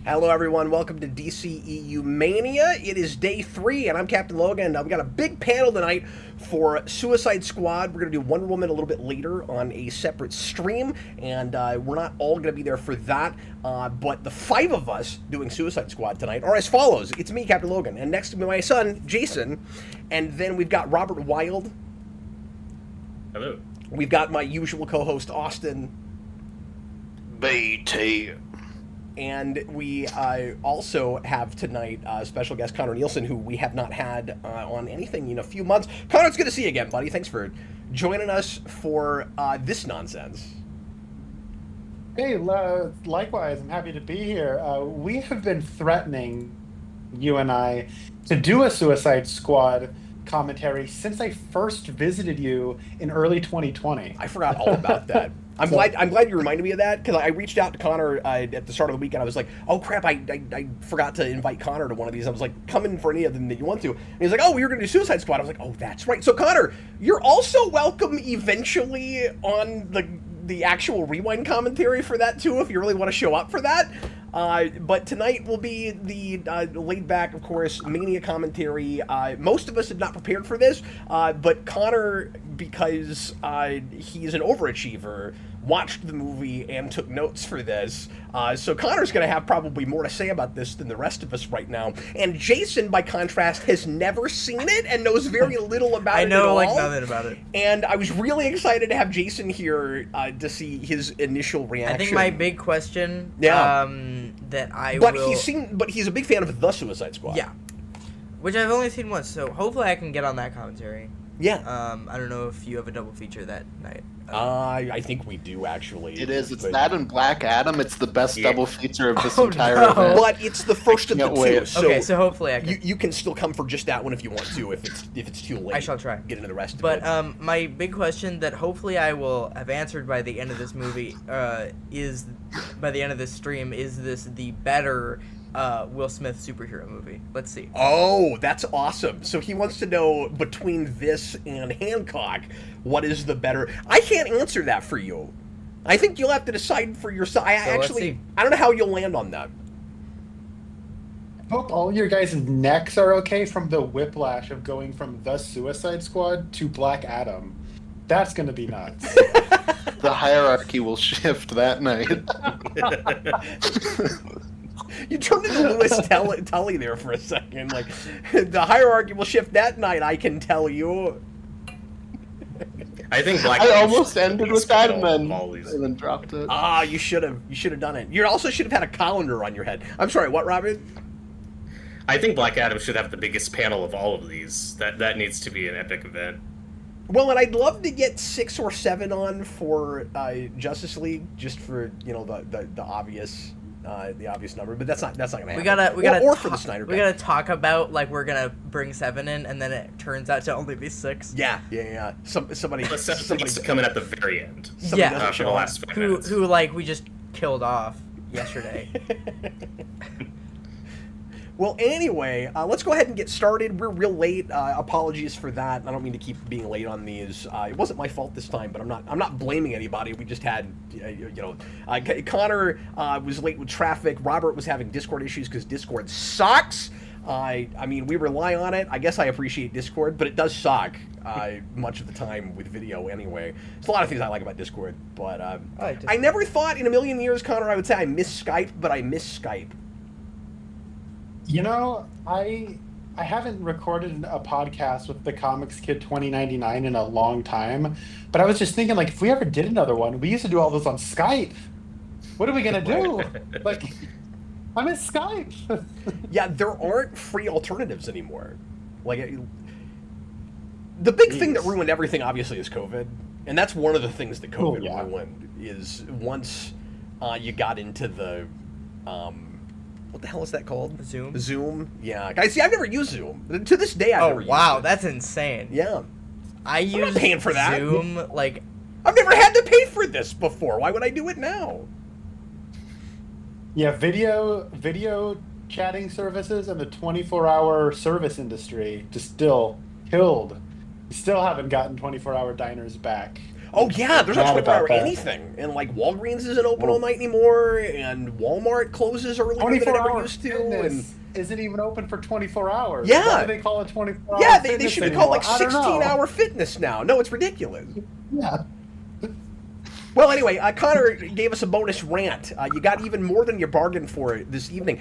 Hello, everyone. Welcome to DCEU Mania. It is day 3, and I'm Captain Logan. We've got a big panel tonight for Suicide Squad. We're going to do Wonder Woman a little bit later on a separate stream, and we're not all going to be there for that. But the 5 of us doing Suicide Squad tonight are as follows. It's me, Captain Logan, and next to me, my son, Jason. And then we've got Robert Wild. Hello. We've got my usual co-host, Austin. BT. And we also have tonight special guest Konnor Nielsen, who we have not had on anything in a few months. Konnor, it's good to see you again, buddy. Thanks for joining us for this nonsense. Hey, likewise, I'm happy to be here. We have been threatening, you and I, to do a Suicide Squad commentary since I first visited you in early 2020. I forgot all about that. I'm glad you reminded me of that, because I reached out to Konnor at the start of the week, and I was like, oh crap, I forgot to invite Konnor to one of these. I was like, come in for any of them that you want to. And he's like, oh, we were going to do Suicide Squad. I was like, oh, that's right. So Konnor, you're also welcome eventually on the actual Rewind commentary for that too, if you really want to show up for that. But tonight will be the laid-back, of course, Mania commentary. Most of us have not prepared for this, but Konnor, because he's an overachiever, watched the movie and took notes for this. So Connor's going to have probably more to say about this than the rest of us right now. And Jason, by contrast, has never seen it and knows very little about it at all. I know, like, nothing about it. And I was really excited to have Jason here to see his initial reaction. I think my big question, But he's a big fan of the Suicide Squad. Yeah. Which I've only seen once, so hopefully I can get on that commentary. Yeah. I don't know if you have a double feature that night. I think we do, actually. It is. It's that and Black Adam. It's the best double feature of this Oh, entire no. event. But it's the first of the can't two. wait. So Okay, so hopefully I can. you can still come for just that one if you want to. If it's too late, I shall try. Get into the rest of But it. my big question that hopefully I will have answered by the end of this movie is, by the end of this stream, is this the better Will Smith superhero movie? Let's see. Oh, that's awesome. So he wants to know, between this and Hancock, what is the better? I can't answer that for you. I think you'll have to decide for yourself. Let's see. I don't know how you'll land on that. Hope all your guys' necks are okay from the whiplash of going from the Suicide Squad to Black Adam. That's going to be nuts. The hierarchy will shift that night. You turned into Louis Tully there for a second. Like, the hierarchy will shift that night, I can tell you. I think Black I Adam almost should ended be with that spelled always. and then dropped it. You should have done it. You also should have had a colander on your head. I'm sorry, what, Robert? I think Black Adam should have the biggest panel of all of these. That needs to be an epic event. Well, and I'd love to get 6 or 7 on for Justice League, just for the obvious number. But that's not gonna happen. We gotta or for the Snyder Cut. We gotta talk about, like, we're gonna bring 7 in, and then it turns out to only be 6. Yeah. Somebody Somebody's to come in at the very end. somebody Yeah. doesn't For show the up. last 5 Who minutes. like we just killed off yesterday. Well, anyway, let's go ahead and get started. We're real late. Apologies for that. I don't mean to keep being late on these. It wasn't my fault this time, but I'm not blaming anybody. We just had, Konnor was late with traffic. Robert was having Discord issues because Discord sucks. I mean, we rely on it. I guess I appreciate Discord, but it does suck much of the time with video anyway. There's a lot of things I like about Discord, but I never thought in a million years, Konnor, I would say I miss Skype, but I miss Skype. You know, I haven't recorded a podcast with the Comics Kid 2099 in a long time, but I was just thinking, like, if we ever did another one, we used to do all this on Skype. What are we gonna do? Like, I miss Skype. Yeah, there aren't free alternatives anymore. Like, the big thing that ruined everything, obviously, is COVID, and that's one of the things that COVID ruined. Is once you got into the what the hell is that called? Zoom? Yeah. Guys, see, I've never used Zoom. To this day, I've never used it. That's insane. Yeah. I'm not paying for that. Zoom, like... I've never had to pay for this before. Why would I do it now? Yeah, video chatting services and the 24-hour service industry just still killed. We still haven't gotten 24-hour diners back. Oh yeah, there's not Mad 24 hour about that. anything, and like Walgreens isn't open all night anymore, and Walmart closes earlier than it 24 ever hour used to, fitness and isn't even open for 24 hours. Yeah. Why do they call it 24 hour yeah, they fitness should be called anymore? like I don't know. 16-hour fitness now. No, it's ridiculous. Yeah. Well, anyway, Konnor gave us a bonus rant. You got even more than you bargained for this evening.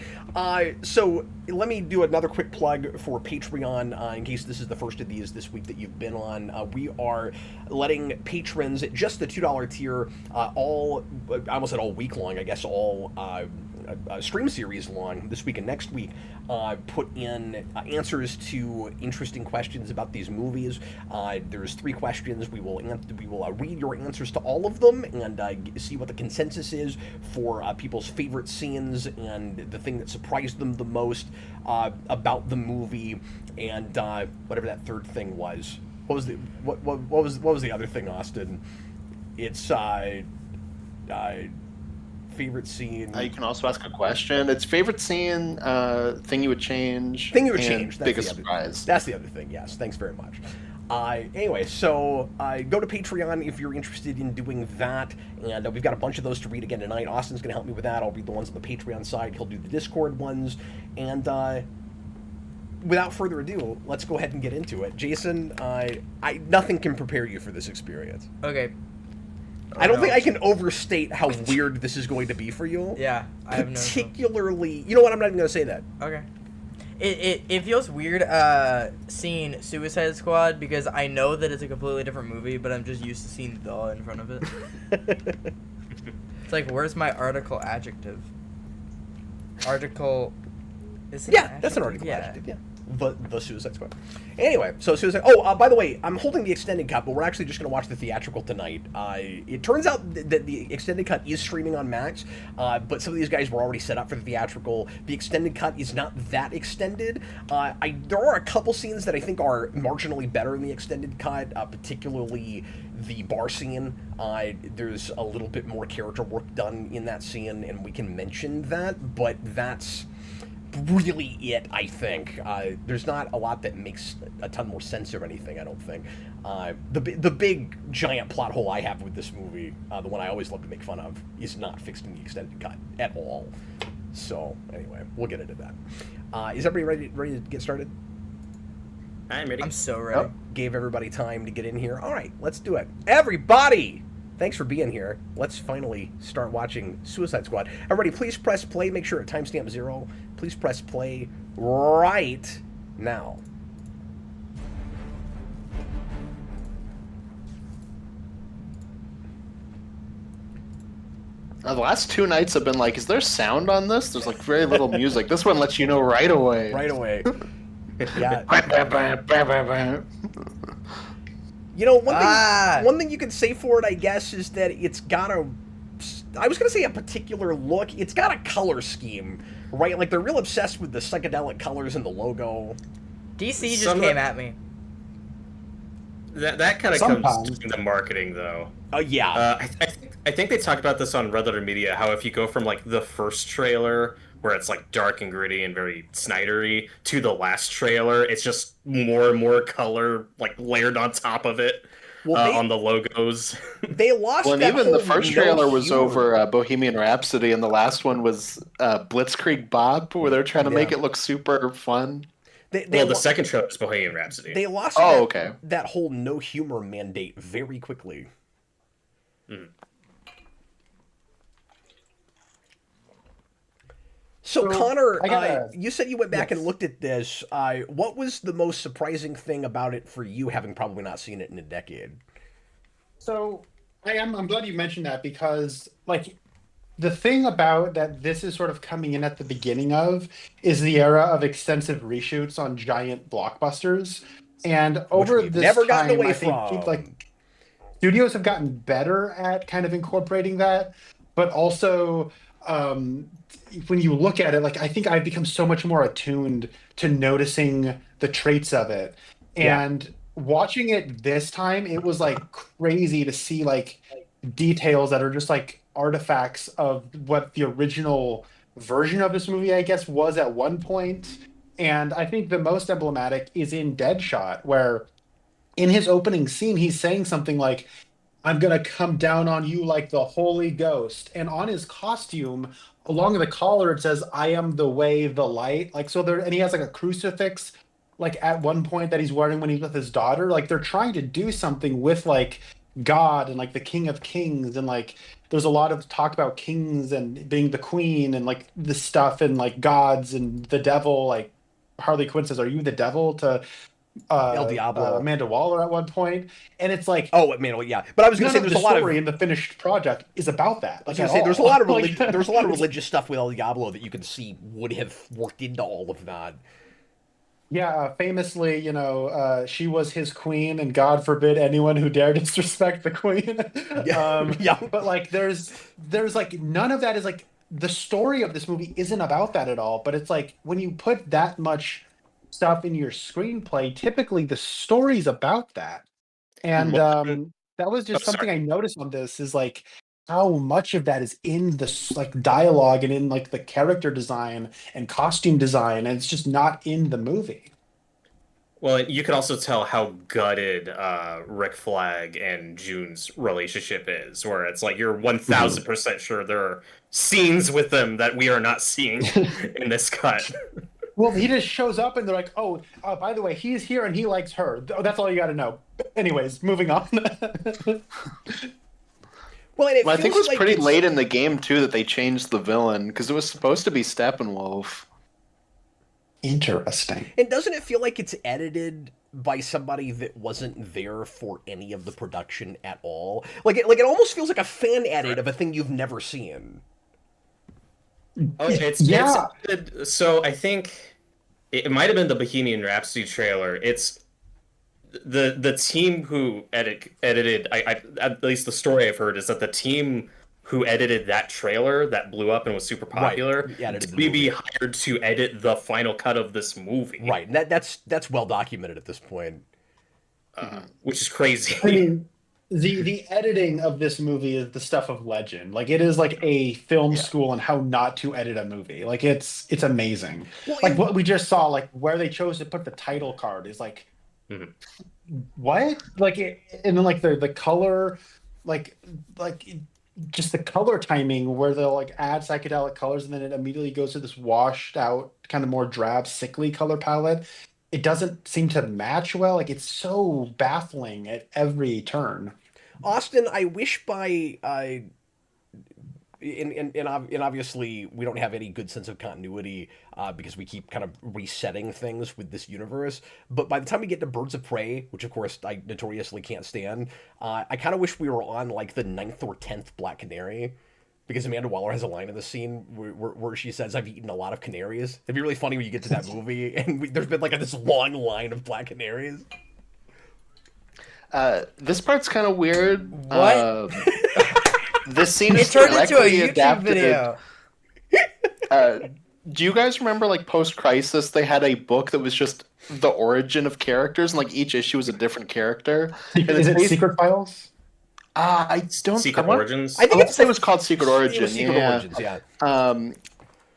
So let me do another quick plug for Patreon in case this is the first of these this week that you've been on. We are letting patrons at just the $2 tier I almost said all week long, I guess all stream series long, this week and next week, put in answers to interesting questions about these movies. There's 3 questions. We will read your answers to all of them and see what the consensus is for people's favorite scenes and the thing that surprised them the most about the movie, and whatever that third thing was. What was the other thing, Austin? It's favorite scene. You can also ask a question. It's favorite scene, thing you would change. Thing you would and change. That's biggest the other surprise. thing. That's the other thing. Yes. Thanks very much. Anyway, so go to Patreon if you're interested in doing that, and we've got a bunch of those to read again tonight. Austin's going to help me with that. I'll read the ones on the Patreon side. He'll do the Discord ones, and without further ado, let's go ahead and get into it. Jason, nothing can prepare you for this experience. Okay. I don't think I can overstate how weird this is going to be for you. Yeah, I have no clue. Particularly, you know what? I'm not even going to say that. Okay. It feels weird seeing Suicide Squad because I know that it's a completely different movie, but I'm just used to seeing the in front of it. It's like, where's my article adjective? Article. Is it Yeah, that's an article Yeah. adjective, yeah. The Suicide Squad. Anyway, so Suicide... Oh, by the way, I'm holding the extended cut, but we're actually just going to watch the theatrical tonight. It turns out that the extended cut is streaming on Max, but some of these guys were already set up for the theatrical. The extended cut is not that extended. There are a couple scenes that I think are marginally better in the extended cut, particularly the bar scene. There's a little bit more character work done in that scene, and we can mention that, but that's really it, I think. There's not a lot that makes a ton more sense or anything, I don't think. The big giant plot hole I have with this movie, the one I always love to make fun of, is not fixed in the extended cut at all. So anyway, we'll get into that. Is everybody ready to get started? I'm ready. I'm so ready. Oh, gave everybody time to get in here. All right, let's do it. Everybody! Thanks for being here. Let's finally start watching Suicide Squad. Everybody, please press play. Make sure at timestamp 0. Please press play right now. The last 2 nights have been like, is there sound on this? There's like very little music. This one lets you know right away. Right away. Yeah. Yeah. You know, one thing you can say for it, I guess, is that it's got a... I was going to say a particular look. It's got a color scheme, right? Like, they're real obsessed with the psychedelic colors in the logo. DC just came at me. That kind of comes from the marketing, though. Oh, yeah. I think they talked about this on Red Letter Media, how if you go from, like, the first trailer, where it's, like, dark and gritty and very Snydery, to the last trailer, it's just more and more color, like, layered on top of it, on the logos. They lost Well, and that even whole the first trailer was humor. over Bohemian Rhapsody, and the last one was Blitzkrieg Bop, where they're trying to make it look super fun. The second trailer was Bohemian Rhapsody. They lost that whole no humor mandate very quickly. Mm. So Konnor, you said you went back Yes. and looked at this. What was the most surprising thing about it for you, having probably not seen it in a decade? So I'm glad you mentioned that because, like, the thing about that this is sort of coming in at the beginning of is the era of extensive reshoots on giant blockbusters, and over we've this never time, gotten away I think like studios have gotten better at kind of incorporating that, but also when you look at it, like, I think I've become so much more attuned to noticing the traits of it, and watching it this time, it was like crazy to see like details that are just like artifacts of what the original version of this movie, I guess, was at one point. And I think the most emblematic is in Deadshot, where in his opening scene, he's saying something like, I'm gonna come down on you like the Holy Ghost. And on his costume, along the collar, it says, I am the way, the light. Like, so there, and he has like a crucifix, like at one point that he's wearing when he's with his daughter. Like, they're trying to do something with like God and like the King of Kings. And like, there's a lot of talk about kings and being the queen and like this stuff and like gods and the devil. Like, Harley Quinn says, are you the devil to El Diablo. Amanda Waller at one point, and it's like, oh man, well, yeah. But I was going to say none of there's the a lot of story in the finished project is about that. I was Like, going to say at there's a all. lot of Like, there's a lot of religious stuff with El Diablo that you can see would have worked into all of that. yeah, famously, she was his queen, and God forbid anyone who dare disrespect the queen. Yeah, yeah. But like, there's like none of that is like the story of this movie isn't about that at all. But it's like when you put that much stuff in your screenplay, typically the story's about that. And that was just something I noticed on this is like how much of that is in the like dialogue and in like the character design and costume design, and it's just not in the movie. Well, you can also tell how gutted Rick Flag and June's relationship is, where it's like you're 1000% sure there are scenes with them that we are not seeing in this cut. Well, he just shows up and they're like, oh, by the way, he's here and he likes her. Oh, that's all you got to know. Anyways, moving on. Well, and I think it was like pretty late in the game, too, that they changed the villain, because it was supposed to be Steppenwolf. Interesting. And doesn't it feel like it's edited by somebody that wasn't there for any of the production at all? Like it almost feels like a fan edit of a thing you've never seen. Oh, so I think it might have been the Bohemian Rhapsody trailer. It's the team who edited. I at least the story I've heard is that the team who edited that trailer that blew up and was super popular be hired to edit the final cut of this movie. Right, and that's well documented at this point, which is crazy. I mean, the editing of this movie is the stuff of legend. Like, it is like a film school on how not to edit a movie. Like, it's amazing. Well, like what we just saw, like where they chose to put the title card is like, what? Like, and then like the color, like just the color timing where they'll like add psychedelic colors and then it immediately goes to this washed out kind of more drab, sickly color palette. It doesn't seem to match well. Like, it's so baffling at every turn. Austin, I wish by and obviously we don't have any good sense of continuity because we keep kind of resetting things with this universe. But by the time we get to Birds of Prey, which of course I notoriously can't stand, I kind of wish we were on like the 9th or 10th Black Canary. Because Amanda Waller has a line in the scene where she says, I've eaten a lot of canaries. It'd be really funny when you get to that movie and there's been like this long line of black canaries. This part's kind of weird. What? This scene It is turned into a directly YouTube adapted. video. Do you guys remember, like, post-Crisis, they had a book that was just the origin of characters, and like each issue was a different character? Is it Secret Files? I don't. Secret Origins. I think it was called Secret Origin. Origins, yeah.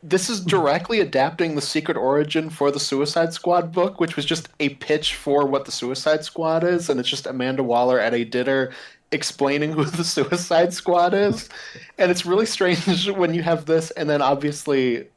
This is directly adapting the Secret Origin for the Suicide Squad book, which was just a pitch for what the Suicide Squad is, and it's just Amanda Waller at a dinner explaining who the Suicide Squad is. And it's really strange when you have this, and then obviously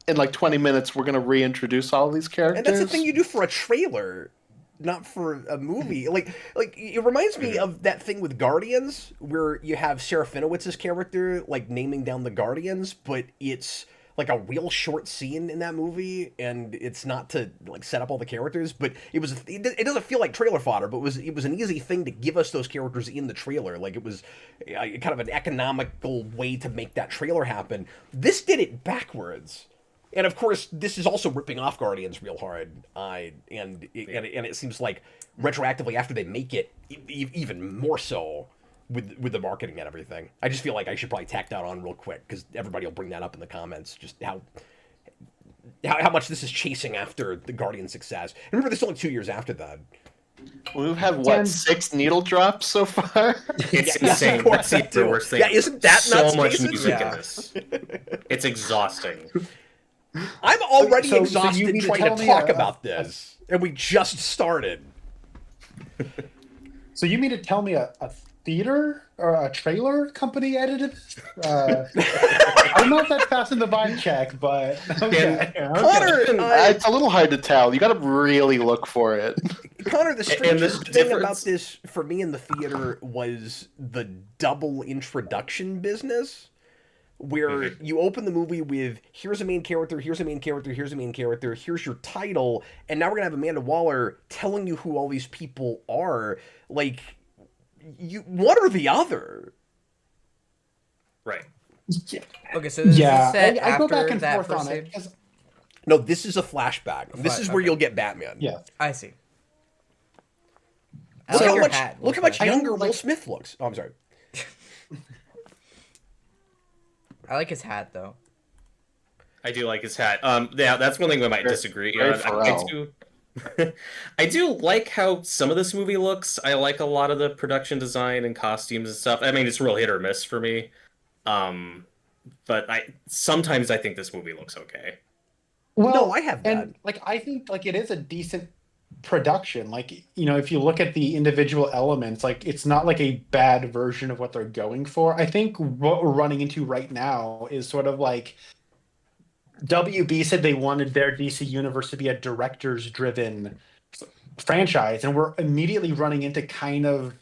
in like 20 minutes we're going to reintroduce all of these characters. And that's the thing you do for a trailer, not for a movie. Like it reminds me of that thing with Guardians, where you have Serafinowicz's character like naming down the Guardians, but it's like a real short scene in that movie, and it's not to like set up all the characters, but it doesn't feel like trailer fodder, but it was an easy thing to give us those characters in the trailer. Like, it was kind of an economical way to make that trailer happen. This did it backwards. And of course, this is also ripping off Guardians real hard, and it seems like retroactively after they make it, even more so with the marketing and everything. I just feel like I should probably tack that on real quick because everybody will bring that up in the comments. Just how much this is chasing after the Guardian success. And remember, this is only 2 years after that. We've had 6 needle drops so far. It's insane. That's the worst thing. Yeah, isn't that so nuts, much Jason? music in this? It's exhausting. I'm already So you exhausted need to trying tell to me talk about this, and we just started. So you mean to tell me a theater or a trailer company edited it. I don't know if that's passing the vibe check, but okay. Konnor, It's a little hard to tell. You got to really look for it. Konnor, the And the strangest thing about difference- this for me in the theater was the double introduction business, where you open the movie with here's a main character, here's a main character, here's a main character, here's your title, and now we're gonna have Amanda Waller telling you who all these people are. Like, you one or the other. Right. Okay, so this is set I go after back and that forth first on it scene? 'cause- No, this is a flashback. This is where okay. you'll get Batman. yeah. I see. I Look like how your much hat, look how Will much Smith. younger like- Will Smith looks. Oh, I'm sorry. I like his hat though. I do like his hat. Yeah, that's one thing we might disagree. very I Pharrell. do. I do like how some of this movie looks. I like a lot of the production design and costumes and stuff. I mean, it's real hit or miss for me. But sometimes I think this movie looks okay. Well, No, I have that. And like I think like it is a decent production. Like, you know, if you look at the individual elements, like it's not like a bad version of what they're going for. I think what we're running into right now is sort of like WB said they wanted their DC universe to be a directors driven franchise, and we're immediately running into kind of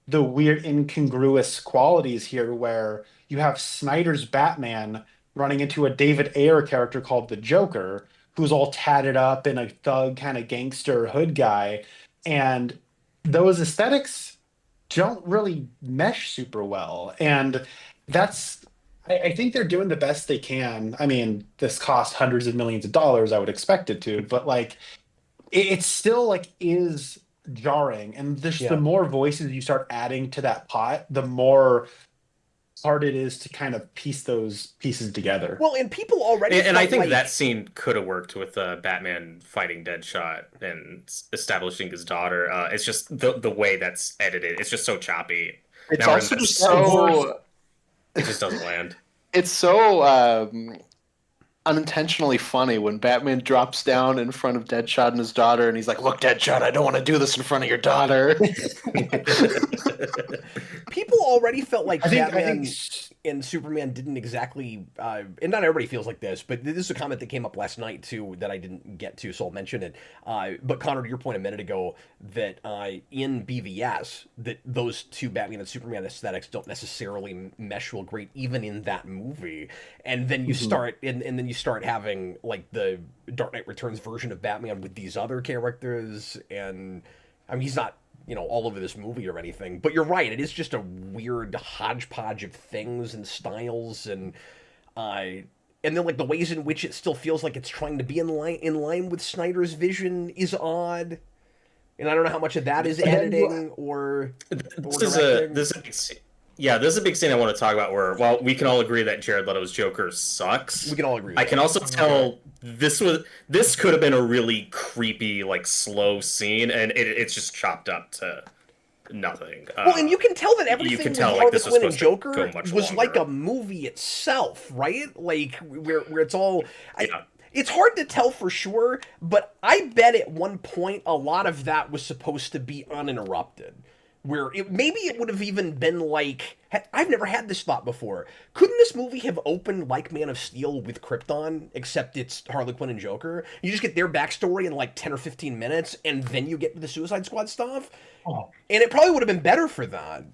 the weird incongruous qualities here where you have Snyder's Batman running into a David Ayer character called the Joker, who's all tatted up and a thug kind of gangster hood guy. And those aesthetics don't really mesh super well. And that's, I think they're doing the best they can. I mean, this cost hundreds of millions of dollars, I would expect it to, but like, it's still like is jarring. And the more voices you start adding to that pot, the more hard it is to kind of piece those pieces together. Well, and people already And I felt think like, that scene could have worked with Batman fighting Deadshot and establishing his daughter. It's just the way that's edited. It's just so choppy. It's Now we're also in just this- so. It just doesn't land. It's so unintentionally funny when Batman drops down in front of Deadshot and his daughter, and he's like, "Look, Deadshot, I don't want to do this in front of your daughter." people already felt like I Batman think and Superman didn't exactly, and not everybody feels like this, but this is a comment that came up last night too that I didn't get to, so I'll mention it. But Konnor, to your point a minute ago, that in BVS, that those two Batman and Superman aesthetics don't necessarily mesh well great, even in that movie. And then you start, and then you start having like the Dark Knight Returns version of Batman with these other characters, and I mean he's not, you know, all over this movie or anything, but you're right, it is just a weird hodgepodge of things and styles, and then like the ways in which it still feels like it's trying to be in line with Snyder's vision is odd, and I don't know how much of that is editing or This directing. is a big scene. Yeah, this is a big scene I want to talk about where, while we can all agree that Jared Leto's Joker sucks, We can all agree with I that. can also tell this could have been a really creepy, like, slow scene, and it's just chopped up to nothing. Well, and you can tell that everything can with tell, like, Harley this was Quinn and supposed to Joker go much was like longer. a movie itself, right? Like where it's all. Yeah. It's hard to tell for sure, but I bet at one point a lot of that was supposed to be uninterrupted. Where maybe it would have even been like, I've never had this thought before. Couldn't this movie have opened like Man of Steel with Krypton, except it's Harley Quinn and Joker? You just get their backstory in like 10 or 15 minutes, and then you get to the Suicide Squad stuff? Oh. And it probably would have been better for that.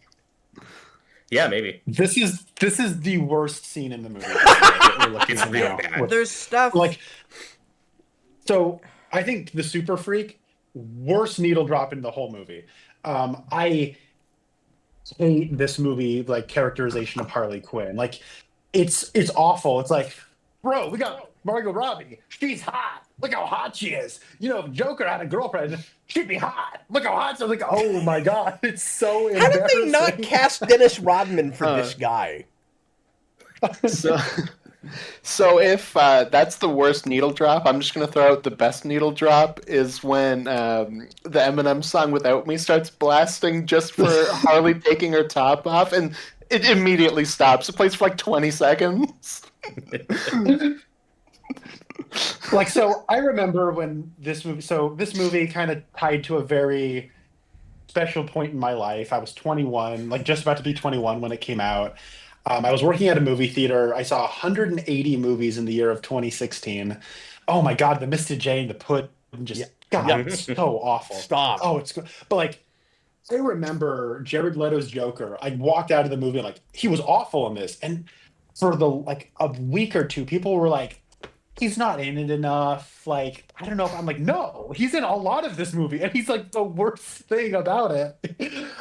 Yeah, maybe. This is the worst scene in the movie. that we're looking It's at real now. bad. There's stuff Like, so I think the Super Freak, worst needle drop in the whole movie. I hate this movie, like characterization of Harley Quinn. Like, it's awful. It's like, bro, we got Margot Robbie. She's hot. Look how hot she is. You know, if Joker had a girlfriend, she'd be hot. Look how hot. So I was like, oh my god, it's so How did embarrassing. they not cast Dennis Rodman for this guy? So if that's the worst needle drop, I'm just gonna throw out the best needle drop is when the Eminem song "Without Me" starts blasting just for Harley taking her top off, and it immediately stops. It plays for like 20 seconds. Like, so I remember when this movie kind of tied to a very special point in my life. I was 21, like just about to be 21 when it came out. I was working at a movie theater. I saw 180 movies in the year of 2016. Oh my God, the Mr. J and the Put just Yeah. God, Yeah. it's so awful. Stop. Oh, it's good. But like I remember Jared Leto's Joker. I walked out of the movie like he was awful in this. And for the like a week or two, people were like, he's not in it enough. Like, I don't know if I'm like, no, he's in a lot of this movie, and he's like the worst thing about it.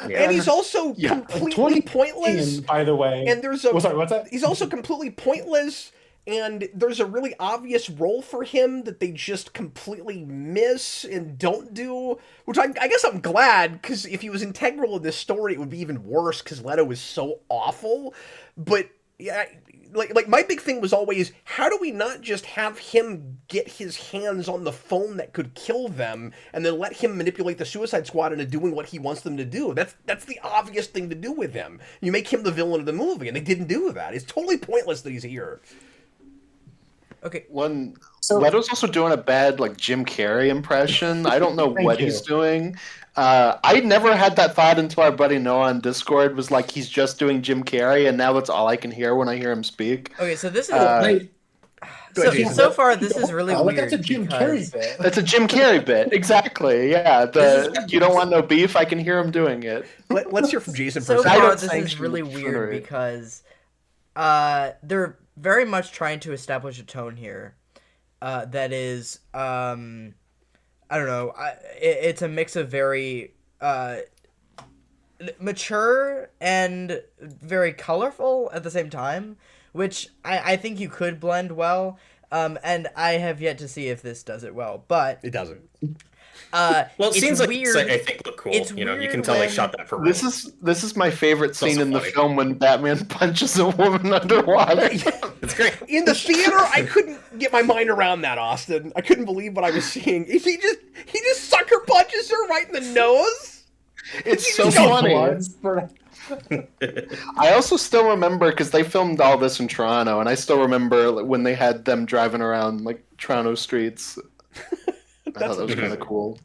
And he's also Yeah. completely pointless. By the way. And there's a Oh, sorry, what's that? he's also completely pointless, and there's a really obvious role for him that they just completely miss and don't do, which I guess I'm glad, because if he was integral in this story, it would be even worse, because Leto was so awful. But yeah, like my big thing was always, how do we not just have him get his hands on the phone that could kill them, and then let him manipulate the Suicide Squad into doing what he wants them to do? That's the obvious thing to do with him. You make him the villain of the movie, and they didn't do that. It's totally pointless that he's here. Okay. Leto's also doing a bad like Jim Carrey impression. I don't know what you. he's doing. I never had that thought until our buddy Noah on Discord was like, he's just doing Jim Carrey, and now that's all I can hear when I hear him speak. Okay, so this is Wait, so far this is really like, weird. that's a Jim because- Carrey bit. That's a Jim Carrey bit, exactly. Yeah, you don't want no beef. I can hear him doing it. Let's hear from Jason So first. I far, don't this is sanction really the weird funerary. because they're very much trying to establish a tone here that is, I don't know, it's a mix of very mature and very colorful at the same time, which I think you could blend well. And I have yet to see if this does it well, but It doesn't. Well, it it's seems like weird. I think look cool. It's You know, you weird can tell they when- shot that for real. This is my favorite scene also in the funny. film when Batman punches a woman underwater. It's great. In the theater, I couldn't get my mind around that, Austin. I couldn't believe what I was seeing. He just sucker punches her right in the nose. It's so just go funny. For- I also still remember because they filmed all this in Toronto, and I still remember when they had them driving around like Toronto streets. I thought that was kind of cool.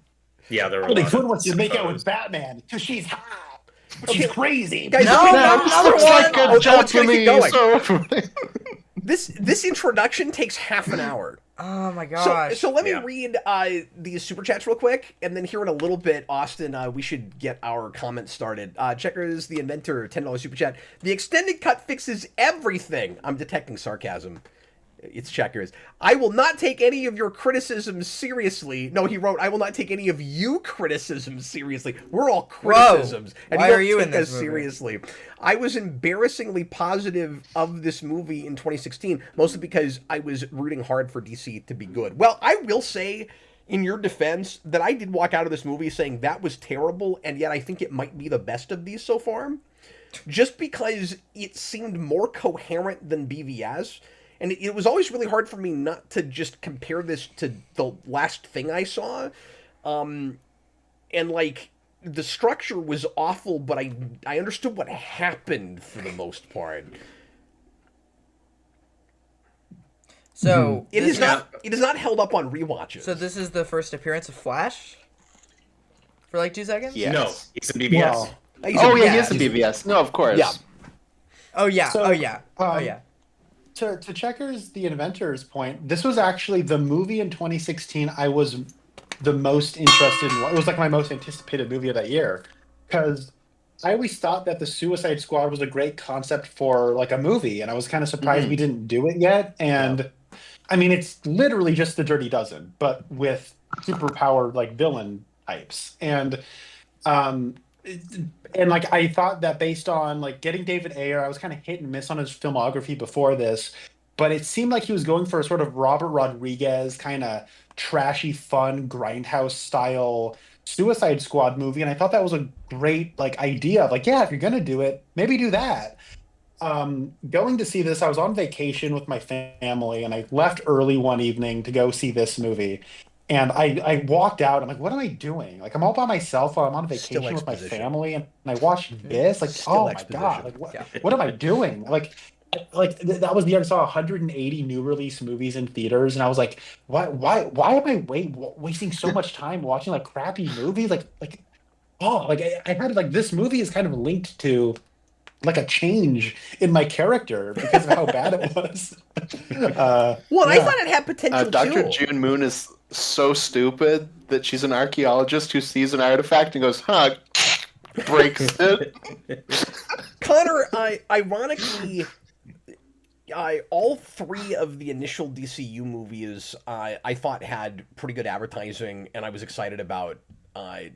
Yeah, there were. a They lot couldn't of want you to make out photos. with Batman because she's hot. She's crazy. Guys, No, let me- no, This another looks one. like a Oh, it's gonna keep going. Japanese. This introduction takes half an hour. oh my So, gosh. so let me Yeah. read these super chats real quick, and then here in a little bit, Austin, we should get our comments started. Checkers, the inventor, $10 super chat. The extended cut fixes everything. I'm detecting sarcasm. It's Checkers. I will not take any of your criticisms seriously. No, he wrote, I will not take any of you criticisms seriously. We're all criticisms. And Why don't are you take in this us movie? seriously. I was embarrassingly positive of this movie in 2016, mostly because I was rooting hard for DC to be good. Well, I will say, in your defense, that I did walk out of this movie saying that was terrible, and yet I think it might be the best of these so far. Just because it seemed more coherent than BVS. And it was always really hard for me not to just compare this to the last thing I saw. And, like, the structure was awful, but I understood what happened for the most part. So It this is not held up on rewatches. So this is the first appearance of Flash for like 2 seconds. Yeah. No, he's in BBS. Well, He's Oh a- yeah, he is in he's- BVS. No, of course. Yeah. Oh yeah. So, oh yeah. Oh um, yeah. to Checkers the Inventor's point, this was actually the movie in 2016 I was the most interested in. It was like my most anticipated movie of that year, because I always thought that the Suicide Squad was a great concept for like a movie, and I was kind of surprised we didn't do it yet. And I mean, it's literally just the Dirty Dozen, but with superpowered like villain types. And like I thought that based on like getting David Ayer, I was kind of hit and miss on his filmography before this, but it seemed like he was going for a sort of Robert Rodriguez kind of trashy, fun, grindhouse style Suicide Squad movie, and I thought that was a great like idea of like, yeah, if you're gonna do it, maybe do that. Going to see this, I was on vacation with my family, and I left early one evening to go see this movie. And I walked out. I'm like, what am I doing? Like, I'm all by myself while I'm on Still vacation with my exposition. family, and I watched this. Like, Still oh my exposition. god! Like, what? Yeah. What am I doing? That was the year I saw 180 new release movies in theaters, and I was like, why am I wasting so much time watching like crappy movies? Like oh, like I had like this movie is kind of linked to like a change in my character because of how bad it was. Well, and I Yeah. thought it had potential Dr. too. June Moon is so stupid that she's an archaeologist who sees an artifact and goes, huh, breaks it. Konnor, ironically, all three of the initial DCU movies I thought had pretty good advertising, and I was excited about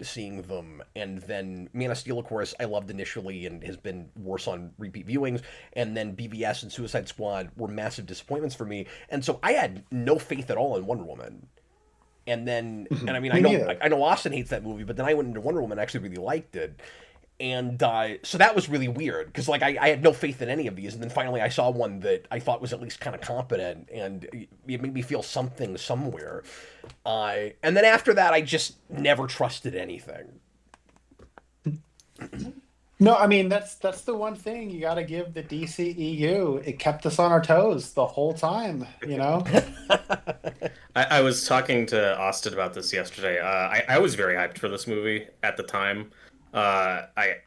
seeing them. And then Man of Steel, of course, I loved initially and has been worse on repeat viewings. And then BVS and Suicide Squad were massive disappointments for me. And so I had no faith at all in Wonder Woman. And then, and I mean, Me neither. I know Austin hates that movie, but then I went into Wonder Woman and actually really liked it. And so that was really weird because like I had no faith in any of these, and then finally I saw one that I thought was at least kind of competent, and it made me feel something somewhere. And then after that, I just never trusted anything. No, I mean that's the one thing you got to give the DCEU. It kept us on our toes the whole time, you know. I was talking to Austin about this yesterday. I was very hyped for this movie at the time. I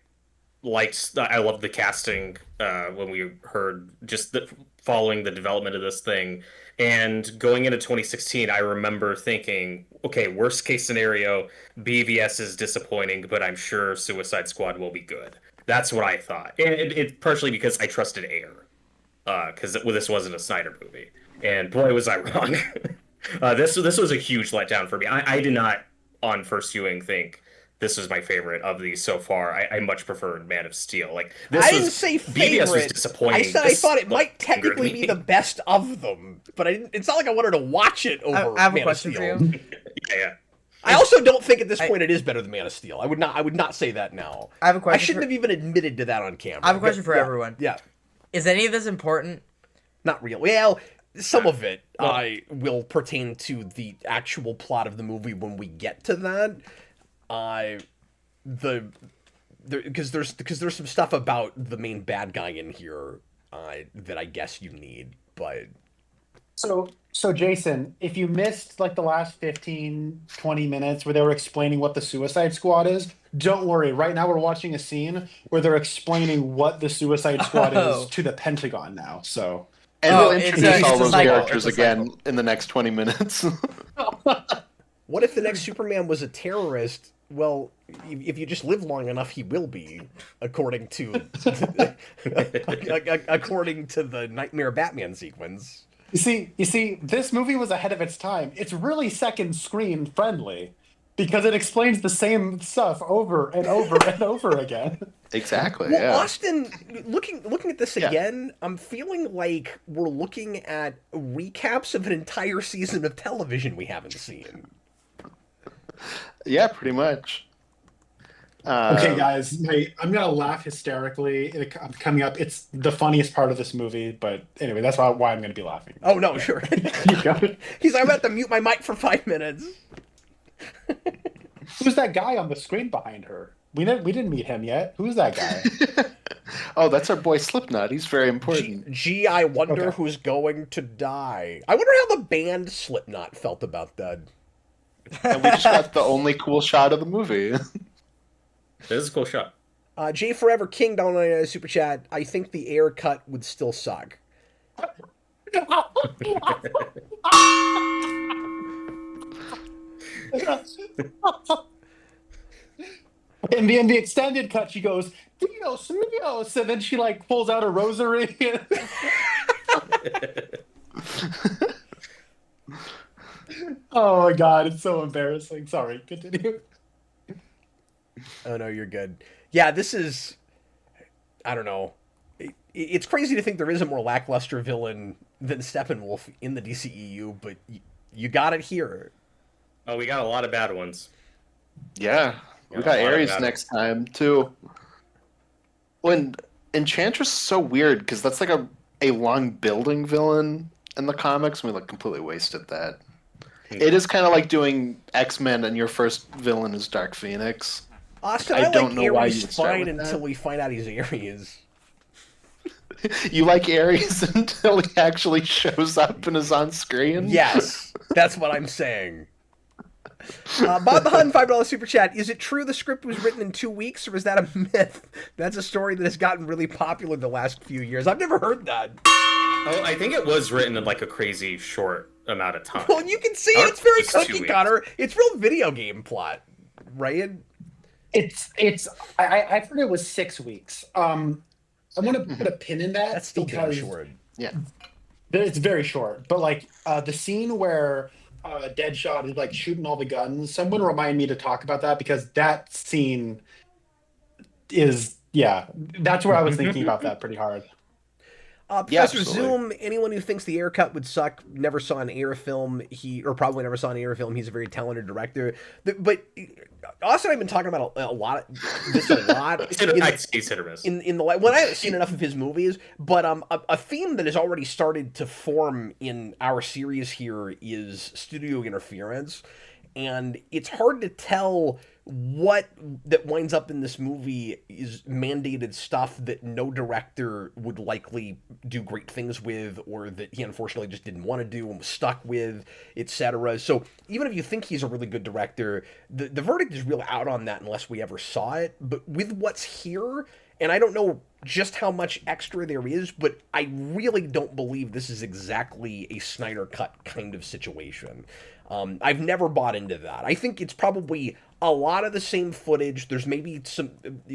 loved the casting when we heard following the development of this thing. And going into 2016, I remember thinking, okay, worst case scenario, BVS is disappointing, but I'm sure Suicide Squad will be good. That's what I thought. And it partially because I trusted Ayer, because this wasn't a Snyder movie. And boy, was I wrong. This was a huge letdown for me. I did not, on first viewing, think this was my favorite of these so far. I much preferred Man of Steel. Like this I was, didn't say BVS was favorite. disappointing. I said I This thought it might angered technically me. be the best of them, but it's not like I wanted to watch it over I have a Man of question Steel. for you. Yeah. I also don't think at this point it is better than Man of Steel. I would not say that now. I have a question I shouldn't have even admitted to that on camera. I have a question for Yeah, everyone. Yeah, Is any of this important? not real. Well, some of it will pertain to the actual plot of the movie when we get to that. Because there's some stuff about the main bad guy in here that I guess you need, but So Jason, if you missed like the last 15, 20 minutes where they were explaining what the Suicide Squad is, don't worry. Right now we're watching a scene where they're explaining what the Suicide Squad Oh. is to the Pentagon now. So And Oh, we'll it's introduce a all those cycle. characters It's a again cycle. in the next 20 minutes. what if the next Superman was a terrorist? Well, if you just live long enough, he will be, according to according to the Nightmare Batman sequence. you see, this movie was ahead of its time. It's really second screen friendly because it explains the same stuff over and over and over again. Exactly, Well, yeah. Austin, looking at this Yeah. again, I'm feeling like we're looking at recaps of an entire season of television we haven't seen. Yeah, pretty much. Okay, guys, I'm gonna laugh hysterically. Coming up, it's the funniest part of this movie. But anyway, that's why I'm gonna be laughing. Oh no, sure. You got it. He's like, I'm about to mute my mic for 5 minutes. Who's that guy on the screen behind her? We didn't meet him yet. Who's that guy? Oh, that's our boy Slipknot. He's very important. Gee, I wonder Okay. who's going to die. I wonder how the band Slipknot felt about that. And we just got the only cool shot of the movie. This is a cool shot. Jay Forever King down on a super chat. I think the air cut would still suck. In the extended cut, she goes Dios míos, and then she like pulls out a rosary. Oh my god, it's so embarrassing. Sorry, continue. Oh no, you're good. Yeah, this is. I don't know. It's crazy to think there is a more lackluster villain than Steppenwolf in the DCEU, but you got it here. Oh, we got a lot of bad ones. Yeah. We Yeah, got a lot of Ares that. next time, too. When Enchantress is so weird, because that's like a long building villain in the comics, and we like completely wasted that. It is kind of like doing X-Men and your first villain is Dark Phoenix. Austin, I I don't like know why Ares you would start fine with that. until we find out he's Ares. You like Ares until he actually shows up and is on screen? Yes, that's what I'm saying. Bob the Hun, $5 super chat. Is it true the script was written in 2 weeks, or is that a myth? That's a story that has gotten really popular the last few years. I've never heard that. Oh, I think it was written in like a crazy short amount of time. Well, you can see Or it's very it was 2 cookie weeks. cutter. It's real video game plot, right? I've heard it was 6 weeks. I want to put a pin in that. That's still damn because short. Yeah. It's very short, but like the scene where Deadshot is like shooting all the guns. Someone remind me to talk about that because that scene is that's where I was thinking about that pretty hard. Professor absolutely. Zoom, anyone who thinks the Air cut would suck never saw an Air film. Probably never saw an Air film. He's a very talented director. But Austin and I've been talking about a lot. He's hit or miss. In the I haven't seen enough of his movies, but a theme that has already started to form in our series here is studio interference, and it's hard to tell what that winds up in this movie is mandated stuff that no director would likely do great things with, or that he unfortunately just didn't want to do and was stuck with, etc. So even if you think he's a really good director, the verdict is real out on that unless we ever saw it. But with what's here, and I don't know just how much extra there is, but I really don't believe this is exactly a Snyder Cut kind of situation. I've never bought into that. I think it's probably a lot of the same footage. There's maybe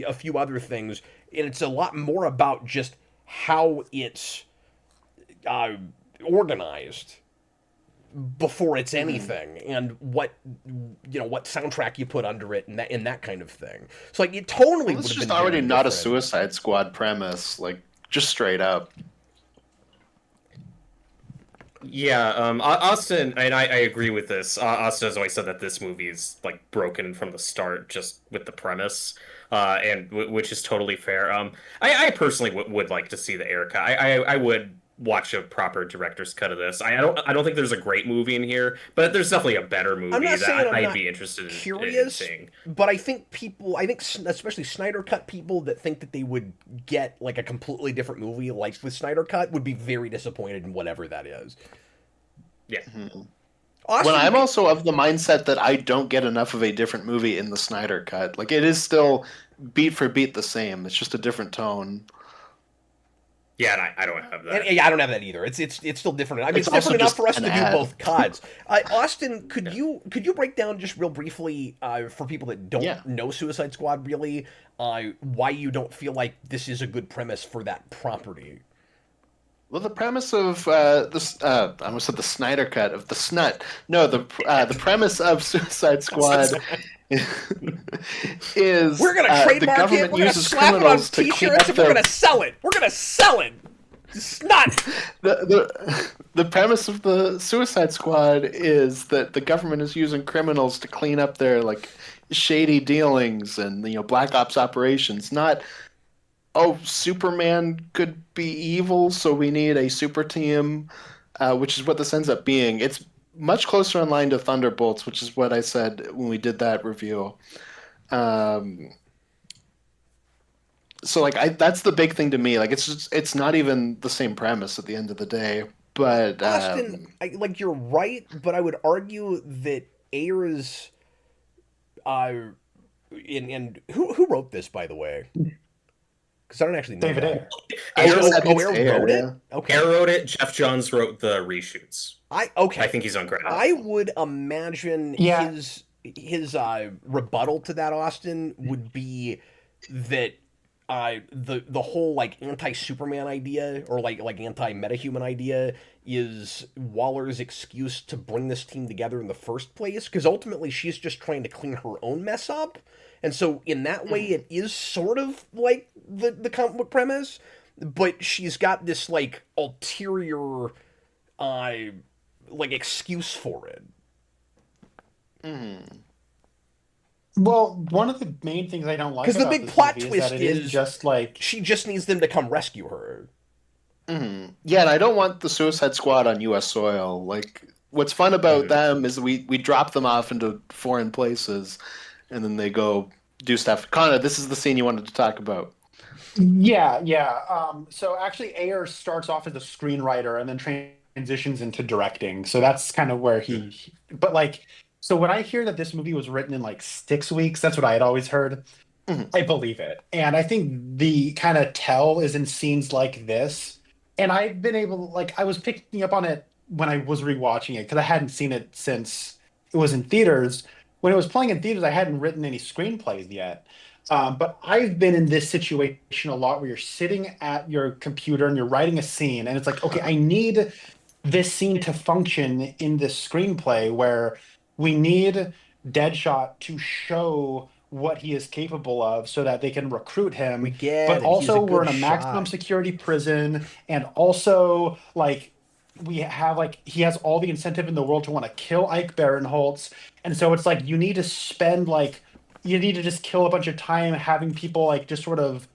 a few other things, and it's a lot more about just how it's organized before it's anything, and what soundtrack you put under it, and that kind of thing. So like it totally would It's have just been already very not a different. Suicide Squad premise, like just straight up. Yeah, Austin, and I agree with this. Austin has always said that this movie is like broken from the start, just with the premise, which is totally fair. I personally would like to see the Air cut. I would watch a proper director's cut of this. I don't think there's a great movie in here, but there's definitely a better movie I'm not saying that I'm I'd not be interested in curious, seeing. but I think especially Snyder Cut people that think that they would get like a completely different movie like with Snyder Cut would be very disappointed in whatever that is. Yeah. Austin, When I'm also of the mindset that I don't get enough of a different movie in the Snyder Cut. Like it is still beat for beat the same. It's just a different tone. Yeah, and I don't have that. and I don't have that either. It's still different. I mean, it's It's also different enough just for us an to ad. do both cuts. Austin, could you break down just real briefly for people that don't know Suicide Squad really, why you don't feel like this is a good premise for that property? Well, the premise of this, I almost said the Snyder Cut of the Snut. No, the premise of Suicide Squad is We're gonna the trademark it. government We're gonna uses slap it on criminals to clean T-shirts, up and we're their gonna sell it. We're gonna sell it. It's not. the premise of the Suicide Squad is that the government is using criminals to clean up their like shady dealings and black ops operations. Not, oh, Superman could be evil, so we need a super team, which is what this ends up being. It's much closer in line to Thunderbolts, which is what I said when we did that review. So like that's the big thing to me. Like it's not even the same premise at the end of the day. But Austin, you're right, but I would argue that Ayer's and who wrote this, by the way? Because I don't actually know. David that. Ayer. Ayer wrote it. Okay. Ayer wrote it. Jeff Johns wrote the reshoots. I think he's on credit. I would imagine his rebuttal to that, Austin, would be that the whole like anti-Superman idea or like anti-metahuman idea is Waller's excuse to bring this team together in the first place, because ultimately she's just trying to clean her own mess up. And so in that way it is sort of like the comic book premise, but she's got this like ulterior like excuse for it. Well, one of the main things I don't like because the about big this plot movie twist is that it is just like she just needs them to come rescue her. Yeah, and I don't want the Suicide Squad on U.S. soil. Like, what's fun about them is we drop them off into foreign places, and then they go do stuff. Konnor, this is the scene you wanted to talk about. Yeah. So actually, Ayer starts off as a screenwriter and then transitions into directing. So that's kind of where he. But like, So when I hear that this movie was written in like 6 weeks, that's what I had always heard. Mhm. I believe it. And I think the kind of tell is in scenes like this. And I've been able, like, I was picking up on it when I was rewatching it because I hadn't seen it since it was in theaters. When it was playing in theaters, I hadn't written any screenplays yet. But I've been in this situation a lot where you're sitting at your computer and you're writing a scene, and it's like, okay, I need this scene to function in this screenplay where we need Deadshot to show what he is capable of so that they can recruit We him. get But it. He's a also, we're in good a maximum shot. security prison, and also, like, we have, like, he has all the incentive in the world to want to kill Ike Barinholtz. And so it's like, you need to spend, like, you need to just kill a bunch of time having people, like, just sort of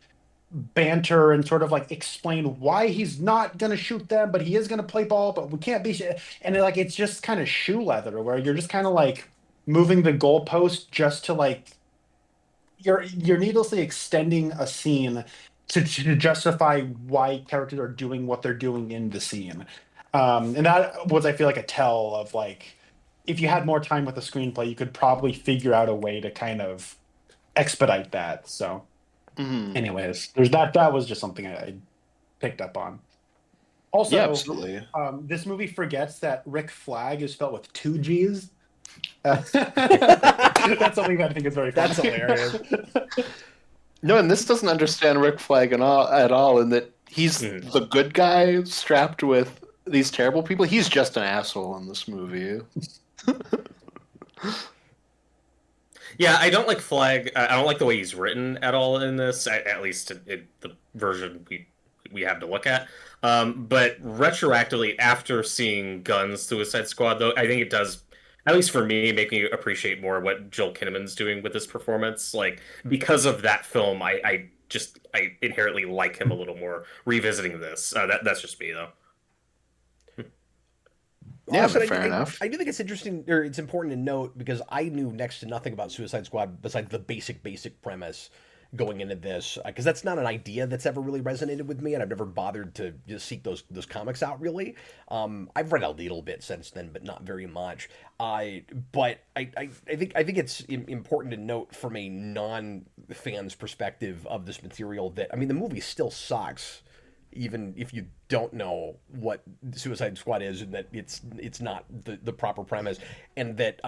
banter and sort of like explain why he's not going to shoot them, but he is going to play ball, but we can't be. And like, it's just kind of shoe leather where you're just kind of like moving the goalpost just to like, you're needlessly extending a scene to justify why characters are doing what they're doing in the scene. And that was, I feel like, a tell of like, if you had more time with the screenplay, you could probably figure out a way to kind of expedite that. So. Mhm. Anyways, there's that. That was just something I picked up on. Also, Yeah, absolutely. this movie forgets that Rick Flag is spelled with two G's. That's something that I think is very funny. That's hilarious. No, and this doesn't understand Rick Flag at all, in that he's the good guy strapped with these terrible people. He's just an asshole in this movie. Yeah, I don't like Flag. I don't like the way he's written at all in this. At least in the version we have to look at. But retroactively, after seeing Gunn's Suicide Squad, though, I think it does, at least for me, make me appreciate more what Joel Kinnaman's doing with this performance. Like, because of that film, I inherently like him a little more revisiting this. That's just me, though. Yeah, Also, but fair enough. I do think it's interesting, or it's important to note, because I knew next to nothing about Suicide Squad besides the basic premise going into this, because that's not an idea that's ever really resonated with me, and I've never bothered to just seek those comics out really. I've read a little bit since then, but not very much. But I think it's important to note from a non-fan's perspective of this material that, I mean, the movie still sucks, even if you don't know what Suicide Squad is, and that it's not the proper premise, and that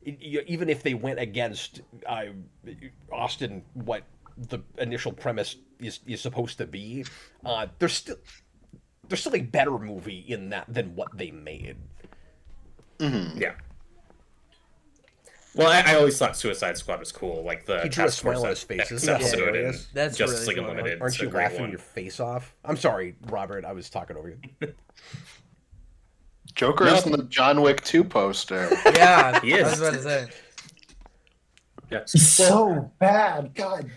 even if they went against Austin, what the initial premise is supposed to be, there's still a better movie in that than what they made. Mm-hmm. Yeah. Well, I always thought Suicide Squad was cool. Like the He drew a Task Force smile on his face. Isn't that episode in hilarious? That's Justice really League funny. Unlimited. Aren't It's a you great laughing one. your face off? I'm sorry, Robert. I was talking over you. Joker is in the John Wick 2 poster. Yeah, He I is. was about to say. Yeah. So bad, God,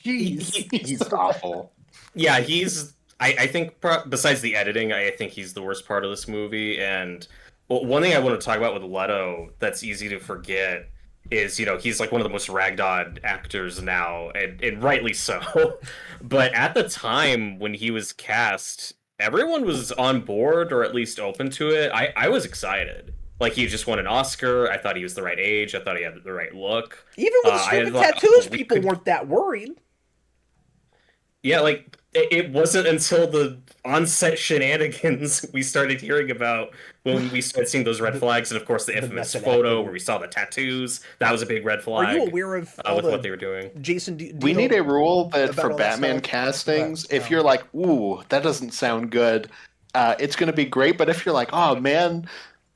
jeez. He's awful. Yeah, he's. I think besides the editing, I think he's the worst part of this movie. And one thing I want to talk about with Leto that's easy to forget is, he's like one of the most ragdolled actors now, and rightly so. But at the time when he was cast, everyone was on board, or at least open to it. I was excited. Like, he just won an Oscar. I thought he was the right age. I thought he had the right look. Even with the I stupid thought, tattoos, we people could- weren't that worried. Yeah, like, it wasn't until the on-set shenanigans we started hearing about when we started seeing those red flags, and of course the infamous method photo acting. where we saw the tattoos. That was a big red flag. Are you aware of all with the what they were doing? Jason? Do We you need know a rule that about for all that Batman stuff? castings, But, if you're like, ooh, that doesn't sound good, it's going to be great. But if you're like, oh man,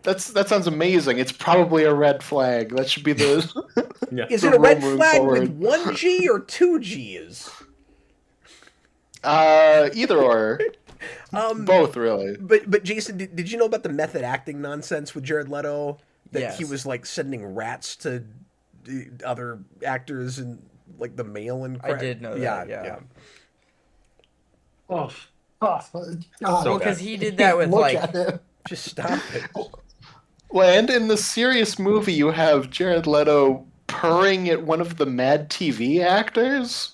that sounds amazing, it's probably a red flag. That should be the. Yeah. Is the it a red rule moving flag forward. with one G or two G's? Either or, both really. But Jason, did you know about the method acting nonsense with Jared Leto? That Yes. he was like sending rats to the other actors and like the mail and I crap? did know that, yeah. Oh, God. Well, because he did that with Look like at it. Just stop it. Well, and in the serious movie, you have Jared Leto purring at one of the Mad TV actors.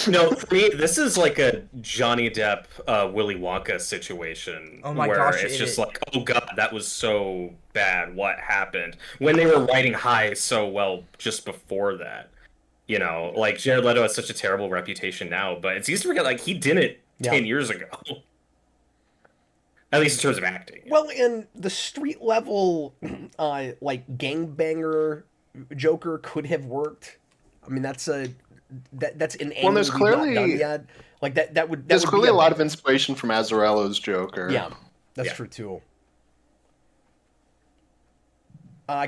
No, for me, this is like a Johnny Depp, Willy Wonka situation. Oh my where gosh, it's it just is. like, oh god, that was so bad. What happened? When they were writing High so well just before that. Like Jared Leto has such a terrible reputation now, but it's easy to forget, like, he did it Yeah. 10 years ago. At least in terms of acting. Well, and the street level, like gangbanger Joker could have worked. I mean, that's an angle there's we've not clearly- done yet. Like that would. There's would clearly be a lot of inspiration from Azzarello's Joker. Yeah, that's Yeah. true too.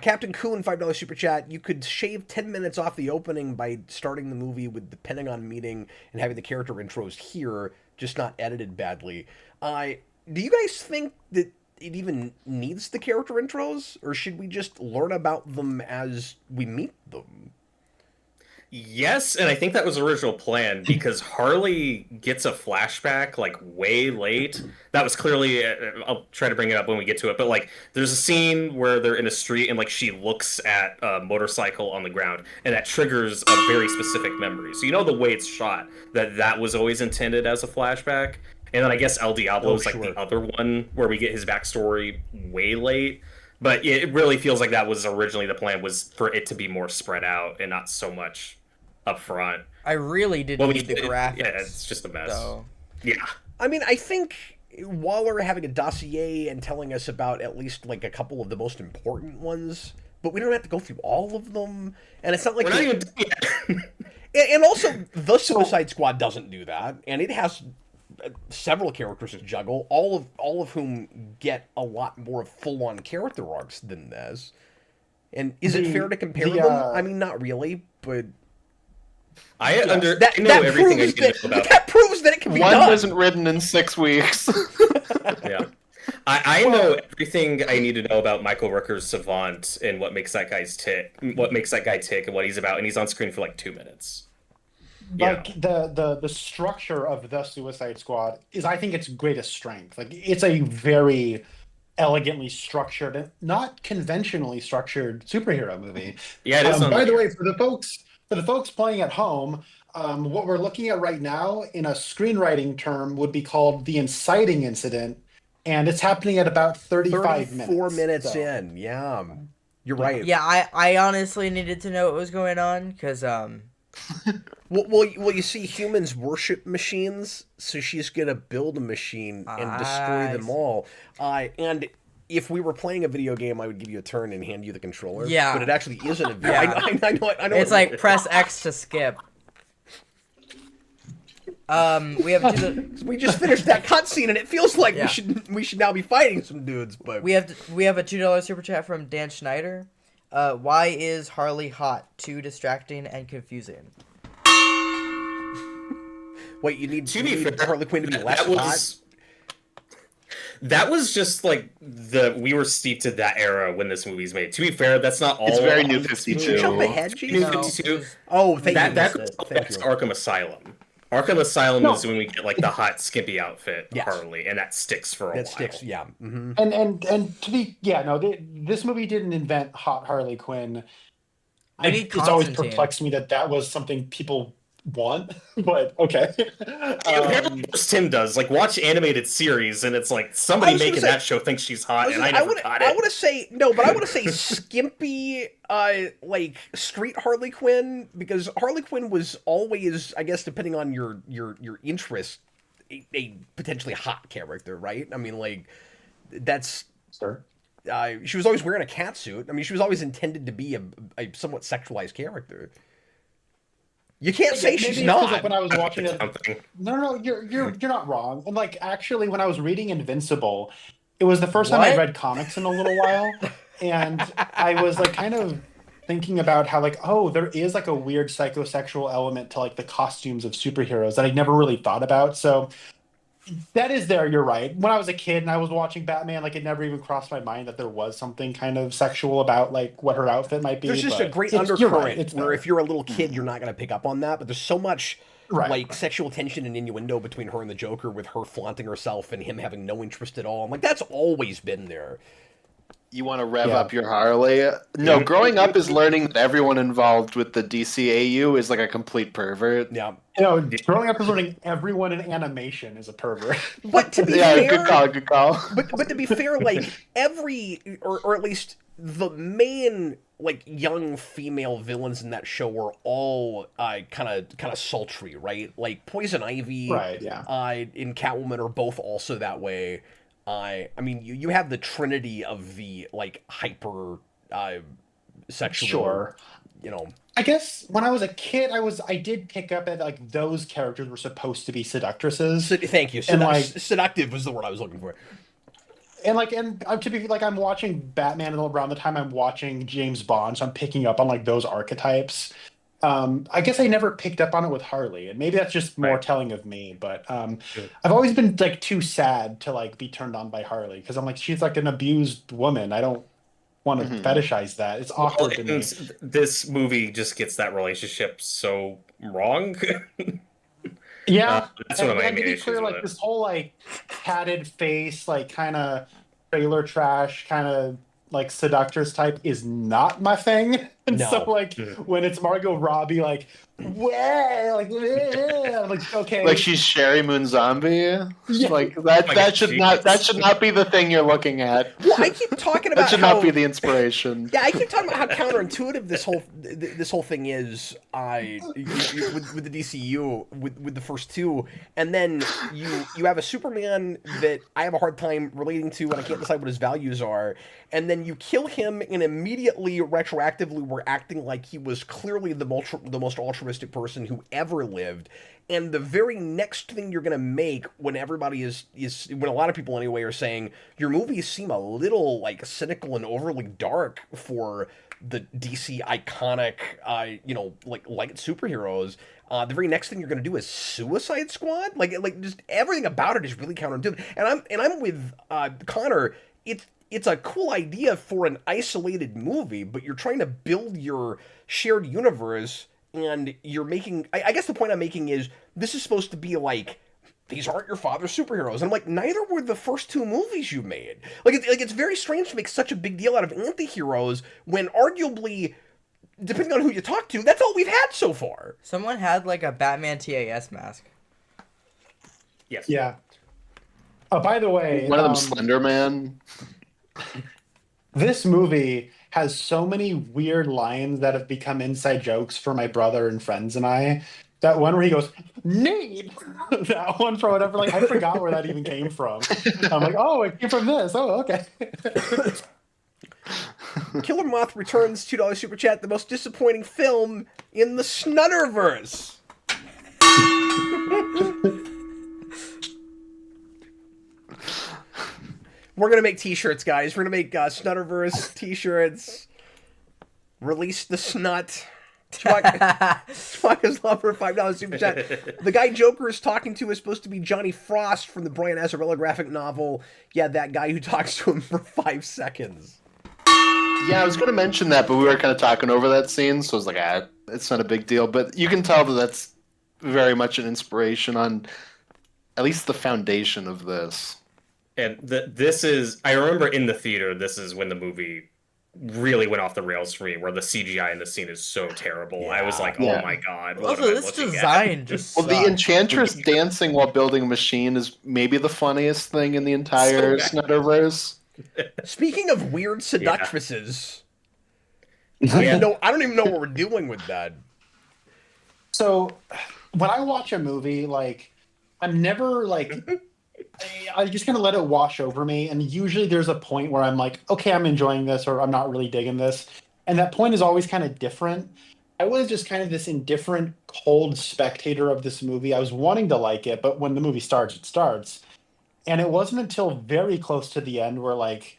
Captain Coon, $5 super chat. You could shave 10 minutes off the opening by starting the movie with the Pentagon meeting and having the character intros here, just not edited badly. Do you guys think that it even needs the character intros, or should we just learn about them as we meet them? Yes, and I think that was the original plan because Harley gets a flashback like way late. That was clearly I'll try to bring it up when we get to it, but like there's a scene where they're in a street and like she looks at a motorcycle on the ground and that triggers a very specific memory. So the way it's shot that was always intended as a flashback. And then I guess El Diablo is like the other one where we get his backstory way late. But it really feels like that was originally the plan, was for it to be more spread out and not so much up front. I really didn't need the graphics. Yeah, it's just a mess. So. Yeah. I mean, I think Waller having a dossier and telling us about at least like a couple of the most important ones, but we don't have to go through all of them. And it's not like We're not even done yet. And also, the Suicide Squad doesn't do that, and it has several characters to juggle, all of whom get a lot more full-on character arcs than this. And is it fair to compare them? I mean, not really, but I know everything I need to know about. That proves that it can be One done. wasn't written in 6 weeks. Yeah. I know everything I need to know about Michael Rooker's Savant and what makes that guy tick, and what he's about, and he's on screen for like 2 minutes. Like the structure of the Suicide Squad is, I think, its greatest strength. Like, it's a very elegantly structured and not conventionally structured superhero movie. Yeah, it is. By the way, for the folks playing at home, what we're looking at right now in a screenwriting term would be called the inciting incident, and it's happening at about 35 minutes. 34 minutes So. in, yeah. You're right. Yeah, I honestly needed to know what was going on because Well, you see, humans worship machines, so she's gonna build a machine and destroy them all. And if we were playing a video game, I would give you a turn and hand you the controller. Yeah. But it actually isn't a video. Yeah. I know. it's like press X to skip. We have we just finished that cutscene, and it feels like Yeah. we should now be fighting some dudes. But we have a $2 super chat from Dan Schneider. Why is Harley hot? Too distracting and confusing. wait, you need be fair, Harley Quinn to be less hot. That was just like we were steeped to that era when this movie's made. To be fair, that's not all. It's very New Did 52. you jump ahead, New Jason? 52. Oh, thank you. That's Thank you. Arkham Asylum. Arkham Asylum is when we get like the hot skimpy outfit Yes. Harley, and that sticks for a while. That sticks, yeah. Mm-hmm. And to be this movie didn't invent hot Harley Quinn. We need It's always Constantine. perplexed me that was something people want, but okay. Apparently Tim does. Like, watch animated series, and it's like somebody was gonna making say- that show thinks she's hot, and I never got I it. want to say no, but I want to say skimpy, like street Harley Quinn, because Harley Quinn was always, I guess, depending on your interest, a potentially hot character, right? I mean, like that's. Sure. She was always wearing a catsuit. I mean, she was always intended to be a somewhat sexualized character. You can't say Maybe she's it's 'cause, not. like, when I was watching it, Something. no, you're not wrong. And like, actually, when I was reading Invincible, it was the first time I What? read comics in a little while, and I was like kind of thinking about how like, oh, there is like a weird psychosexual element to like the costumes of superheroes that I never really thought about. So that is there. You're right. When I was a kid and I was watching Batman, like it never even crossed my mind that there was something kind of sexual about like what her outfit might be. There's just a but great it's- you're undercurrent right, it's where there. if you're a little kid, you're not going to pick up on that. But there's so much Right. like sexual tension and innuendo between her and the Joker, with her flaunting herself and him having no interest at all. I'm like, that's always been there. You want to rev Yeah. up your Harley? No, growing up is learning that everyone involved with the DCAU is like a complete pervert. Yeah. Growing up is learning everyone in animation is a pervert. But to be Yeah, fair, good call, good call. But to be fair, like every or at least the main like young female villains in that show were all kind of sultry, right? Like Poison Ivy, Right, yeah. In Catwoman are both also that way. I mean, you have the trinity of the like hyper sexual, Sure. you know. I guess when I was a kid, I did pick up that like those characters were supposed to be seductresses. Thank you. And, like- Seductive was the word I was looking for. And to be like, I'm watching Batman, and around the time I'm watching James Bond, so I'm picking up on like those archetypes. I guess I never picked up on it with Harley, and maybe that's just more Right. telling of me. But I've always been like too sad to like be turned on by Harley because I'm like, she's like an abused woman. I don't want to fetishize that. It's awkward to me. This movie just gets that relationship so wrong. Yeah, that's one of my and to main be clear, issues like with it. this whole like padded face, like kind of trailer trash, kind of like seductress type is not my thing. And No. so like when it's Margot Robbie, like I'm like okay, Like she's Sherry Moon Zombie. Yeah. Like that. Like That should not be the thing you're looking at. Well, I keep talking about That should how, not be the inspiration. Yeah, I keep talking about how counterintuitive this whole thing is. With the DCU with the first two, and then you have a Superman that I have a hard time relating to, and I can't decide what his values are. And then you kill him, and immediately, retroactively, we're acting like he was clearly the most altruistic person who ever lived. And the very next thing you're gonna make, when everybody is when a lot of people anyway are saying your movies seem a little like cynical and overly dark for the DC iconic, like superheroes. The very next thing you're gonna do is Suicide Squad. Like just everything about it is really counterintuitive. And I'm with Konnor. It's a cool idea for an isolated movie, but you're trying to build your shared universe, and you're making. I guess the point I'm making is this is supposed to be like, these aren't your father's superheroes. And I'm like, neither were the first two movies you made. It's very strange to make such a big deal out of anti-heroes when arguably, depending on who you talk to, that's all we've had so far. Someone had like a Batman TAS mask. Yes. yeah. Oh, by the way, One of them, Slender Man. this movie has so many weird lines that have become inside jokes for my brother and friends and I. That one where he goes, "Need," that one for whatever. Like I forgot where that even came from. I'm like, oh, it came from this. Oh, okay. Killer Moth returns $2 super chat. The most disappointing film in the Snutterverse. We're gonna make T-shirts, guys. We're gonna make Snutterverse T-shirts. Release the snut. Chewbacca's love for $5 super chat. The guy Joker is talking to is supposed to be Johnny Frost from the Brian Azzarello graphic novel. Yeah, that guy who talks to him for 5 seconds. Yeah, I was going to mention that, but we were kind of talking over that scene, so I was like, it's not a big deal. But you can tell that that's very much an inspiration on at least the foundation of this. And this is, I remember in the theater, this is when the movie really went off the rails for me, where the CGI in the scene is so terrible. I was like, Yeah. oh my god, what Also, am I this looking design at? just Well, the sucks. Enchantress dancing while building a machine is maybe the funniest thing in the entire So Snutterverse. Speaking of weird seductresses, Yeah. I don't even know what we're doing with that. So when I watch a movie, like I'm never like I just kind of let it wash over me, and usually there's a point where I'm like, okay, I'm enjoying this, or I'm not really digging this, and that point is always kind of different. I was just kind of this indifferent, cold spectator of this movie. I was wanting to like it, but when the movie starts, it starts, and it wasn't until very close to the end where like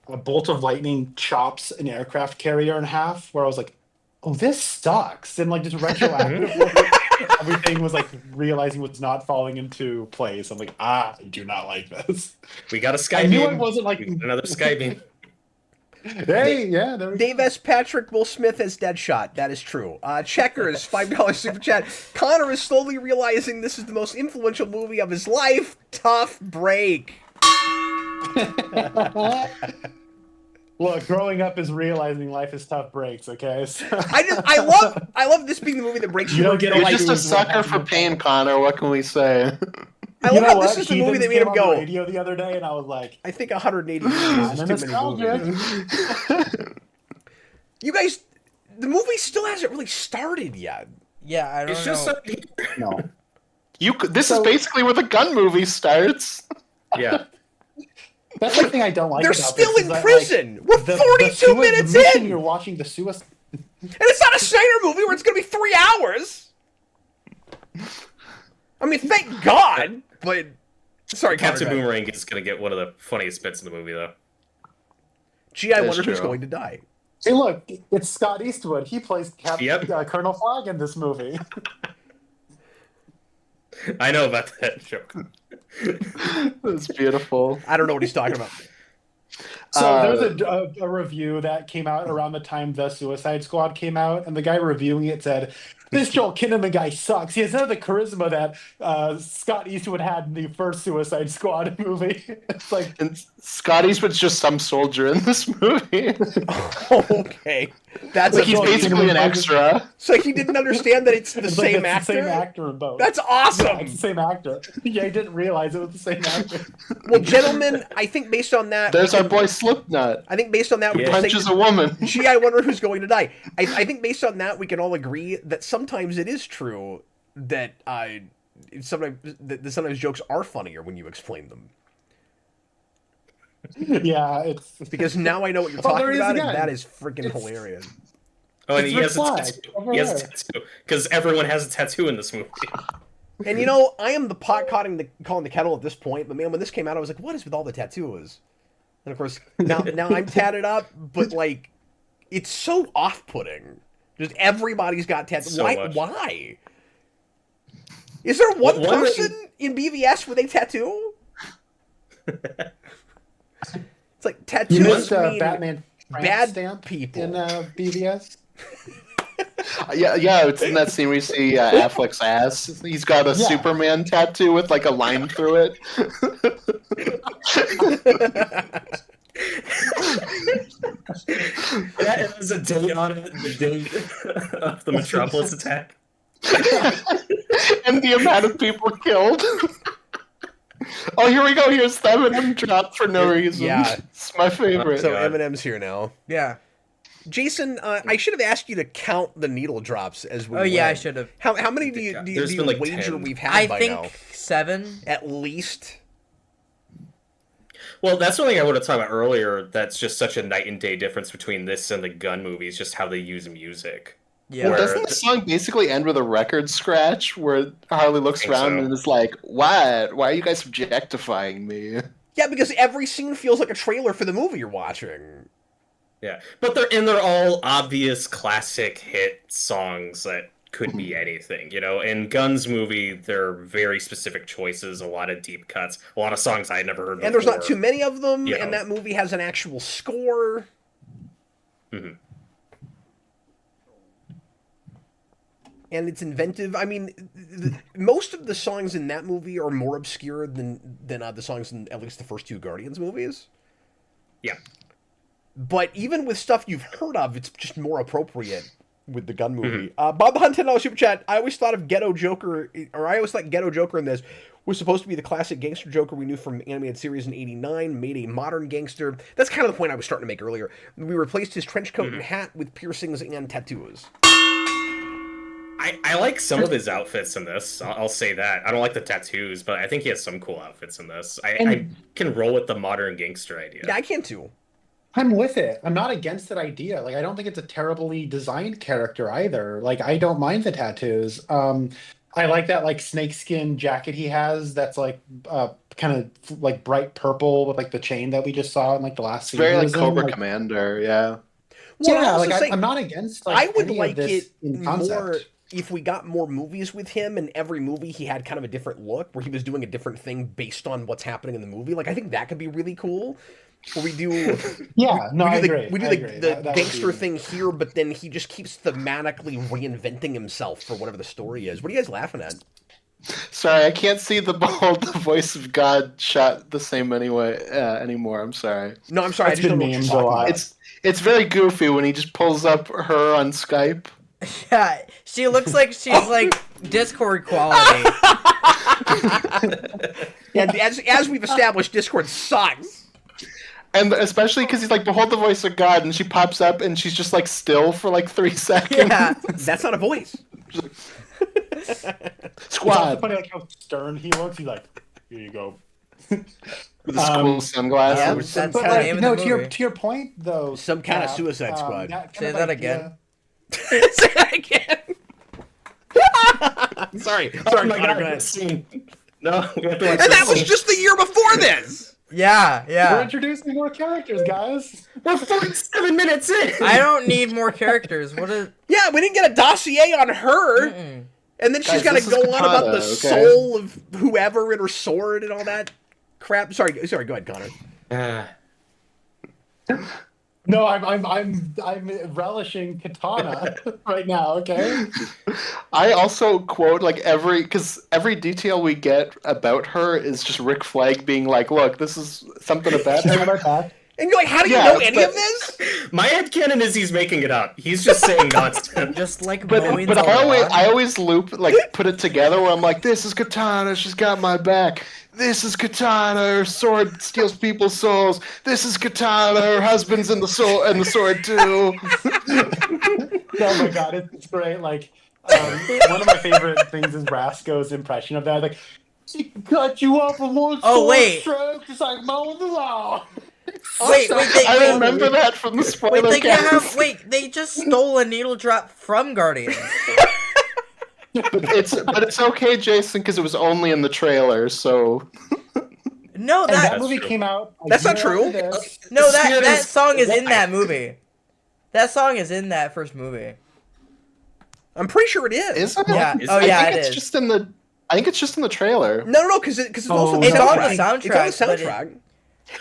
a bolt of lightning chops an aircraft carrier in half, where I was like, oh, this sucks, and like just retroactively. Everything was like realizing what's not falling into place. I'm like, I do not like this. We got a sky I beam. knew I wasn't like We got another sky beam. Hey, yeah, there we go. Dave S. Patrick, Will Smith as Deadshot. That is true. Checkers, $5 super chat. Konnor is slowly realizing this is the most influential movie of his life. Tough break. Look, growing up is realizing life is tough breaks. Okay, so I love this being the movie that breaks You your don't get You're like just a choose what sucker for happens. pain, Connor. What can we say? I You love know how what? this is the movie Heathens that made came him on the go. radio the other day, and I was like, I think 180 movies is "Kinda too many nostalgic." movies. You guys, the movie still hasn't really started yet. Yeah, I don't It's know. just No. This is basically where the gun movie starts. yeah. That's the thing I don't like. They're about still this, in is that, prison. We're the 42 minutes the mission in, You're watching the suicide. and it's not a Snyder movie where it's going to be 3 hours. I mean, thank God, but sorry, Captain Connor, go ahead. Boomerang is gonna get one of the funniest bits in the movie, though. Gee, I That's wonder who's true. going to die. Hey, look, it's Scott Eastwood. He plays Yep. Colonel Flag in this movie. I know about that joke. That's beautiful. I don't know what he's talking about. So there's a review that came out around the time the Suicide Squad came out, and the guy reviewing it said, "This Joel Kinnaman guy sucks. He has none of the charisma that Scott Eastwood had in the first Suicide Squad movie." It's like, And Scott Eastwood's just some soldier in this movie. Okay, that's Like he's Joel basically Kinnaman an extra. so he didn't understand that it's the it's like same it's actor. the same actor in both. That's Yeah, awesome. it's the same actor. Yeah, he didn't realize it was the same actor. Well, gentlemen, I think based on that, There's our boy Slipknot. I think based on that, we Yeah. can Punches say, a woman. gee, I wonder who's going to die. I think based on that, we can all agree that sometimes it is true that sometimes jokes are funnier when you explain them. Yeah, it's Because now I know what you're Oh, there talking he is about, again. and that is freaking It's- hilarious. Oh, and It's he has a Rick Flag, tattoo. over He has a there. tattoo because everyone has a tattoo in this movie. And you know, I am the pot calling the kettle at this point, but man, when this came out, I was like, what is with all the tattoos? And of course, now I'm tatted up, but like, it's so off-putting. Just everybody's got tattoos. So Why? much. Why? Is there one One person in BVS with a tattoo? It's like tattoos you missed mean Batman tramp bad stamp people. in BVS. Yeah, it's in that scene we see Affleck's ass. He's got a Yeah. Superman tattoo with like a line through it. That is a date on it. The date of the Metropolis attack. And the amount of people killed. Oh, here we go. Here's the Eminem drop for no reason. Yeah. It's my favorite. So God. Eminem's here now. Yeah. Jason, I should have asked you to count the needle drops as we Oh yeah, I went. should have. How many do you There's been like wager 10. we've had I by think now? 7. At least. Well, that's something I would have talked about earlier. That's just such a night and day difference between this and the gun movies, just how they use music. Yeah. Well, Where- doesn't the song basically end with a record scratch where Harley looks think around so. and is like, "What? Why are you guys objectifying me?" Yeah, because every scene feels like a trailer for the movie you're watching. Yeah, but they're all obvious classic hit songs that could be anything, you know. In Guns movie, they're very specific choices, a lot of deep cuts, a lot of songs I had never heard before. And there's not too many of them, Yeah. and that movie has an actual score. Mhm. And it's inventive. I mean, most of the songs in that movie are more obscure than the songs in at least the first 2 Guardians movies. Yeah. But even with stuff you've heard of, it's just more appropriate with the gun movie. Bob Hunt $10 super chat. I always thought Ghetto Joker in this was supposed to be the classic gangster Joker we knew from animated series in '89, made a modern gangster. That's kind of the point I was starting to make earlier. We replaced his trench coat and hat with piercings and tattoos. I like some of his outfits in this. I'll say that. I don't like the tattoos, but I think he has some cool outfits in this. I can roll with the modern gangster idea. Yeah, I can too. I'm with it. I'm not against that idea. Like, I don't think it's a terribly designed character either. Like, I don't mind the tattoos. I like that like snakeskin jacket he has. That's like kind of like bright purple with like the chain that we just saw in like the last It's scene. very he like was in. Cobra Like, Commander, yeah. Well, yeah, I'll like also say, I'm not against. Like, I would any like of this it in more concept. if we got more movies with him, and every movie he had kind of a different look, where he was doing a different thing based on what's happening in the movie. Like, I think that could be really cool. Where we do, Yeah, no, I agree. We do I the agree. That would gangster be- thing here, but then he just keeps thematically reinventing himself for whatever the story is. What are you guys laughing at? Sorry, I can't see the Behold the Voice of God shot the same anymore. I'm sorry. No, I'm sorry. I That's just don't been know what you're memed a talking lot. about. It's very goofy when he just pulls up her on Skype. Yeah, she looks like she's like Discord quality. Yeah, as we've established, Discord sucks. And especially because he's like, behold the voice of God, and she pops up and she's just like still for like 3 seconds. Yeah. That's not a voice. It's also Squad. funny like how stern he looks. He's like, here you go. With his cool sunglasses. That's But the like, name of no, the to your movie. to your point though. Some kind of Cap, Suicide Squad. that kind Say of that idea- again. Say that again. Sorry, Connor, go ahead. Scene. No, we have to watch And that this was scene. just the year before this. Yeah, We're yeah. introducing more characters, guys. We're 47 minutes in. I don't need more characters. What is? Yeah, we didn't get a dossier on her. Mm-mm. And then she's Guys, got to this is go on about the Katana, okay? soul of whoever in her sword and all that crap. Sorry, go ahead, Connor. No, I'm relishing Katana right now. Okay. I also quote like because every detail we get about her is just Rick Flag being like, "Look, this is something about her." And you're like, how do you Yeah, know any but- of this? My headcanon is he's making it up. He's just saying nonsense. Just like But mowing but the lawn. I always loop put it together where I'm like, "This is Katana. She's got my back. This is Katana. Her sword steals people's souls. This is Katana. Her husband's in the sword too." Oh my god, it's great. Like, one of my favorite things is Rasco's impression of that. Like, she can cut you up in one wait. stroke, just like mowing the lawn. Wait, I remember that from the spoiler Wait, cast. they just stole a needle drop from Guardians. But it's okay, Jason, because it was only in the trailer. So No, And that that That's movie true. came out. a That's not year true. after this. no Spirit that is song is in why. that movie. That song is in that first movie. I'm pretty sure it is. is it? Yeah. Is Oh it? yeah, I think it it's is. just in the. I think it's just in the trailer. No, because it's also Oh, the It's on the soundtrack. It's on the soundtrack, but soundtrack.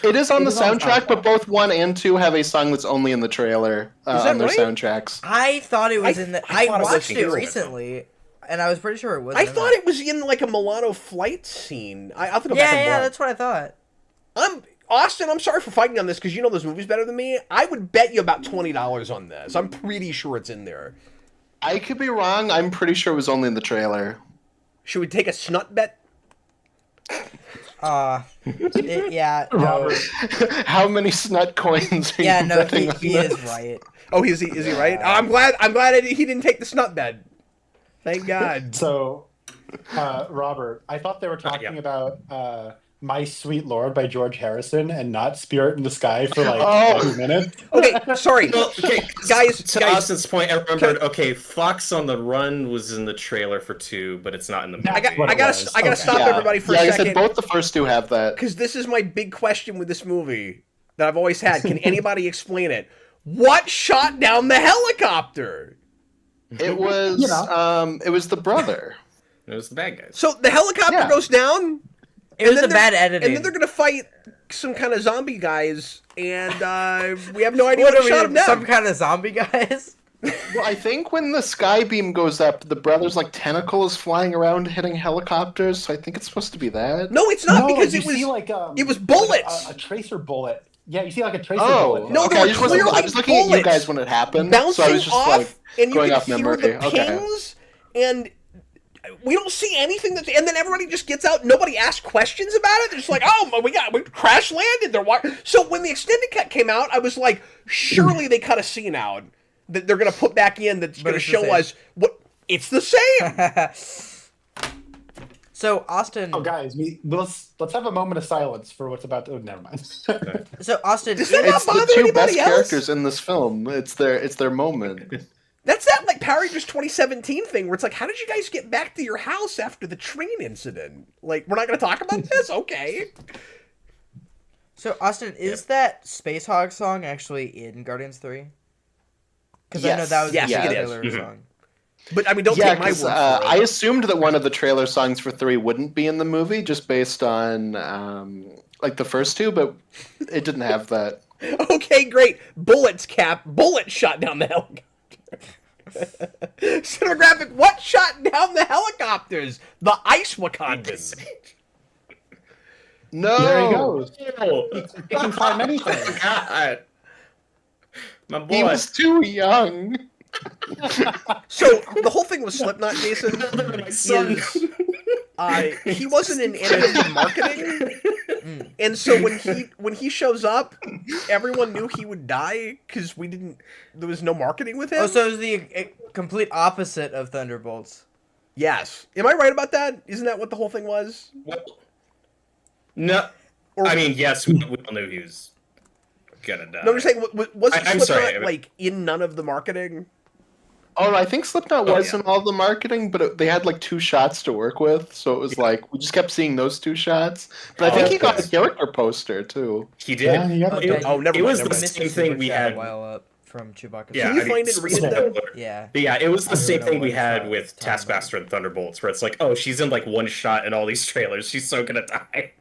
It is on the It is on the soundtrack, but soundtrack. both 1 and 2 have a song that's only in the trailer that on their right? soundtracks. I thought it was I- in the. I I thought it was watched in it the recently, and I was pretty sure it was. I thought it was in like a Milano flight scene. I'll have to go back and Yeah, watch. that's what I thought. Austin, I'm sorry for fighting on this because you know those movies better than me. I would bet you about $20 on this. I'm pretty sure it's in there. I could be wrong. I'm pretty sure it was only in the trailer. Should we take a snut bet? Yeah, no. Robert. How many snut coins are Yeah, you no, betting on he this? is right. Oh, is he right? I'm glad he didn't take the snut bet. Thank God. So, Robert, I thought they were talking Yeah. about My Sweet Lord by George Harrison and not Spirit in the Sky for like Oh. 2 minutes. Okay, sorry. Well, okay, Guys, to guys. Austin's point, I remembered. Okay, Fox on the Run was in the trailer for 2, but it's not in the movie. I got What I it gotta was. I gotta Okay. stop everybody for yeah, a like I second said, both the first 2 have that. because this is my big question with this movie that I've always had. Can anybody explain it? What shot down the helicopter? It was it was the brother. It was the bad guys. So the helicopter Yeah. goes down. It was then a bad editing. And then they're gonna fight some kind of zombie guys, and we have no idea What what are shot we, them down. some kind of zombie guys? Well, I think when the sky beam goes up, the brother's like tentacle is flying around hitting helicopters. So I think it's supposed to be that. No, it's not No, because you it was. see like it was like bullets. a tracer bullet. Yeah, you see like a tracer Oh, bullet. No, okay. there I were just wasn't. I clearly was looking at you bullets guys when it happened, bouncing so I was just off, like and you going can off hear memory. the Okay. pings, and we don't see anything that's. And then everybody just gets out. Nobody asks questions about it. They're just like, "Oh, we crash landed." So when the extended cut came out, I was like, "Surely they cut a scene out that they're gonna put back in that's But gonna it's the show same. us what it's the same." So Austin. Oh, guys, let's have a moment of silence for what's about to. Oh, never mind. So Austin. Does that in- not It's the bother 2 anybody best else? characters in this film. It's their moment. That's that like Power Rangers 2017 thing where it's like, how did you guys get back to your house after the train incident? Like, we're not going to talk about this? Okay. So Austin, is that Space Hog song actually in Guardians 3? Because I know Yes. that was Yes, the it is. trailer Mhm. song. But, I mean, don't Yeah, take my word 'cause, for I it. assumed that one of the trailer songs for 3 wouldn't be in the movie, just based on like the first 2, but it didn't have that. Okay, great. Bullets, Cap. Bullet shot down the helicopter. Cinematographic. What shot down the helicopters? The ice Wakandans. No. There he goes. Oh, He can climb anything. God. My boy. He was too young. So the whole thing with Slipknot, Jason, My son. is he wasn't in any of the marketing, and so when he shows up, everyone knew he would die because there was no marketing with him. Oh, so it was the complete opposite of Thunderbolts. Yes, am I right about that? Isn't that what the whole thing was? Well, no. Or, I mean, yes, we all knew he was gonna die. no, I'm just saying, wasn't I'm Slipknot sorry, like in none of the marketing? Oh, I think Slipknot was yeah. in all the marketing, but they had like 2 shots to work with, so it was like we just kept seeing those 2 shots. But I think he got a character poster too. He did. Yeah, he got It- Oh, never it mind, was never the mind. same thing we had. While up from Chewbacca's. Yeah, Can you I mean, find it and read it though? Yeah. But yeah, it was the I don't same know thing we what had shot with it's talking Taskmaster and Thunderbolts, where it's like, oh, she's in like one shot in all these trailers. She's so gonna die.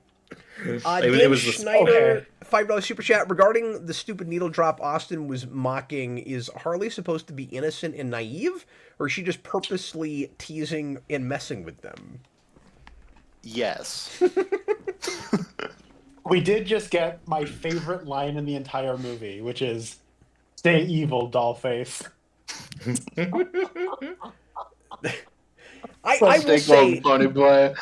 Dan it was the- Schneider, $5 super chat regarding the stupid needle drop Austin was mocking. Is Harley supposed to be innocent and naive, or is she just purposely teasing and messing with them? Yes. We did just get my favorite line in the entire movie, which is "Stay evil, dollface." I will Stay say, gold, Pony Boy.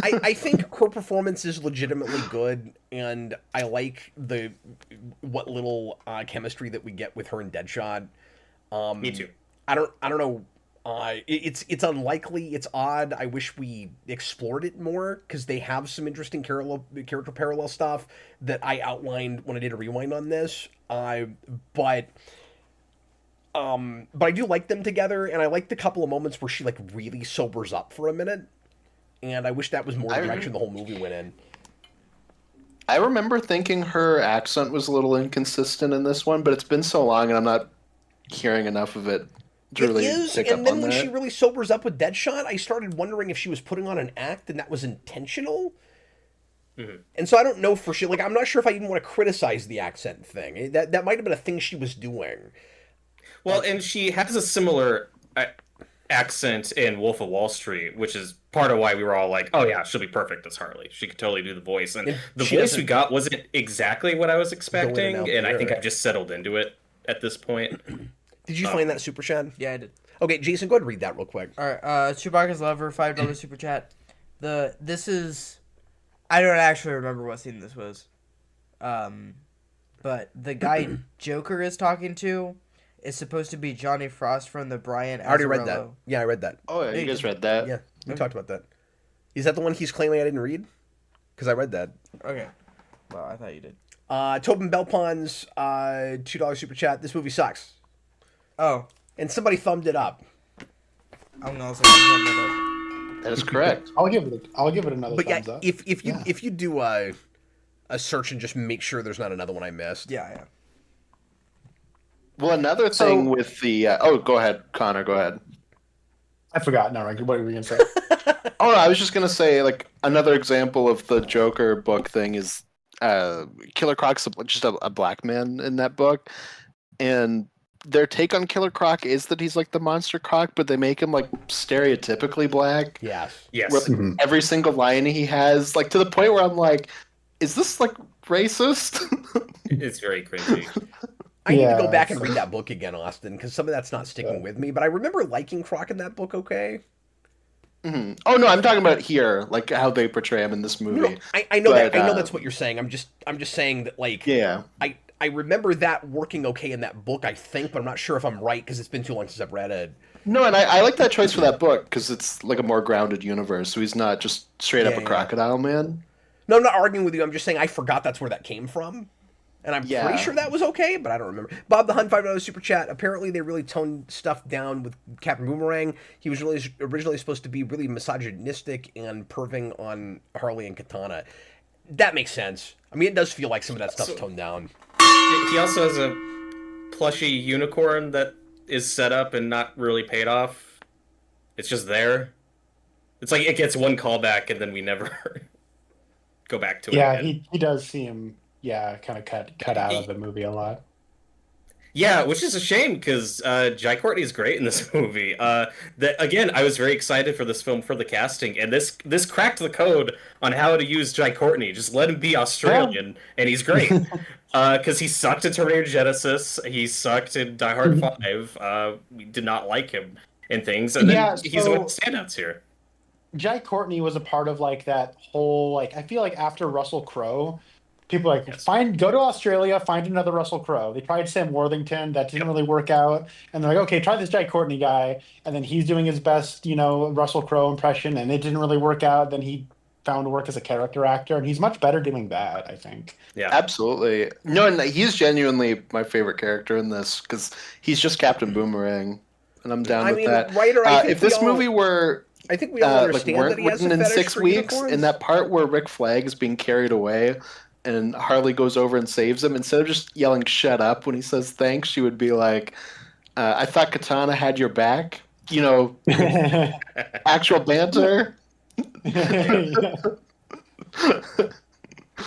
I think her performance is legitimately good, and I like what little chemistry that we get with her and Deadshot. Me too. I don't know. It's unlikely. It's odd. I wish we explored it more because they have some interesting character parallel stuff that I outlined when I did a rewind on this. But I do like them together, and I like the couple of moments where she like really sobers up for a minute. And I wish that was more the direction the whole movie went in. I remember thinking her accent was a little inconsistent in this one, but it's been so long and I'm not hearing enough of it to really It is, pick up and then on when that. she really sobers up with Deadshot, I started wondering if she was putting on an act and that was intentional. Mhm. And so I don't know for sure. Like, I'm not sure if I even want to criticize the accent thing. That might have been a thing she was doing. Well, and she has a similar accent in Wolf of Wall Street, which is part of why we were all like, "Oh yeah, she'll be perfect as Harley. She could totally do the voice." And the she voice doesn't we got wasn't exactly what I was out expecting, and I think there. I've just settled into it at this point. Did you find that super chat? Yeah, I did. Okay, Jason, go ahead and read that real quick. All right, Chewbacca's Lover, $5 super chat. This is, I don't actually remember what scene this was, but the guy Joker is talking to is supposed to be Johnny Frost from the Brian. I already read that. Azzarello. Yeah, I read that. Oh, yeah, you guys read that? Yeah, we talked about that. Is that the one he's claiming I didn't read? Because I read that. Okay. Well, I thought you did. Tobin Belpon's $2 super chat. This movie sucks. Oh, And somebody thumbed it up. I'm gonna also thumbs up. That is correct. I'll give it another But yeah, thumbs up. if you do a search and just make sure there's not another one I missed. Yeah. Well, another thing with the... go ahead, Konnor, go ahead. I forgot. No, what were we gonna say? Oh, no, I was just going to say, like, another example of the Joker book thing is Killer Croc's just a black man in that book. And their take on Killer Croc is that he's like the monster croc, but they make him like stereotypically black. Yes. Yes. Where every single line he has, like to the point where I'm like, is this like racist? It's very cringy. I need to go Yeah, back and read that book again, Austin, because some of that's not sticking with me. But I remember liking Croc in that book. Okay. Mhm. Oh no, I'm talking about here, like how they portray him in this movie. No, I know that. But, I know that's what you're saying. I'm just saying that like. Yeah. I remember that working okay in that book, I think, but I'm not sure if I'm right because it's been too long since I've read it. No, and I like that choice for that book because it's like a more grounded universe. So he's not just straight up a Yeah. crocodile man. No, I'm not arguing with you. I'm just saying I forgot that's where that came from. And I'm Yeah. pretty sure that was okay, but I don't remember. Bob the Hunt, $5 super chat. Apparently, they really toned stuff down with Captain Boomerang. He was really originally supposed to be really misogynistic and perving on Harley and Katana. That makes sense. I mean, it does feel like some of that stuff's toned down. He also has a plushy unicorn that is set up and not really paid off. It's just there. It's like it gets one callback and then we never go back to it Yeah, again. he does seem kind of cut out of the movie a lot. Yeah, which is a shame because Jai Courtney is great in this movie. That again, I was very excited for this film for the casting, and this cracked the code on how to use Jai Courtney. Just let him be Yeah. Australian, and he's great. Because he sucked in Terminator Genesis, he sucked in Die Hard 5. We did not like him in things, and then Yeah, he's one of so the standouts here. Jai Courtney was a part of like that whole like I feel like after Russell Crowe, people like Yes. go to Australia, find another Russell Crowe. They tried Sam Worthington, that didn't Yep. really work out, and they're like, okay, try this Jai Courtney guy, and then he's doing his best, Russell Crowe impression, and it didn't really work out. Then he found work as a character actor, and he's much better doing that, I think. Yeah. Absolutely. No, and he's genuinely my favorite character in this because he's just Captain Boomerang, and I'm down I with mean, that. writer, I think If this we all, movie were I think we all like understand weren't that he has a written in fetish 6 for weeks, unicorns. in that part where Rick Flag is being carried away, and Harley goes over and saves him, instead of just yelling "shut up" when he says thanks, she would be like, "I thought Katana had your back." Actual banter.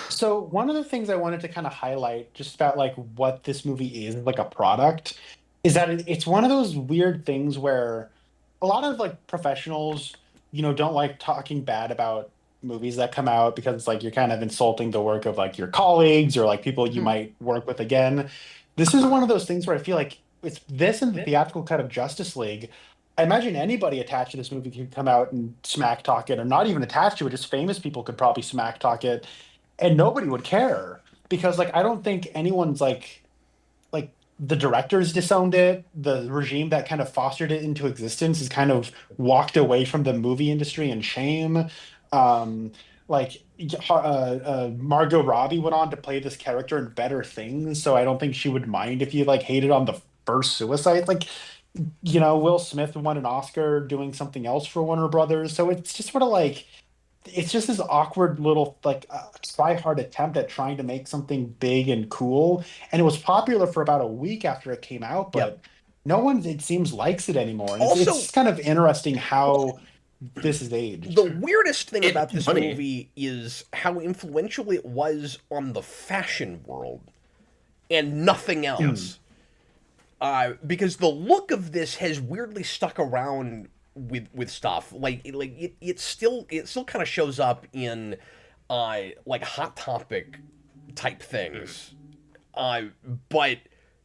So one of the things I wanted to kind of highlight just about like what this movie is like a product is that it's one of those weird things where a lot of like professionals, don't like talking bad about movies that come out because it's like you're kind of insulting the work of like your colleagues or like people you might work with again. This is one of those things where I feel like it's this and the theatrical cut of Justice League. I imagine anybody attached to this movie could come out and smack talk it, or not even attached to it, just famous people could probably smack talk it and nobody would care because like I don't think anyone's like the directors disowned it, the regime that kind of fostered it into existence has kind of walked away from the movie industry in shame. Like Margot Robbie went on to play this character in better things, so I don't think she would mind if you like hated on the first Suicide. Like, Will Smith won an Oscar doing something else for Warner Brothers, so it's just sort of like it's just this awkward little like try hard attempt at trying to make something big and cool, and it was popular for about a week after it came out, but Yep. no one it seems likes it anymore, and Also, it's kind of interesting how this is aged. the weirdest thing It's about this funny. movie is how influential it was on the fashion world and nothing else. Because the look of this has weirdly stuck around with stuff. It still kind of shows up in like Hot Topic type things. But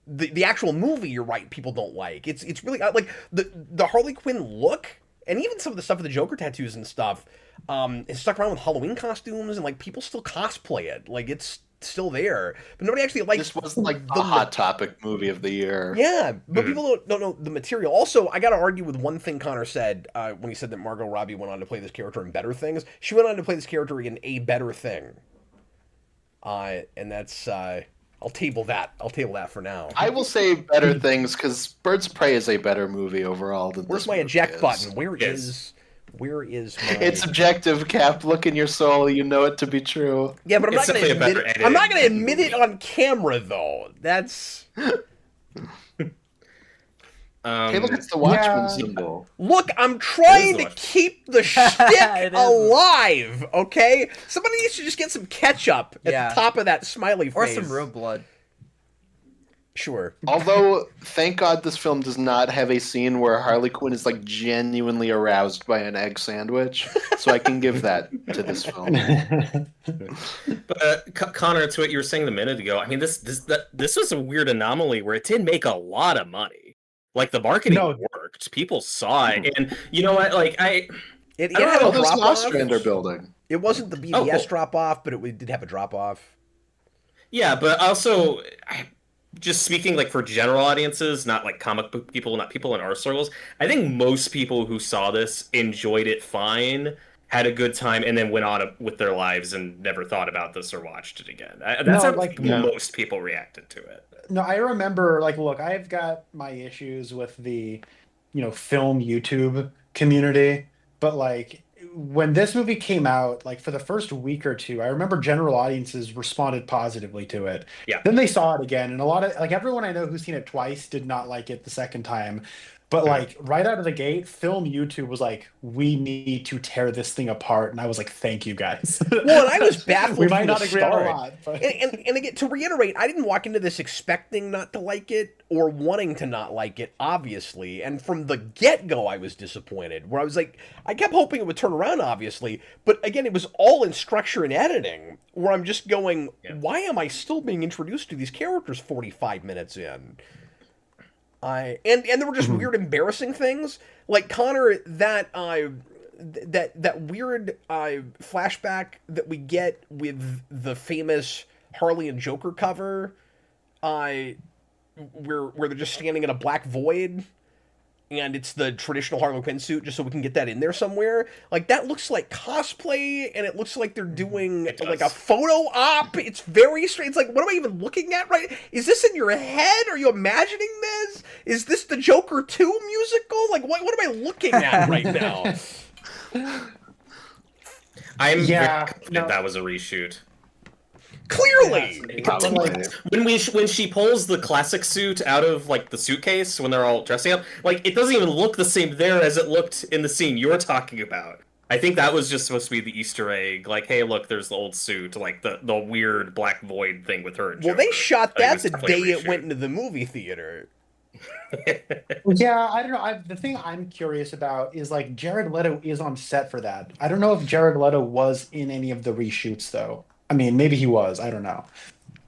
the actual movie, you're right, people don't like. It's really like the Harley Quinn look, and even some of the stuff with the Joker tattoos and stuff. It's stuck around with Halloween costumes, and like people still cosplay it. Like it's still there, but nobody actually likes. This was like the Hot Topic movie of the year. Yeah, but people don't know the material. Also, I got to argue with one thing Konnor said when he said that Margot Robbie went on to play this character in better things. She went on to play this character in A Better Thing. And that's I'll table that. I'll table that for now. I will say better things because Birds of Prey is a better movie overall than Where's this my movie eject is. button? Where Yes. is my? It's subjective, Cap. Look in your soul. You know it to be true. Yeah, but I'm It's not going to definitely a admit better it. I'm not going to editing admit it on camera though. That's Hey, look, it's the Watchmen Yeah. symbol. look. I'm trying It to is keep the It shtick is. alive. Okay, somebody needs to just get some ketchup at Yeah. the top of that smiley face Or some real blood. Sure. Although, thank God this film does not have a scene where Harley Quinn is like genuinely aroused by an egg sandwich, so I can give that to this film. But Connor, to what you were saying a minute ago, I mean, this was a weird anomaly where it did make a lot of money. Like the marketing No. worked, people saw it, and you know what? Like It I don't had know, a There's drop an off. Ostrander building. It wasn't the BBS Oh, cool. drop off, but it did have a drop off. yeah, but also just speaking like for general audiences, not like comic book people, not people in our circles. I think most people who saw this enjoyed it fine, had a good time, and then went on with their lives and never thought about this or watched it again. That's how like- most people reacted to it. No, I remember, like, look, I've got my issues with the, film YouTube community, but like when this movie came out, like for the first week or two, I remember general audiences responded positively to it. Yeah. Then they saw it again, and a lot of like everyone I know who's seen it twice did not like it the second time. But like right out of the gate, Film YouTube was like, "We need to tear this thing apart," and I was like, "Thank you guys." Well, and I was baffled We from might the not agree on a start. lot, but And again, to reiterate, I didn't walk into this expecting not to like it or wanting to not like it, obviously. And from the get-go, I was disappointed. Where I was like, I kept hoping it would turn around, obviously. But again, it was all in structure and editing, where I'm just going, why am I still being introduced to these characters 45 minutes in? And there were just weird, embarrassing things like Konnor, that weird flashback that we get with the famous Harley and Joker cover, where they're just standing in a black void, and it's the traditional Harley Quinn suit, just so we can get that in there somewhere. Like, that looks like cosplay, and it looks like they're doing like a photo op. It's very strange. It's like, what am I even looking at? Right? Is this in your head? Are you imagining this? Is this the Joker 2 musical? Like, what am I looking at right now? I'm very confident that was a reshoot. Clearly, When she pulls the classic suit out of like the suitcase when they're all dressing up, like it doesn't even look the same there as it looked in the scene you're talking about. I think that was just supposed to be the Easter egg, like, hey, look, there's the old suit, like the weird black void thing with her. And well, they Joker. shot that the day reshoot. it went into the movie theater. yeah, I don't know. The thing I'm curious about is like Jared Leto is on set for that. I don't know if Jared Leto was in any of the reshoots though. I mean, maybe he was. I don't know,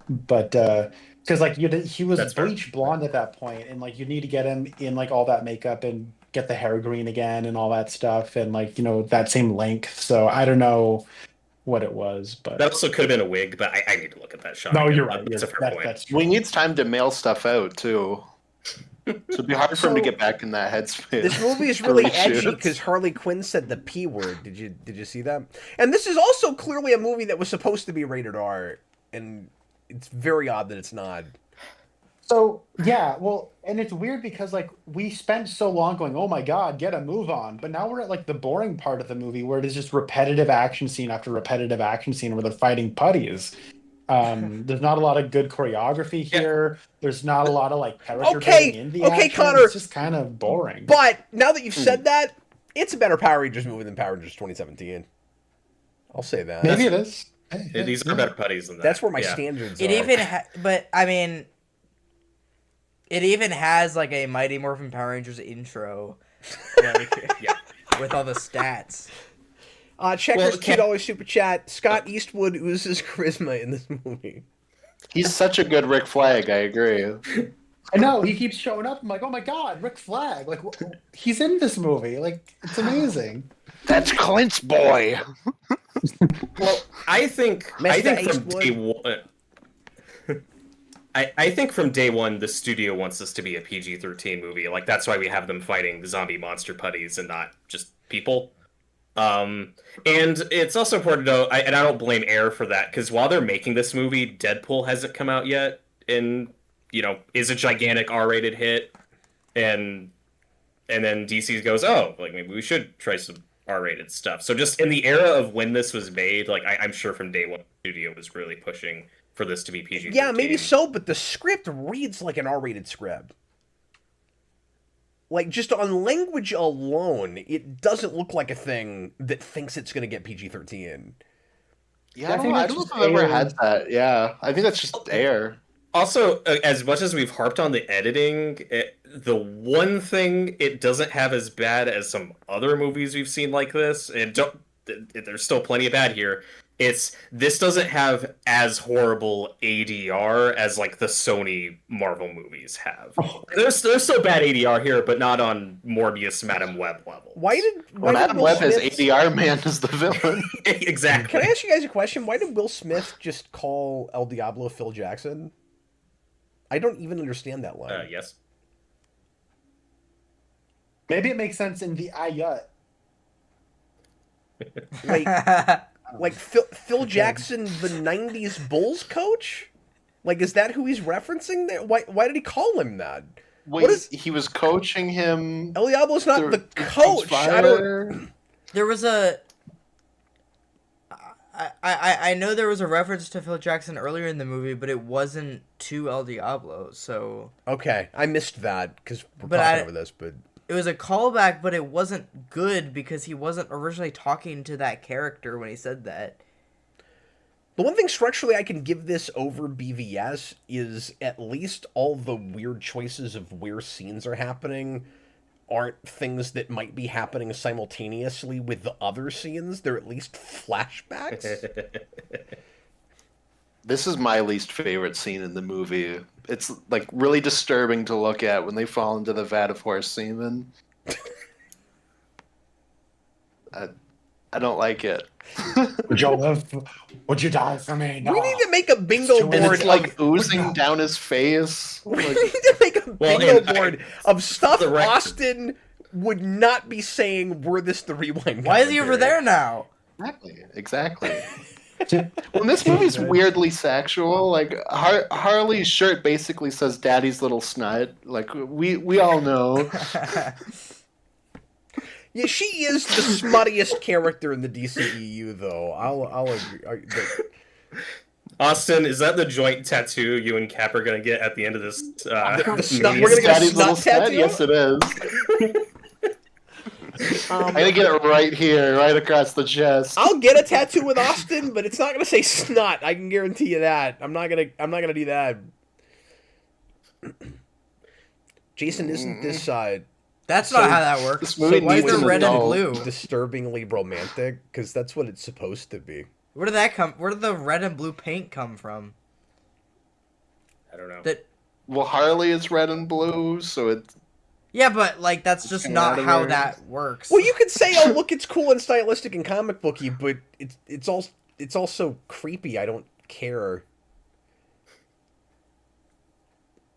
but because like he was bleach blonde at that point, and like you need to get him in like all that makeup and get the hair green again and all that stuff, and like that same length. So I don't know what it was, but that also could have been a wig. But I need to look at that shot. No, you're right. That's a fair point. That's true. We need time to mail stuff out too. So it'd be hard for him to get back in that headspace. This movie is really edgy because Harley Quinn said the P word. Did you see that? And this is also clearly a movie that was supposed to be rated R, and it's very odd that it's not. So yeah, well, and it's weird because like we spent so long going, oh my god, get a move on, but now we're at like the boring part of the movie where it is just repetitive action scene after repetitive action scene where they're fighting putties. There's not a lot of good choreography here. Yeah. There's not a lot of like character building in the action. Connor, it's just kind of boring. But now that you've said that, it's a better Power Rangers movie than Power Rangers 2017. I'll say that. Maybe it is. These are better putties than that. That's where my standards are. It even, but I mean, it even has like a Mighty Morphin Power Rangers intro, like, with all the stats. Checkers $2 super chat. Scott Eastwood oozes charisma in this movie. He's such a good Rick Flag. I agree. I know he keeps showing up. I'm like, oh my god, Rick Flag! Like he's in this movie. Like it's amazing. That's Clint's boy. Well, I think from day one. I think from day one, the studio wants this to be a PG-13 movie. Like that's why we have them fighting zombie monster putties and not just people. And it's also important to know, and I don't blame Air for that, because while they're making this movie, Deadpool hasn't come out yet, and is a gigantic R-rated hit, and then DC goes, oh, like maybe we should try some R-rated stuff. So just in the era of when this was made, like I'm sure from day one, the studio was really pushing for this to be PG-13. Yeah, maybe so, but the script reads like an R-rated script. Like, just on language alone, it doesn't look like a thing that thinks it's going to get PG-13. Yeah, I don't know if I've ever had that. Yeah, I think that's just Air. Also, as much as we've harped on the editing, the one thing it doesn't have as bad as some other movies we've seen like this, and there's still plenty of bad here, this doesn't have as horrible ADR as like the Sony Marvel movies have. Oh. There's still bad ADR here, but not on Morbius Madam Web level. Why did Madam Web has ADR man as the villain? Exactly. Can I ask you guys a question? Why did Will Smith just call El Diablo Phil Jackson? I don't even understand that line. Yes. Maybe it makes sense in the Ayut. Like Phil Jackson, the '90s Bulls coach? Like, is that who he's referencing there? Why did he call him that? Wait, he was coaching him. El Diablo's not the coach. I don't. There was a. I know there was a reference to Phil Jackson earlier in the movie, but it wasn't to El Diablo. So okay, I missed that because we're talking over this. But It was a callback, but it wasn't good because he wasn't originally talking to that character when he said that. The one thing structurally I can give this over BVS is at least all the weird choices of where scenes are happening aren't things that might be happening simultaneously with the other scenes. They're at least flashbacks. This is my least favorite scene in the movie. It's like really disturbing to look at when they fall into the vat of horse semen. I don't like it. Would you live? Would you die for me? No. We need to make a bingo And board it's like oozing down his face. We Like, need to make a bingo board of stuff the record. Austin would not be saying were this the rewind. Why is he over commentary. there now? exactly. Well, this movie's weirdly sexual. Like Harley's shirt basically says "Daddy's little snut." Like we all know. Yeah, she is the smuttiest character in the DCEU, though. I'll agree. Austin, is that the joint tattoo you and Cap are gonna get at the end of this? The snut- movie? we're gonna get a Daddy's little snut tattoo? Yes, it is. I'm gonna get it right here, right across the chest. I'll get a tattoo with Austin, but it's not gonna say snot. I can guarantee you that. I'm not gonna do that. Jason, isn't this That's So, not how that works. this movie Why is needs there an red and adult. blue? disturbingly romantic? Because that's what it's supposed to be. Where did that come? Where did the red and blue paint come from? I don't know. That Well, Harley is red and blue, so it. yeah, but like that's just Came not out of how there. that works. Well, you could say, "Oh, look, it's cool and stylistic and comic booky," but it's also creepy. I don't care.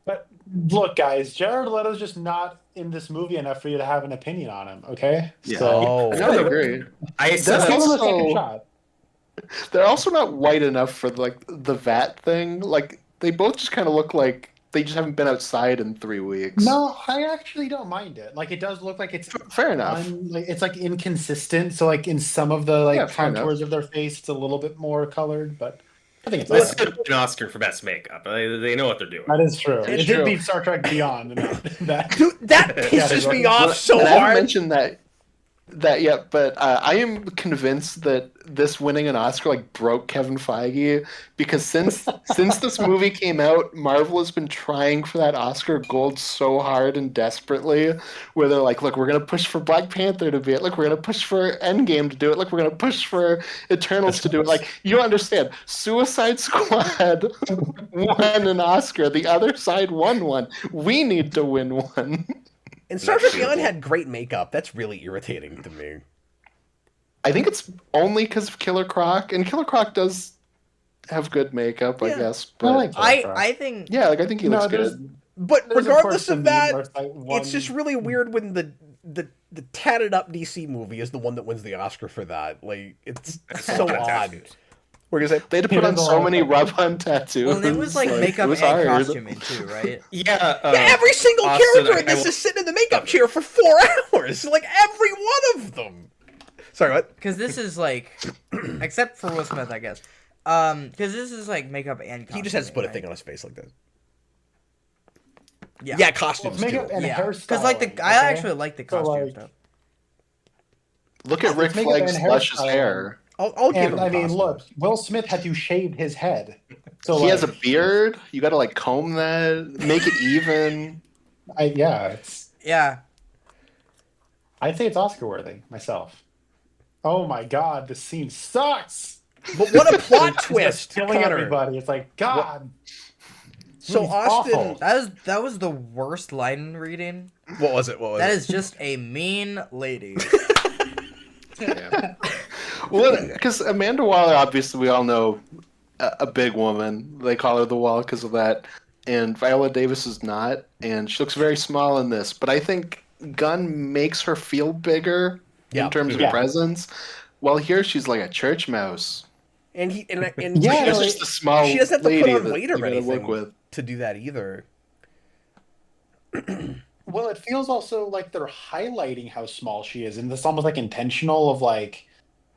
But look, guys, Jared Leto's just not in this movie enough for you to have an opinion on him. Okay. Yeah. So Oh, No, I agree. I said let's That's give him a also- second shot. They're also not white enough for like the vat thing. Like they both just kind of look like they just haven't been outside in 3 weeks. No, I actually don't mind it. Like it does look like it's Fair enough. like it's like inconsistent. So like in some of the like Yeah, fair enough. contours of their face, it's a little bit more colored. But I think it's This fine. could have been an Oscar for best makeup. They know what they're doing. That is true. It's It did true. beat Star Trek Beyond. And that Dude, that pisses me off Well, so and I haven't hard. mentioned that yet, but I am convinced that this winning an Oscar like broke Kevin Feige because since this movie came out, Marvel has been trying for that Oscar gold so hard and desperately, where they're like, look, we're gonna push for Black Panther to be it. Look, we're gonna push for Endgame to do it. Look, we're gonna push for Eternals to do it. Like, you don't understand. Suicide Squad won an Oscar. The other side won one. We need to win one. And Star Trek Beyond had great makeup. That's really irritating to me. I think it's only because of Killer Croc, and Killer Croc does have good makeup, I Yeah. guess. I But like I think yeah, like I think he looks there's- good. But there's, regardless course, of the that, meme where, like, one- it's just really weird when the tatted up DC movie is the one that wins the Oscar for that. Like, it's so odd. We're gonna say They had to put on Here's so a- many rub-on tattoos. well, it was like makeup it was and hard. costuming too, right? Yeah. yeah, every single Austin, character in this is sitting in the makeup chair for 4 hours. Like every one of them. Sorry, what? Because this is like, except for Will Smith, I guess. Because this is like makeup and costuming, He just has to put a right? thing on his face like this. Yeah. Yeah, costumes Well, too. makeup and Yeah. hairstyling. Because like okay? I actually like the So, costume like, stuff. Look at Rick Let's make it Flagg's an luscious hairstyle. hair. I'll give him And I mean, costumes. look, Will Smith had to shave his head. So He like, has a beard. You got to like comb that, make it even. Yeah. I'd say it's Oscar worthy myself. Oh my god, this scene sucks. But what a plot It's twist, killing Konnor. everybody. It's like God. So Movie's Austin, awful. That was the worst line reading. what was it? What was That it? is just a mean lady. Yeah. Well, because Amanda Waller, obviously, we all know a big woman. They call her the Wall because of that. And Viola Davis is not, and she looks very small in this. But I think Gunn makes her feel bigger Yeah. in terms of Yeah. presence. While here, she's like a church mouse. And he and Yeah, She's like, just a small she doesn't have to lady put on that weight you or gotta anything work with. to do that either. Well, it feels also like they're highlighting how small she is, and it's almost like intentional of like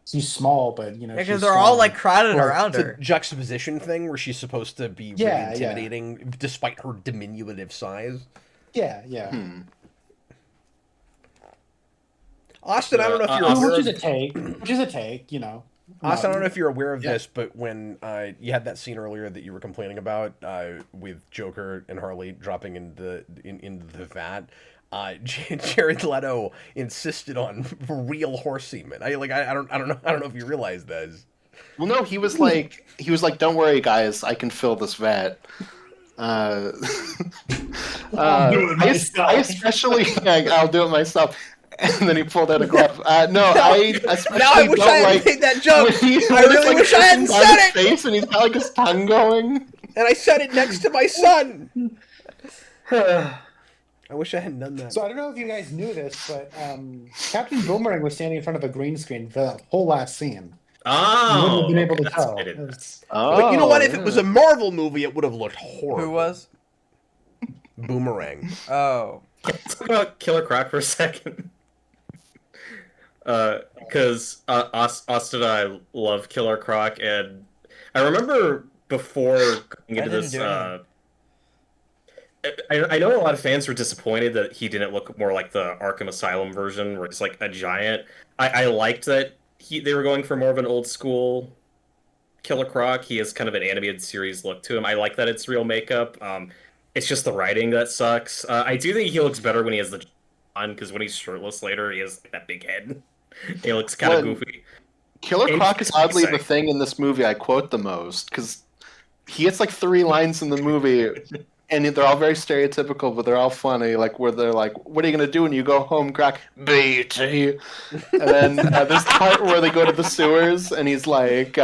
she's small, but you know, Because she's they're all strong. like crowded Or around it's her. a juxtaposition thing where she's supposed to be Yeah, really yeah. intimidating despite her diminutive size. yeah. Hmm. Austin, I don't know if you're Austin- aware Which of is a take. Which is a take, you know. Austin, I don't know if you're aware of Yeah. this, but when you had that scene earlier that you were complaining about with Joker and Harley dropping into the vat, Jared Leto insisted on real horse semen. I don't know if you realize this. Well, no, he was like, "Don't worry, guys, I can fill this vat." I'll do it myself. I especially, I'll do it myself. And then he pulled out a glove. No, I especially Now I wish I don't hadn't like made that joke. when he- I when it's, really like, wish I hadn't dripping said down it. his face and he's got like his tongue going. And I said it next to my son. I wish I hadn't done that. So I don't know if you guys knew this, but Captain Boomerang was standing in front of a green screen for the whole last scene. You Oh, wouldn't have been able to that's tell. what I didn't know. It's- But you know what? If yeah. it was a Marvel movie, it would have looked horrible. Who was? Boomerang? Oh. Let's talk about Killer Croc for a second. Because Austin and I love Killer Croc, and I remember before going into didn't this, do I know a lot of fans were disappointed that he didn't look more like the Arkham Asylum version, where he's like a giant. I liked that they were going for more of an old school Killer Croc. He has kind of an animated series look to him. I like that it's real makeup. It's just the writing that sucks. I do think he looks better when he has the on, because when he's shirtless later, he has like, that big head. He looks kind of Well, goofy. Killer And Croc is oddly exciting. the thing in this movie I quote the most, because he gets like 3 lines in the movie, and they're all very stereotypical, but they're all funny. Like where they're like, "What are you gonna do when you go home, Croc?" BT. And then there's the part where they go to the sewers, and he's like,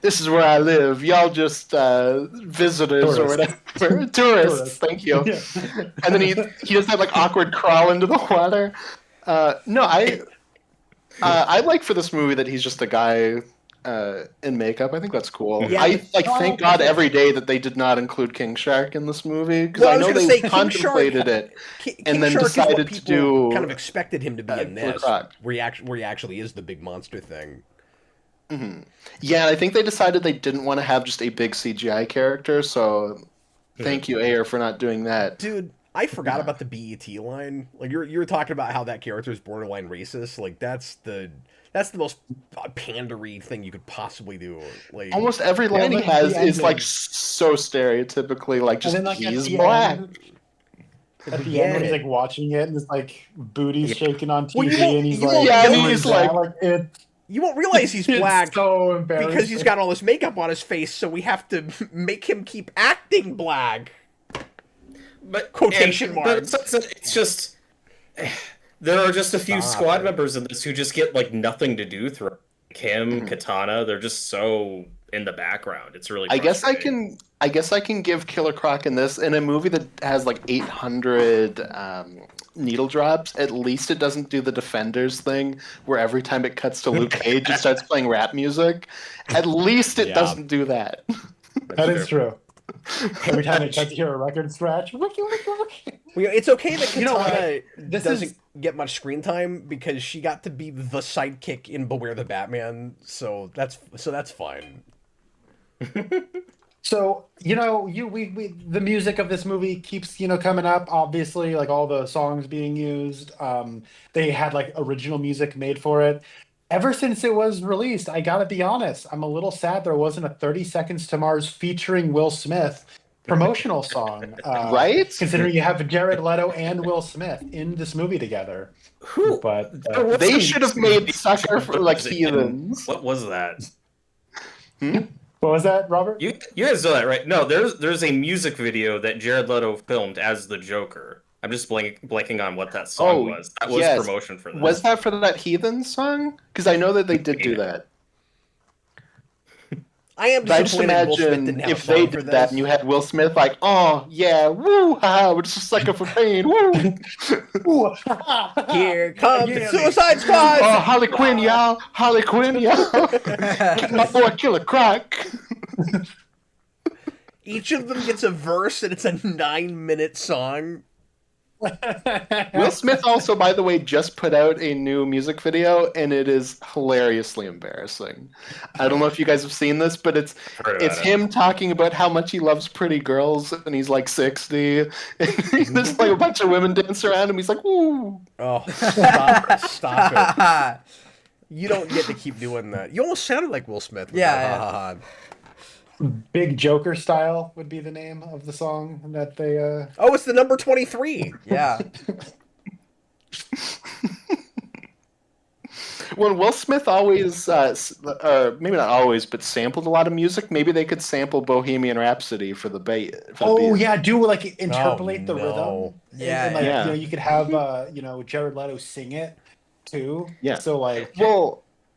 "This is where I live. Y'all just visitors or Tourists. whatever, tourists." Thank you. Yeah. And then he does that like awkward crawl into the water. No, I like for this movie that he's just a guy in makeup. I think that's cool. Yeah. I thank God every day that they did not include King Shark in this movie, because Well, I I was know gonna they say, King contemplated Shark- it. King And then Shark is decided what to people do, kind of expected him to be in Killer this, Croc. where he actually is the big monster thing. Yeah, I think they decided they didn't want to have just a big CGI character. So thank you, Ayer, for not doing that. Dude, I forgot about the BET line. Like you're talking about how that character is borderline racist. Like that's the most pandery thing you could possibly do. Like Almost every line he like, has the is like ending. so stereotypically like just And then, like, at he's the black. end- At the end, when he's like watching it, and his like booty's shaking on TV, Well, you won't- and he's you like, won't- Yeah, and doing he's that, like- it, you won't realize he's it's black so embarrassing because he's got all this makeup on his face, so we have to make him keep acting black. But Quotation but marks. it's just there are just a few Stop squad it. members in this who just get like nothing to do through. Kim, Katana, they're just so in the background. It's really. I guess frustrating. I can give Killer Croc in this, in a movie that has like 800 needle drops. At least it doesn't do the Defenders thing, where every time it cuts to Luke Cage, it starts playing rap music. At least it Yeah. doesn't do that. That is true. Every time it cuts to hear a record scratch, wiki, wiki, wiki. Well, it's okay that Katana You know what? This doesn't is- get much screen time because she got to be the sidekick in Beware the Batman, so that's fine. So we the music of this movie keeps coming up. Obviously, like all the songs being used. They had like original music made for it. Ever since it was released, I gotta be honest, I'm a little sad there wasn't a 30 Seconds to Mars featuring Will Smith promotional song. Right? Considering you have Jared Leto and Will Smith in this movie together. Who? But There was They some should have music made Sucker for like in- heathens. What was that? what was that, Robert? You guys know that, right? No, there's a music video that Jared Leto filmed as the Joker. I'm just blanking on what that song was. That was yes. promotion for this. Was that for that heathen song? Because I know that they did do that. I am But I just disappointed Will Smith imagine didn't have if a song they for did this. that and you had Will Smith like, oh yeah, woo ha, we're just a sucker for pain, woo. Ooh. Here comes Yeah, the Suicide Squad. Oh, Harley Quinn, y'all, Harley Quinn, y'all. Get my boy Killer Croc. Each of them gets a verse, and it's a 9-minute song. Will Smith also, by the way, just put out a new music video, and it is hilariously embarrassing. I don't know if you guys have seen this, but it's him talking about how much he loves pretty girls, and he's like 60. And there's like a bunch of women dance around him. He's like, "Ooh!" Oh, stop it! You don't get to keep doing that. You almost sounded like Will Smith. Yeah. Big Joker Style would be the name of the song that they. Oh, it's the number 23. Yeah. When Will Smith always, or maybe not always, but sampled a lot of music, maybe they could sample Bohemian Rhapsody for the beat. Yeah, do like interpolate the rhythm. Yeah, and, like, yeah. You know, you could have Jared Leto sing it too. Yeah. So like,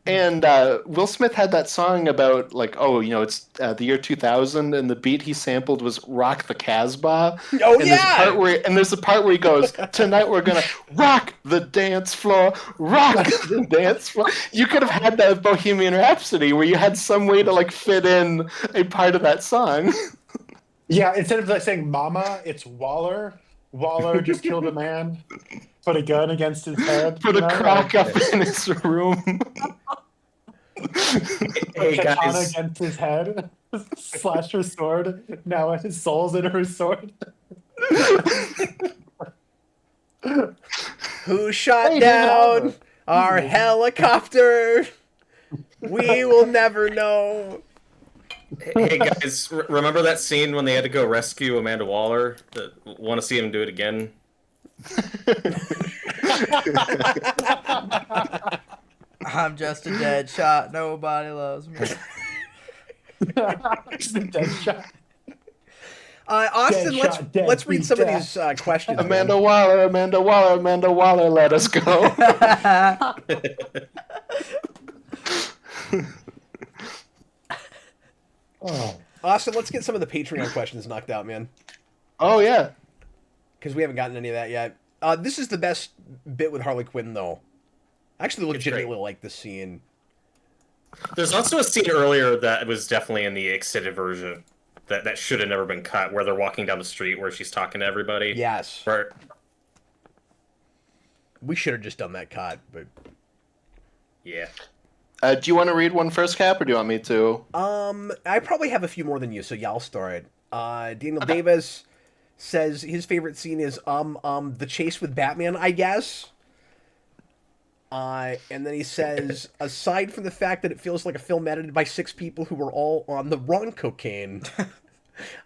and Will Smith had that song about like, it's the year 2000, and the beat he sampled was "Rock the Casbah." Oh, and yeah! There's a part where he goes, "Tonight we're gonna rock the dance floor, rock the dance floor." You could have had that with Bohemian Rhapsody, where you had some way to like fit in a part of that song. yeah, instead of like saying "Mama," it's Waller. Waller just killed a man. Put a gun against his head. Put a crack up in his room. Hey Katana guys, against his head. Slashed her sword. Now his soul's in her sword. Who shot down our helicopter? We will never know. hey guys, remember that scene when they had to go rescue Amanda Waller? Want to see him do it again? I'm just a dead shot. Nobody loves me. Deadshot. Austin, Deadshot, let's read some of these questions. Amanda Waller, let us go. Oh. Austin, let's get some of the Patreon questions knocked out, man. Oh yeah. Because we haven't gotten any of that yet. This is the best bit with Harley Quinn, though. I actually legitimately like this scene. There's also a scene earlier that was definitely in the extended version that should have never been cut, where they're walking down the street where she's talking to everybody. Yes. Where, We should have just done that cut, but... yeah. Do you want to read one first, Cap, or do you want me to? I probably have a few more than you, so yeah, I'll start. Daniel Davis says his favorite scene is the chase with Batman, I guess. And then he says, aside from the fact that it feels like a film edited by 6 people who were all on the wrong cocaine,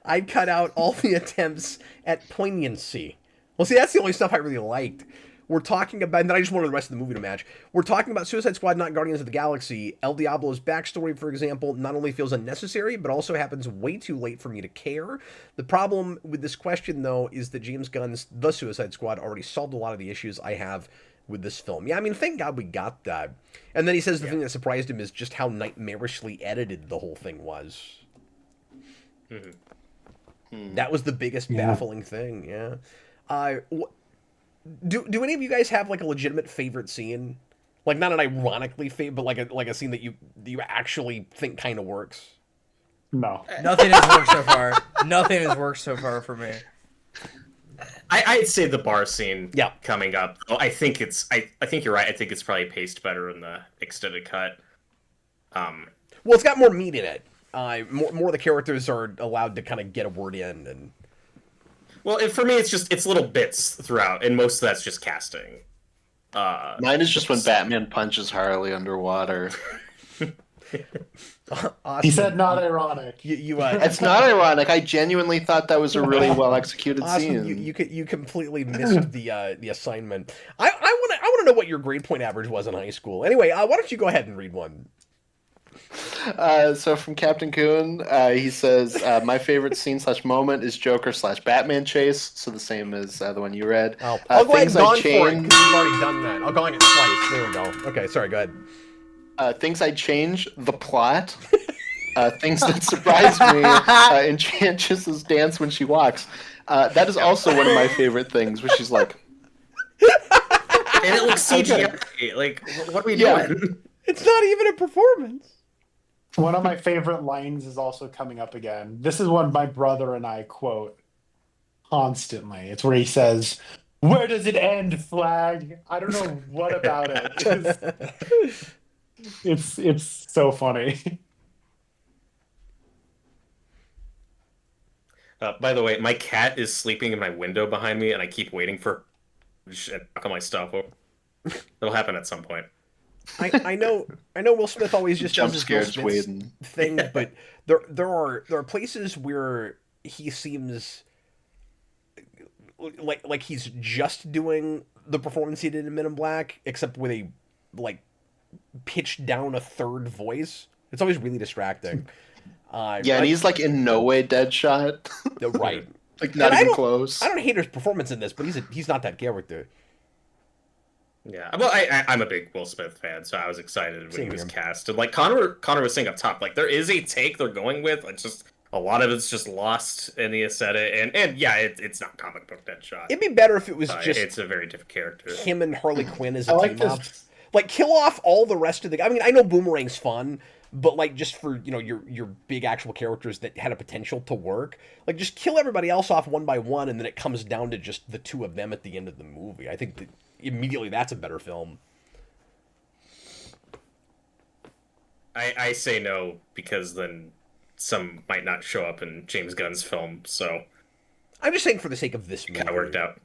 I'd cut out all the attempts at poignancy. Well, see, that's the only stuff I really liked. We're talking about, and then I just wanted the rest of the movie to match. We're talking about Suicide Squad, not Guardians of the Galaxy. El Diablo's backstory, for example, not only feels unnecessary, but also happens way too late for me to care. The problem with this question, though, is that James Gunn's The Suicide Squad already solved a lot of the issues I have with this film. Yeah, I mean, thank God we got that. And then he says the thing that surprised him is just how nightmarishly edited the whole thing was. Mm-hmm. That was the biggest baffling thing, yeah. Do any of you guys have like a legitimate favorite scene? Like not an ironically favorite, but like a scene that you actually think kind of works? No. Nothing has worked so far. Nothing has worked so far for me. I'd say the bar scene Yeah. coming up. I think you're right. I think it's probably paced better in the extended cut. Well, it's got more meat in it. More of the characters are allowed to kind of get a word in, and well, for me, it's little bits throughout, and most of that's just casting. Mine is just when Batman punches Harley underwater. Austin, He said not ironic. It's not ironic. I genuinely thought that was a really well executed Austin, scene. you completely missed the assignment. I want to know what your grade point average was in high school. Anyway, why don't you go ahead and read one? So from Captain Coon, he says, my favorite scene / moment is Joker / Batman chase. So the same as the one you read. I'll go ahead and gone for it change. because we've already done that. I'll go on it twice. There we go. Okay, sorry. Go ahead. Things I'd change: the plot. Things that surprise me: Enchantress's dance when she walks. That is also one of my favorite things, where she's like, And it looks CGI. Like, what are we doing? It's not even a performance. One of my favorite lines is also coming up again. This is one my brother and I quote constantly. It's where he says, Where does it end, Flag? I don't know what about it. It's so funny. By the way, my cat is sleeping in my window behind me, and I keep waiting for shit knock on my stuff. It'll happen at some point. I know Will Smith always just Jump does his Will scares Smith waiting. thing, but there are places where he seems like he's just doing the performance he did in Men in Black, except with a like pitched down a third voice. It's always really distracting. Yeah, and he's like in no way Deadshot. Right. Like not And even close. I don't hate his performance in this, but he's not that character. Yeah, well, I'm a big Will Smith fan, so I was excited when Same he was here. cast. And like Connor was saying up top, like there is a take they're going with. It's just a lot of it's just lost in the aesthetic, and yeah, it's not comic book Deadshot. It'd be better if it was just It's a very different character. him and Harley Quinn as I a like team up. this. Like kill off all the rest of the. I mean, I know Boomerang's fun, but like just for your big actual characters that had a potential to work, like just kill everybody else off one by one, and then it comes down to just the two of them at the end of the movie. I think that immediately that's a better film. I say no because then some might not show up in James Gunn's film, so I'm just saying for the sake of this movie. kind of worked out.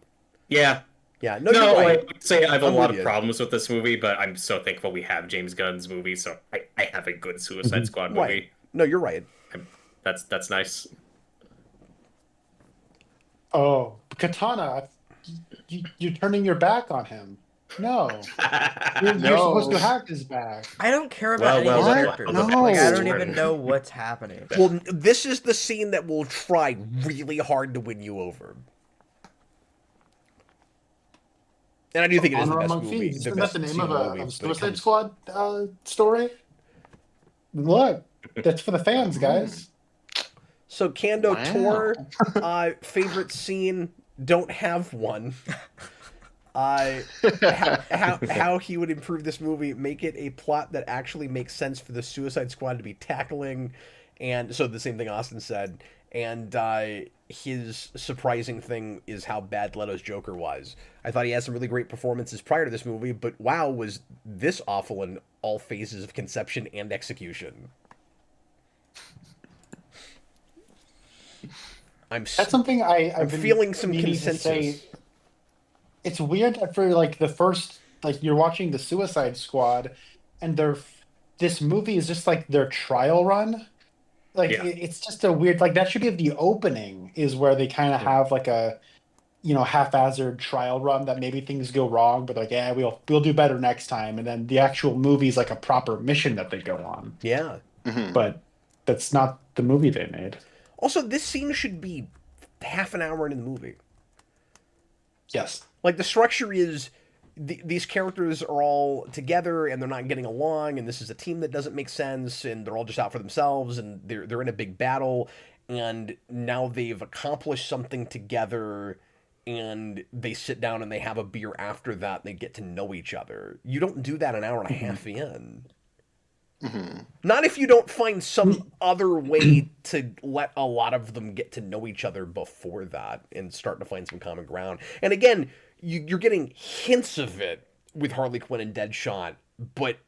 Yeah. Yeah. No, No, you're right. I would say I have a I'm lot with of you. problems with this movie, but I'm so thankful we have James Gunn's movie, so I have a good Suicide Squad movie. Right. No, you're right. That's nice. Oh, Katana, you're turning your back on him. No, you're No. supposed to have his back. I don't care about any of well, the well, characters. no. Like I don't No. even know what's happening. Well, this is the scene that will try really hard to win you over. And I do think it is the Honor best Among movie. Thieves. The Isn't that best the name scene of in the a movie when it Suicide comes- Squad story? Look, that's for the fans, guys. So Kando Wow. Tor, favorite scene, don't have one. How he would improve this movie, make it a plot that actually makes sense for the Suicide Squad to be tackling, and so the same thing Austin said. And his surprising thing is how bad Leto's Joker was. I thought he had some really great performances prior to this movie, but wow, was this awful in all phases of conception and execution. That's something I've I'm been feeling some meaning to consensus. say. It's weird that for like the first, like you're watching the Suicide Squad, and this movie is just like their trial run. Like Yeah. it's just a weird, like that should be the opening, is where they kind of have like a haphazard trial run that maybe things go wrong, but like, yeah, we'll do better next time, and then the actual movie is like a proper mission that they go on. Yeah. Mhm. But that's not the movie they made. Also, this scene should be half an hour into the movie. Yes. Like, the structure is these characters are all together and they're not getting along, and this is a team that doesn't make sense, and they're all just out for themselves, and they're in a big battle, and now they've accomplished something together, and they sit down and they have a beer after that, and they get to know each other. You don't do that an hour and a half in. Not if you don't find some other way to let a lot of them get to know each other before that and start to find some common ground. And again, you're getting hints of it with Harley Quinn and Deadshot, but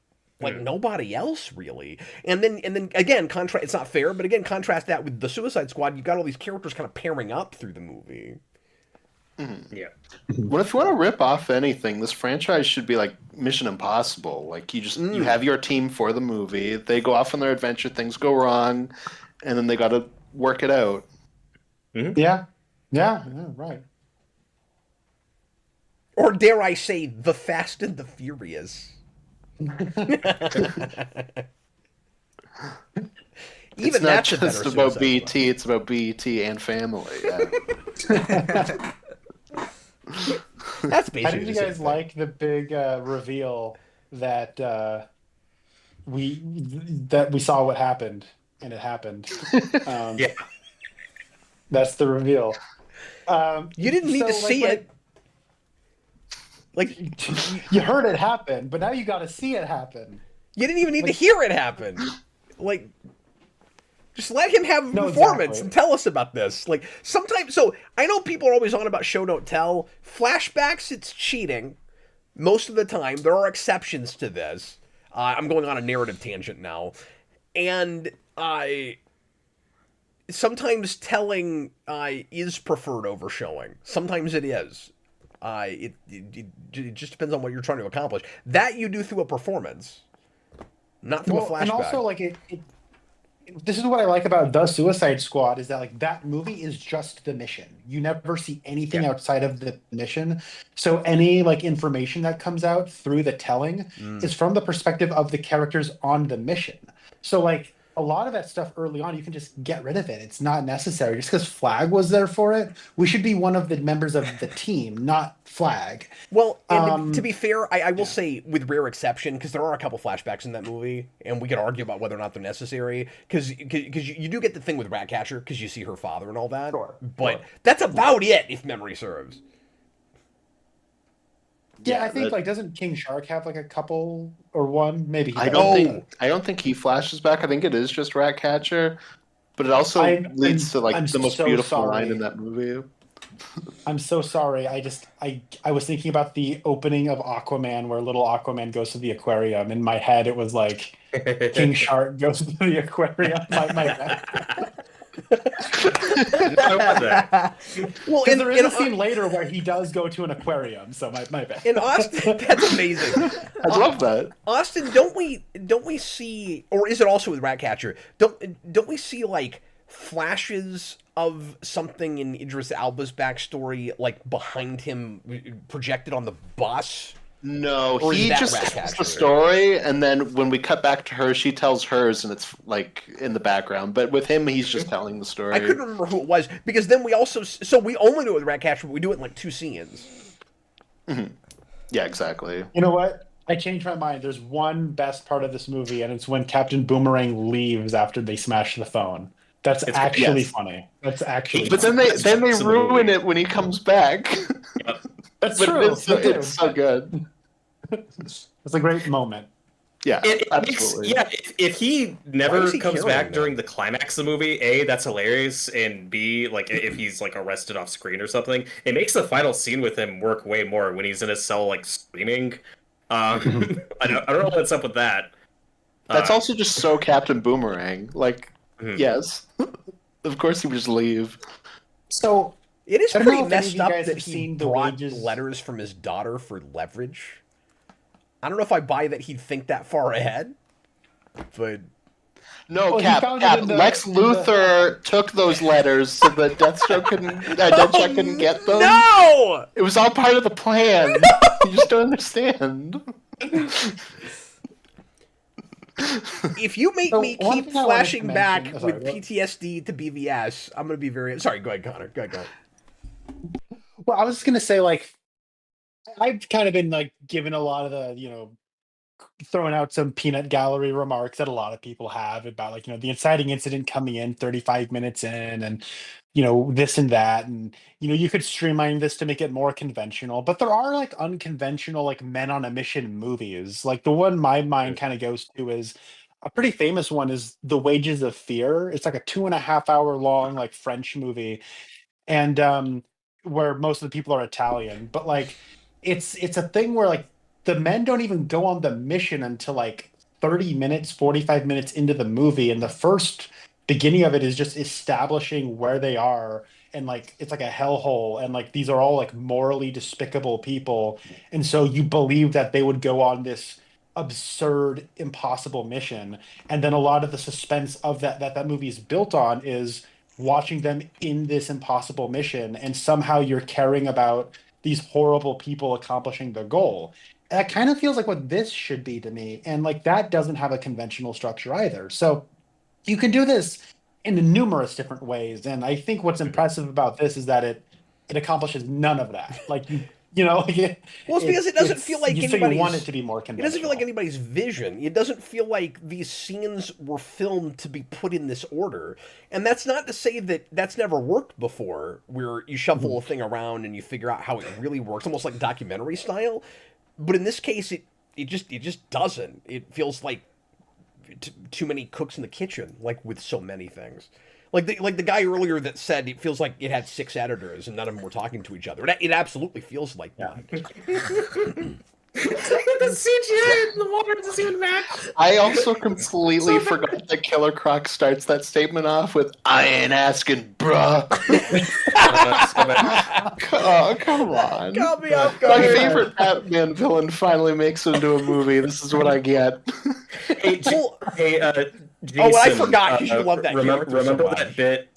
like nobody else really. And then again, contrast. It's not fair, but again, contrast that with the Suicide Squad. You got all these characters kind of pairing up through the movie. Yeah. Well, if you want to rip off anything, this franchise should be like Mission Impossible. Like you have your team for the movie. They go off on their adventure. Things go wrong, and then they got to work it out. Yeah. Yeah. Right. Or dare I say, the Fast and the Furious. Even It's not that's a just better about Suicide BET. Squad. It's about BET and family. Yeah. That's basically How did you the same guys thing. like the big reveal that we saw what happened, and it happened? Yeah. That's the reveal. You didn't need to see it. Like, You heard it happen, but now you got to see it happen. you didn't even need to hear it happen. Like, Just let him have a No, performance exactly. and tell us about this. Like, sometimes, so I know people are always on about show don't tell. Flashbacks, it's cheating. Most of the time, there are exceptions to this. I'm going on a narrative tangent now. And sometimes telling is preferred over showing. Sometimes it is. It just depends on what you're trying to accomplish. That you do through a performance, not through a flashback. And also, like, this is what I like about The Suicide Squad is that, like, that movie is just the mission. You never see anything outside of the mission. So any, like, information that comes out through the telling is from the perspective of the characters on the mission. So, like, a lot of that stuff early on, you can just get rid of it. It's not necessary. Just because Flag was there for it, we should be one of the members of the team, not Flag. Well, and to be fair, I will say, with rare exception, because there are a couple flashbacks in that movie, and we could argue about whether or not they're necessary, because you do get the thing with Ratcatcher, because you see her father and all that, but that's about it, if memory serves. Yeah, I think, like, doesn't King Shark have, like, a couple or one? Maybe he I does. don't think he flashes back. I think it is just Ratcatcher, but it also leads to like the most beautiful line in that movie. I'm so sorry. I was thinking about the opening of Aquaman, where little Aquaman goes to the aquarium. In my head, it was like King Shark goes to the aquarium. My bad. Well, and there is a scene later where he does go to an aquarium, so my bad. In Austin, that's amazing. I love that. Austin, don't we see, or is it also with Ratcatcher? Don't we see like flashes of something in Idris Elba's backstory, like behind him, projected on the bus? No, Or is he that just tells Ratcatcher? the story, and then when we cut back to her, she tells hers, and it's like in the background. But with him, he's just telling the story. I couldn't remember who it was, because then we only do it with Ratcatcher, but we do it in like 2 scenes. Mm-hmm. Yeah, exactly. You know what? I changed my mind. There's one best part of this movie, and it's when Captain Boomerang leaves after they smash the phone. That's actually funny. That's actually. But funny. then they ruin it when he comes back. Yep. That's But true. it's so good. It's a great moment. Yeah, It absolutely. if he Why never is he comes carrying back that? during the climax of the movie, A, that's hilarious, and B, like if he's like arrested off screen or something, it makes the final scene with him work way more when he's in his cell like screaming. I don't know what's up with that. That's also just so Captain Boomerang. Like, yes, of course he would just leave. So It is I don't know pretty if any of messed you up guys that have he seen the brought wages- letters from his daughter for leverage. I don't know if I buy that he'd think that far ahead, but No, Well, he Cap. found it Cap. in the- Lex in the- Luthor took those letters so that Deathstroke couldn't get them. no! It was all part of the plan. You just don't understand. If you make So, me one keep thing I wanted to flashing back mention- sorry, with what? PTSD to BVS, I'm gonna be very sorry. Go ahead, Connor. Go ahead. Well, I was just gonna say, like, I've kind of been like given a lot of the, throwing out some peanut gallery remarks that a lot of people have about, like, the inciting incident coming in 35 minutes in, and this and that, and you could streamline this to make it more conventional, but there are like unconventional, like, men on a mission movies. Like, the one my mind kind of goes to is a pretty famous one is The Wages of Fear. It's like a 2.5 hour long, like, French movie, and where most of the people are Italian, but like it's a thing where, like, the men don't even go on the mission until like 30 minutes, 45 minutes into the movie, and the first beginning of it is just establishing where they are, and like it's like a hellhole, and like these are all like morally despicable people, and so you believe that they would go on this absurd, impossible mission, and then a lot of the suspense of that movie is built on is watching them in this impossible mission, and somehow you're caring about these horrible people accomplishing their goal. And that kind of feels like what this should be to me, and like that doesn't have a conventional structure either. So you can do this in numerous different ways, and I think what's impressive about this is that it accomplishes none of that. Like well, it's because it doesn't feel like so you anybody's. want it to be more It conventional. doesn't feel like anybody's vision. It doesn't feel like these scenes were filmed to be put in this order. And that's not to say that that's never worked before, where you shuffle a thing around and you figure out how it really works, almost like documentary style. But in this case, it just doesn't. It feels like too many cooks in the kitchen, like with so many things. Like the guy earlier that said it feels like it had 6 editors and none of them were talking to each other. It absolutely feels like that. The CGI in the water doesn't even match. I also completely forgot that Killer Croc starts that statement off with, I ain't asking, bruh. Oh, come on. Got me off My guard. favorite Batman villain finally makes it into a movie. This is what I get. Hey, Jason, I forgot. You should love that character so remember much. that bit?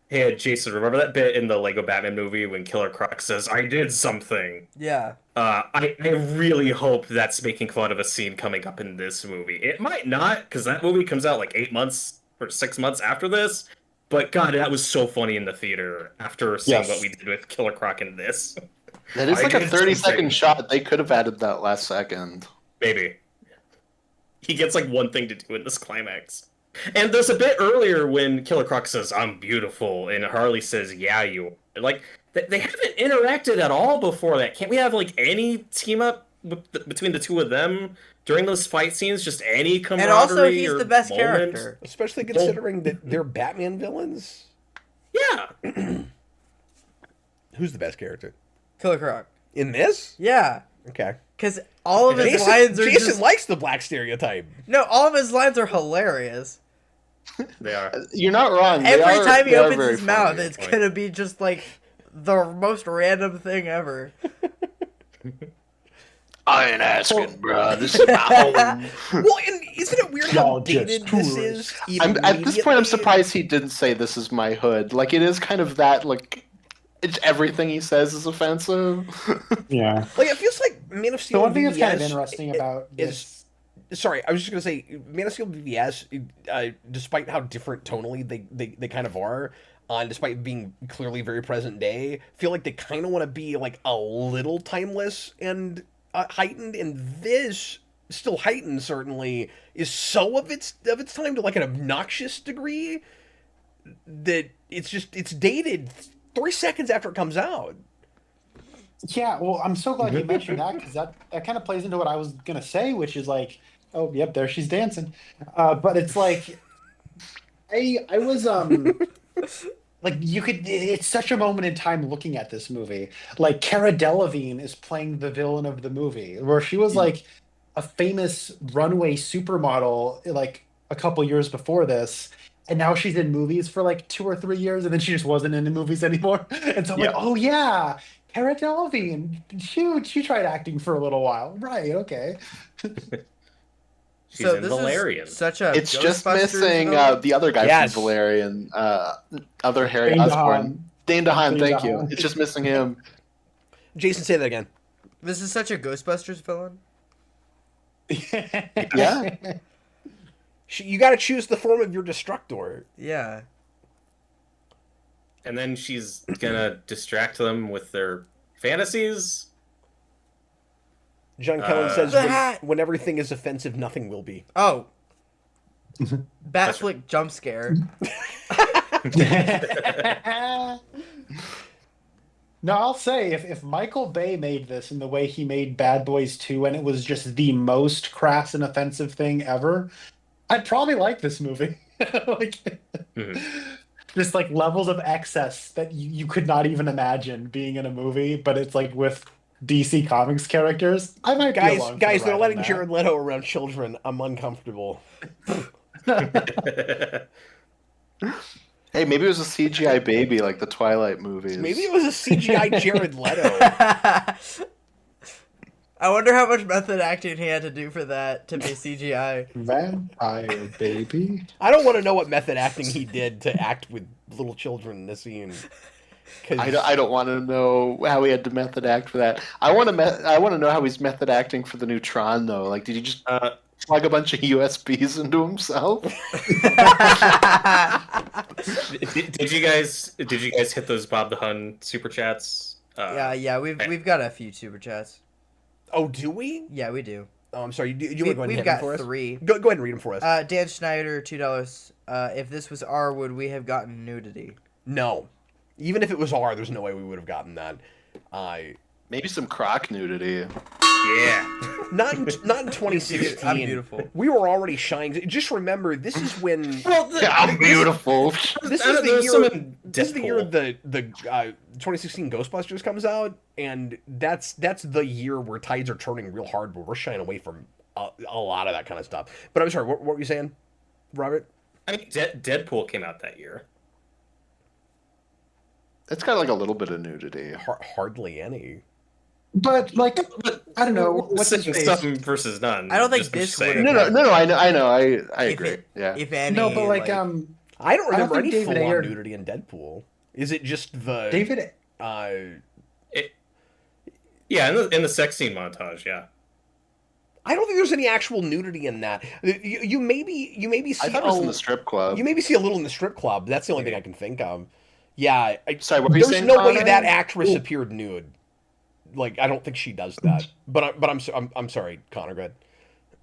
Hey, Jason, remember that bit in the Lego Batman movie when Killer Croc says, I did something? Yeah. I really hope that's making fun of a scene coming up in this movie. It might not, because that movie comes out like 8 months or 6 months after this. But God, that was so funny in the theater after seeing what we did with Killer Croc in this. That is like a did 30-second something. shot. They could have added that last second. Maybe. He gets like one thing to do in this climax. And there's a bit earlier when Killer Croc says, I'm beautiful, and Harley says, yeah, you are. Like, they haven't interacted at all before that. Can't we have, like, any team-up between the two of them during those fight scenes? Just any camaraderie And also, he's or the best moment? character. Especially considering that they're Batman villains. Yeah. Who's the best character? Killer Croc. In this? Yeah. Okay. Because all of his Jason, lines are Jason just... likes the black stereotype. No, all of his lines are hilarious. They are. You're not wrong. They Every are- time he they are opens very his mouth, funny. it's gonna be just like the most random thing ever. I ain't asking, bruh. This is my home. Well, and isn't it weird how Y'all just dated this is? At this point, I'm immediately? surprised he didn't say this is my hood. Like, it is kind of that, like, it's everything he says is offensive. Yeah. Like, it feels like Man of Steel The one thing that's kind of VVS interesting about is... Sorry, I was just going to say, Man of Steel VVS, despite how different tonally they kind of are, and despite being clearly very present day, feel like they kind of want to be, like, a little timeless and heightened, and this, still heightened certainly, is so of its time to, like, an obnoxious degree that it's dated 3 seconds after it comes out. Yeah, well, I'm so glad you mentioned that because that kind of plays into what I was gonna say, which is like, oh, yep, there she's dancing. But it's like, I was like you could. It's such a moment in time looking at this movie. Like Cara Delevingne is playing the villain of the movie, where she was like a famous runway supermodel like a couple years before this. And now she's in movies for like 2 or 3 years, and then she just wasn't in the movies anymore. And so I'm like, oh yeah, Cara Delevingne, she tried acting for a little while, right? Okay. She's in Valerian. Is such a It's just Ghostbusters missing villain. the other guy Yes. from Valerian, other Harry Dane Osborn. Dane DeHaan, Dane thank you. DeHaan. It's just missing him. Jason, say that again. This is such a Ghostbusters villain. Yeah. You got to choose the form of your destructor. Yeah. And then she's gonna distract them with their fantasies. John Cullen says, The hat. when everything is offensive, nothing will be. Oh. Batflick jump scare. No, I'll say if Michael Bay made this in the way he made Bad Boys 2 and it was just the most crass and offensive thing ever, I'd probably like this movie. Like, just like levels of excess that you could not even imagine being in a movie, but it's like with DC Comics characters. I might be along for the Guys, they're ride letting on that. Jared Leto around children. I'm uncomfortable. Hey, maybe it was a CGI baby like the Twilight movies. Maybe it was a CGI Jared Leto. I wonder how much method acting he had to do for that to be CGI. Vampire baby. I don't want to know what method acting he did to act with little children in this scene. 'Cause- I don't want to know how he had to method act for that. I want to know how he's method acting for the new Tron though. Like, did he just plug a bunch of USBs into himself? Did you guys hit those Bob the Hun super chats? Yeah, we've got a few super chats. Oh, do we? Yeah, we do. Oh, I'm sorry. You want to go ahead and We've hit got them for us? 3. Go ahead and read them for us. Dan Schneider, $2. If this was R, would we have gotten nudity? No. Even if it was R, there's no way we would have gotten that. Maybe some croc nudity. Yeah. Not in 2016. I'm beautiful. We were already shining. Just remember, this is when Well, I'm beautiful. this I is don't the know, year. some in This is the year Deadpool. the 2016 Ghostbusters comes out, and that's the year where tides are turning real hard, but we're shying away from a lot of that kind of stuff. But I'm sorry, what were you saying, Robert? I mean, Deadpool came out that year. It's got like a little bit of nudity. Hardly any. But like, I don't know. What's his Saying face? some versus none. I don't think Just this saying. would've- No. I know. I If agree. it- Yeah. If any. No, but like, I don't remember think any David full-on Ayer- nudity in Deadpool. Is it just the David. Yeah, in the sex scene montage, yeah. I don't think there's any actual nudity in that. You maybe see I thought it was in the strip club. you maybe see a little in the strip club. That's the only thing I can think of. Yeah, Sorry, what were you there's saying, no way Connor? that actress appeared nude. Like I don't think she does that. But I'm sorry, Connor. Go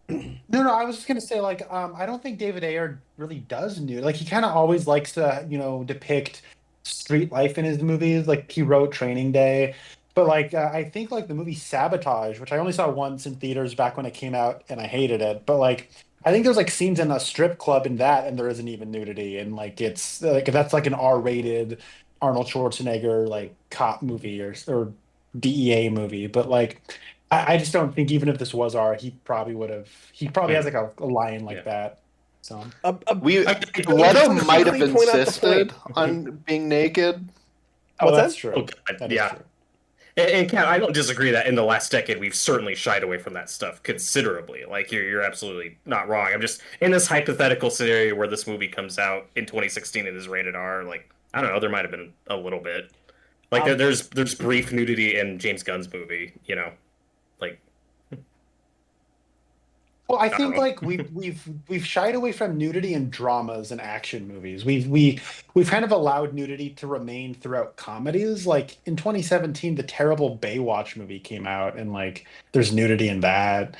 ahead. No, I was just gonna say like, I don't think David Ayer really does nude. Like he kind of always likes to, depict street life in his movies. Like he wrote Training Day, but like I think like the movie Sabotage, which I only saw once in theaters back when it came out, and I hated it. But like I think there's like scenes in a strip club in that, and there isn't even nudity, and like it's like that's like an R-rated Arnold Schwarzenegger like cop movie or DEA movie. But like I just don't think even if this was R, he probably would have. He probably has like a line like that. So Leto might have specifically point out the insisted point. on being naked. What's that's that? true. Oh, God, That is yeah. true. And Kat, I don't disagree that in the last decade we've certainly shied away from that stuff considerably. Like you're absolutely not wrong. I'm just in this hypothetical scenario where this movie comes out in 2016 and is rated R. Like I don't know, there might have been a little bit. Like there's brief nudity in James Gunn's movie. Like Well, I don't think know. like we've shied away from nudity in dramas and action movies. We've kind of allowed nudity to remain throughout comedies. Like in 2017, the terrible Baywatch movie came out, and like there's nudity in that.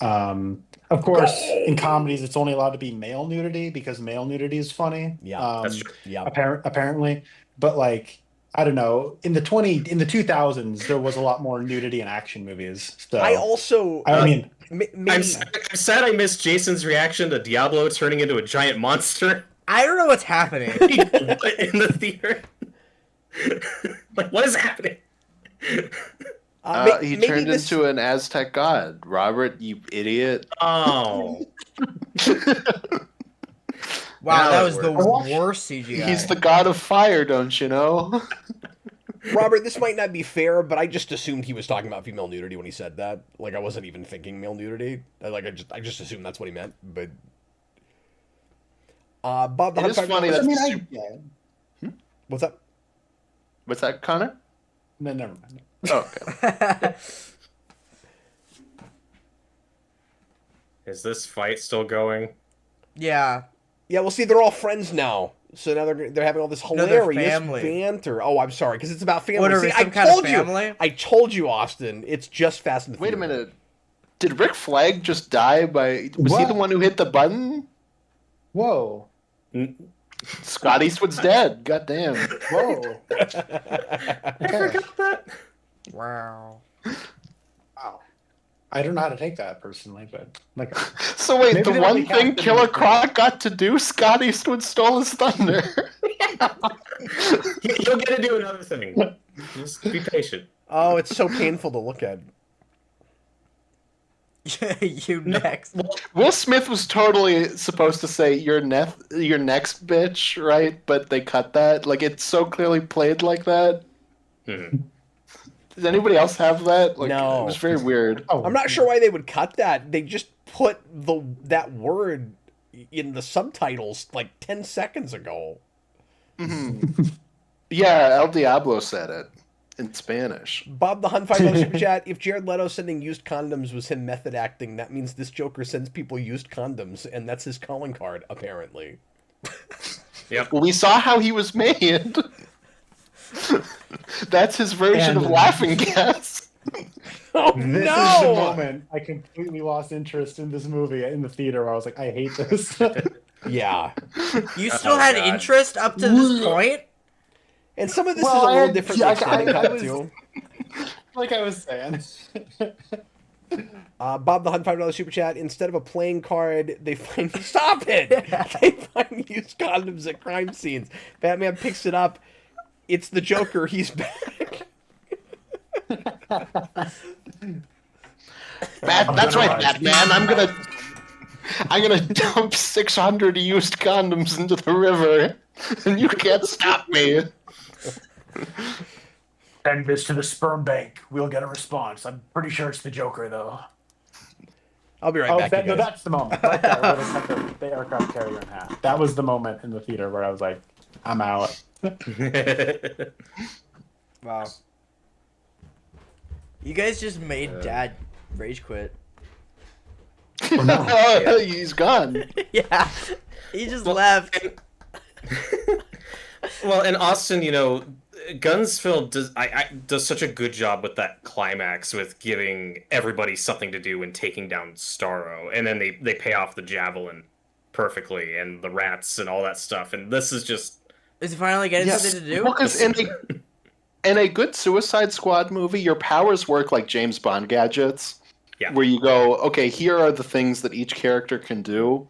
Of course, in comedies, it's only allowed to be male nudity because male nudity is funny. Yeah, that's true. Yeah. Apparently, but like I don't know, in the 2000s, there was a lot more nudity in action movies. So I also I mean. maybe I'm sad I missed Jason's reaction to Diablo turning into a giant monster I don't know what's happening. in the theater. Like what is happening? He maybe turned this- into an Aztec god. Robert, you idiot. Oh. Wow, Now that it was the works. worst CGI. He's the god of fire, don't you know? Robert, this might not be fair, but I just assumed he was talking about female nudity when he said that. Like I wasn't even thinking male nudity. I just assumed that's what he meant. But Bob the It is Hunt funny I that's mean, What's up? What's that, Connor? no, never mind. Oh, okay. Is this fight still going? Yeah. Yeah, well, see, they're all friends now. So now they're having all this No, they're hilarious family. banter. Oh, I'm sorry, because it's about family. What, are See, we I some kind of told you. family? I told you, Austin. It's just Fast and the Wait a Furious. minute. Did Rick Flag just die by... Was he What? the one who hit the button? Whoa. Scott Eastwood's dead. God damn. Whoa. I forgot that. Wow. Wow. I don't know how to take that personally, but like So wait, Maybe the they one only thing cast him Killer in- Croc got to do, Scott Eastwood stole his thunder. You'll get to do another thing. Just be patient. Oh, it's so painful to look at. You next. Will Smith was totally supposed to say your next bitch, right? But they cut that. Like it's so clearly played like that. Mhm. Does anybody else have that? Like, No. It was very weird. oh, I'm not sure why they would cut that. They just put that word in the subtitles like 10 seconds ago. Yeah, El Diablo said it in Spanish. Bob the Hun $5 super chat. If Jared Leto sending used condoms was him method acting, that means this Joker sends people used condoms, and that's his calling card, apparently. Yep. Well, we saw how he was made. That's his version of And- laughing gas. Oh This no! is the moment I completely lost interest in this movie in the theater where I was like, I hate this. Yeah. You still Oh, had God. interest up to this point? And some of this Well, is a I little had- different yeah, than extended I cut, was- too. like I was saying. Bob the $105 super chat. Instead of a playing card, they find stop it. They find used condoms at crime scenes. Batman picks it up. It's the Joker. He's back. That's right, Batman. I'm gonna dump 600 used condoms into the river, and you can't stop me. Send this to the sperm bank. We'll get a response. I'm pretty sure it's the Joker, though. I'll be right back. No, that's the moment. Right there, where they cut the aircraft carrier in half. That was the moment in the theater where I was like, I'm out. Wow. You guys just made Dad rage quit. Oh, he's gone. Yeah, he just left. Well, and Austin, Gunsfield does such a good job with that climax, with giving everybody something to do and taking down Starro, and then they pay off the javelin perfectly, and the rats and all that stuff, and this is just... Is he finally getting something to do? Well, 'cause in a good Suicide Squad movie, your powers work like James Bond gadgets. Yeah. Where you go, okay, here are the things that each character can do,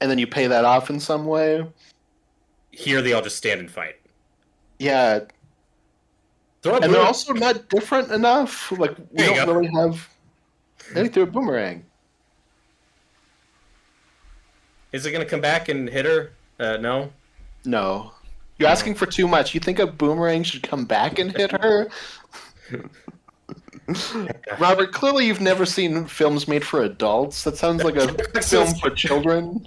and then you pay that off in some way. Here they all just stand and fight. Yeah. And they're also not different enough. Like, we don't really have... They threw a boomerang. Is it going to come back and hit her? No? No. You're asking for too much. You think a boomerang should come back and hit her? Robert, clearly you've never seen films made for adults. That sounds like a film for children.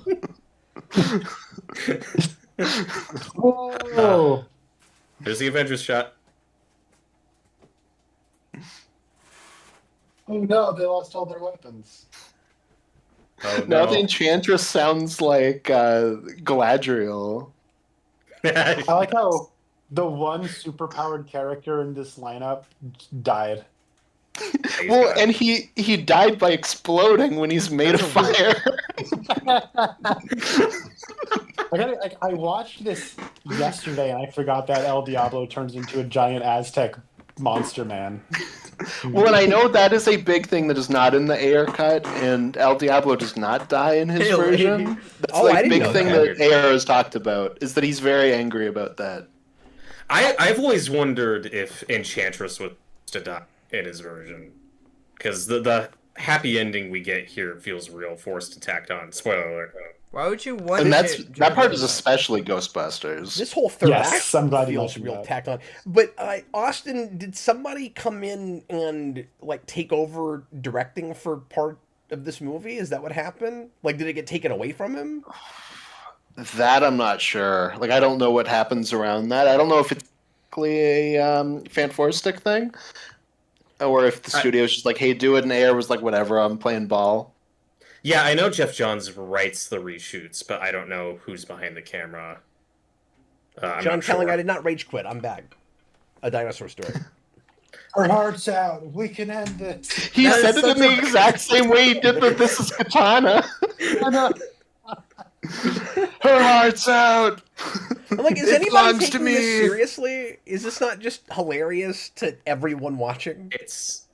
Oh. There's the Avengers shot. Oh no, they lost all their weapons. Oh, Now no. the Enchantress sounds like Galadriel. I like how the one superpowered character in this lineup died. Well, and he died by exploding when he's made of fire. I watched this yesterday and I forgot that El Diablo turns into a giant Aztec monster man. Well, and I know that is a big thing that is not in the AR cut, and El Diablo does not die in his Really? version. That's Oh, I like a didn't big know thing that. that AR has talked about, is that he's very angry about that. I've always wondered if Enchantress was to die in his version. Because the happy ending we get here feels real forced and tacked on. Spoiler alert. Why would you want? And that part is especially Ghostbusters. This whole third Yes, act I'm glad you feels mentioned real that. tacked on. But Austin, did somebody come in and like take over directing for part of this movie? Is that what happened? Like, did it get taken away from him? That I'm not sure. Like, I don't know what happens around that. I don't know if it's a Fan4Stick thing, or if the studio's just like, hey, do it, and AR was like, whatever, I'm playing ball. Yeah, I know Jeff Johns writes the reshoots, but I don't know who's behind the camera. I'm John not sure. Telling, I did not rage quit. I'm back. A dinosaur story. Our heart's out. We can end this. He That said is it in such the exact same way he did with This Is Katana. Her heart's out. I'm like, is It anybody belongs to taking me. this seriously? Is this not just hilarious to everyone watching? It's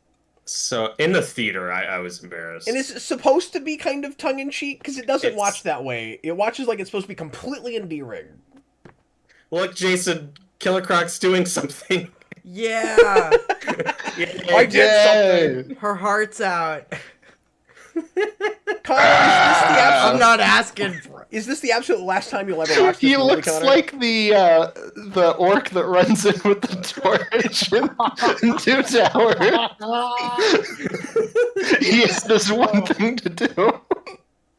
so in the theater. I was embarrassed. And is it supposed to be kind of tongue-in-cheek? Because it doesn't It's- watch that way. It watches like it's supposed to be completely endearing. Look, Jason, Killer Croc's doing something. Yeah, I did something. her heart's out. Connor, I'm not asking for it. is this the absolute last time you'll ever watch this He movie, looks Connor? like the orc that runs in with the torch in Two Towers. He has this one thing to do.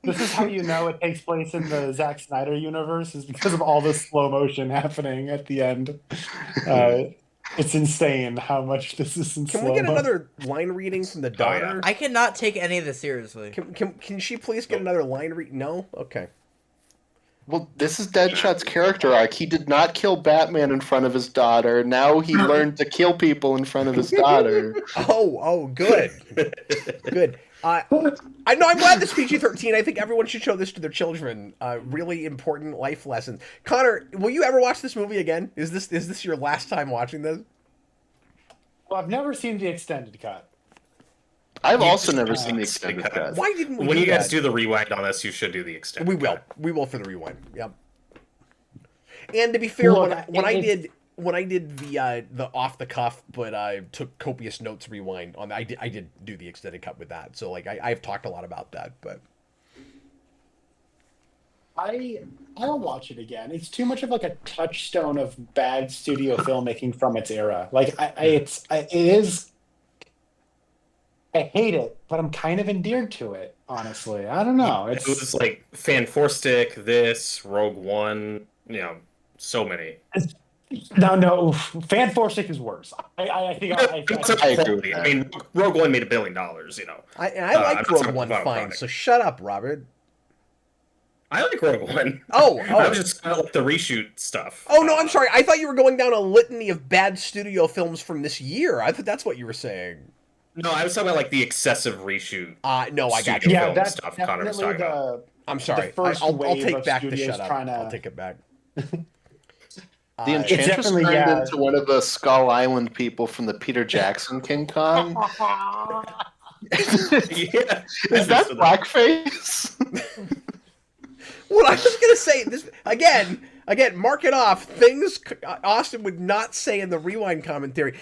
This is how you know it takes place in the Zack Snyder universe, is because of all the slow motion happening at the end. It's insane how much this is in Can slow we get mo. another line reading from the daughter? I cannot take any of this seriously. Can she please get another line read? No? Okay. Well, this is Deadshot's character arc. He did not kill Batman in front of his daughter. Now he learned to kill people in front of his daughter. Oh, good. Good. I'm glad this PG-13. I think everyone should show this to their children. Really important life lessons. Connor, will you ever watch this movie again? Is this your last time watching this? Well, I've never seen the extended cut. I've You also just never don't seen the extended extended cut. cut. Why didn't we When do you guys that? do the rewind on this, you should do the extended. We will. cut. We will for the rewind. Yep. And to be fair, Look, when I did the off the cuff, but I took copious notes rewind on that, I did do the extended cut with that. So like I've talked a lot about that, but I'll watch it again. It's too much of like a touchstone of bad studio filmmaking from its era. Like it is. I hate it, but I'm kind of endeared to it. Honestly, I don't know. It was like Fan Four Stick, this Rogue One, so many. No. Fan Four Stick is worse. I think I agree with that. I mean, Rogue One made $1 billion. I like I'm not Rogue talking One about fine. product. So shut up, Robert. I like Rogue One. I I was just like the reshoot stuff. Oh no, I'm sorry. I thought you were going down a litany of bad studio films from this year. I thought that's what you were saying. No, I was talking about like the excessive reshoot. No, I got studio you. yeah, film that's stuff Konnor was talking about. I'm sorry. the first I'll wave take of back the studios shut up. trying to- I'll take it back. The It's Enchantress definitely, turned yeah. into one of the Skull Island people from the Peter Jackson King Kong. Yeah, Is that blackface? What I was gonna say this again, mark it off. Things Austin would not say in the rewind commentary.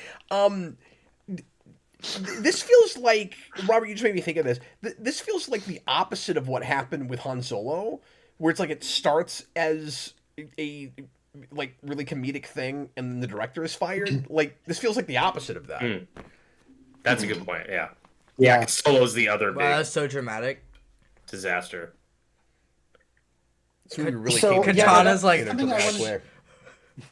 This feels like, Robert, you just made me think of this. This feels like the opposite of what happened with Han Solo, where it's like it starts as a like really comedic thing, and then the director is fired. Like this feels like the opposite of that. That's a good point. Yeah. Yeah. Solo's the other big Wow, that's so dramatic. disaster. This movie really So, came yeah, together Katana's like- in a I think I dramatic wanted- way.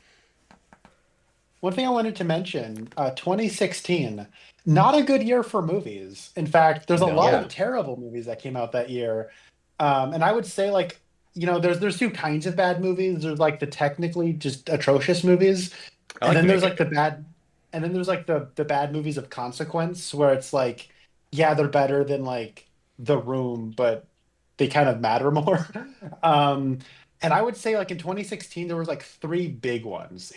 One thing I wanted to mention, 2016, not a good year for movies. In fact, there's a lot No. of terrible movies that came out that year. And I would say like, there's two kinds of bad movies. There's like the technically just atrocious movies. I And then the there's like Making. the bad movies of consequence where it's like, yeah, they're better than like The Room, but they kind of matter more. And I would say like in 2016 there was like three big ones.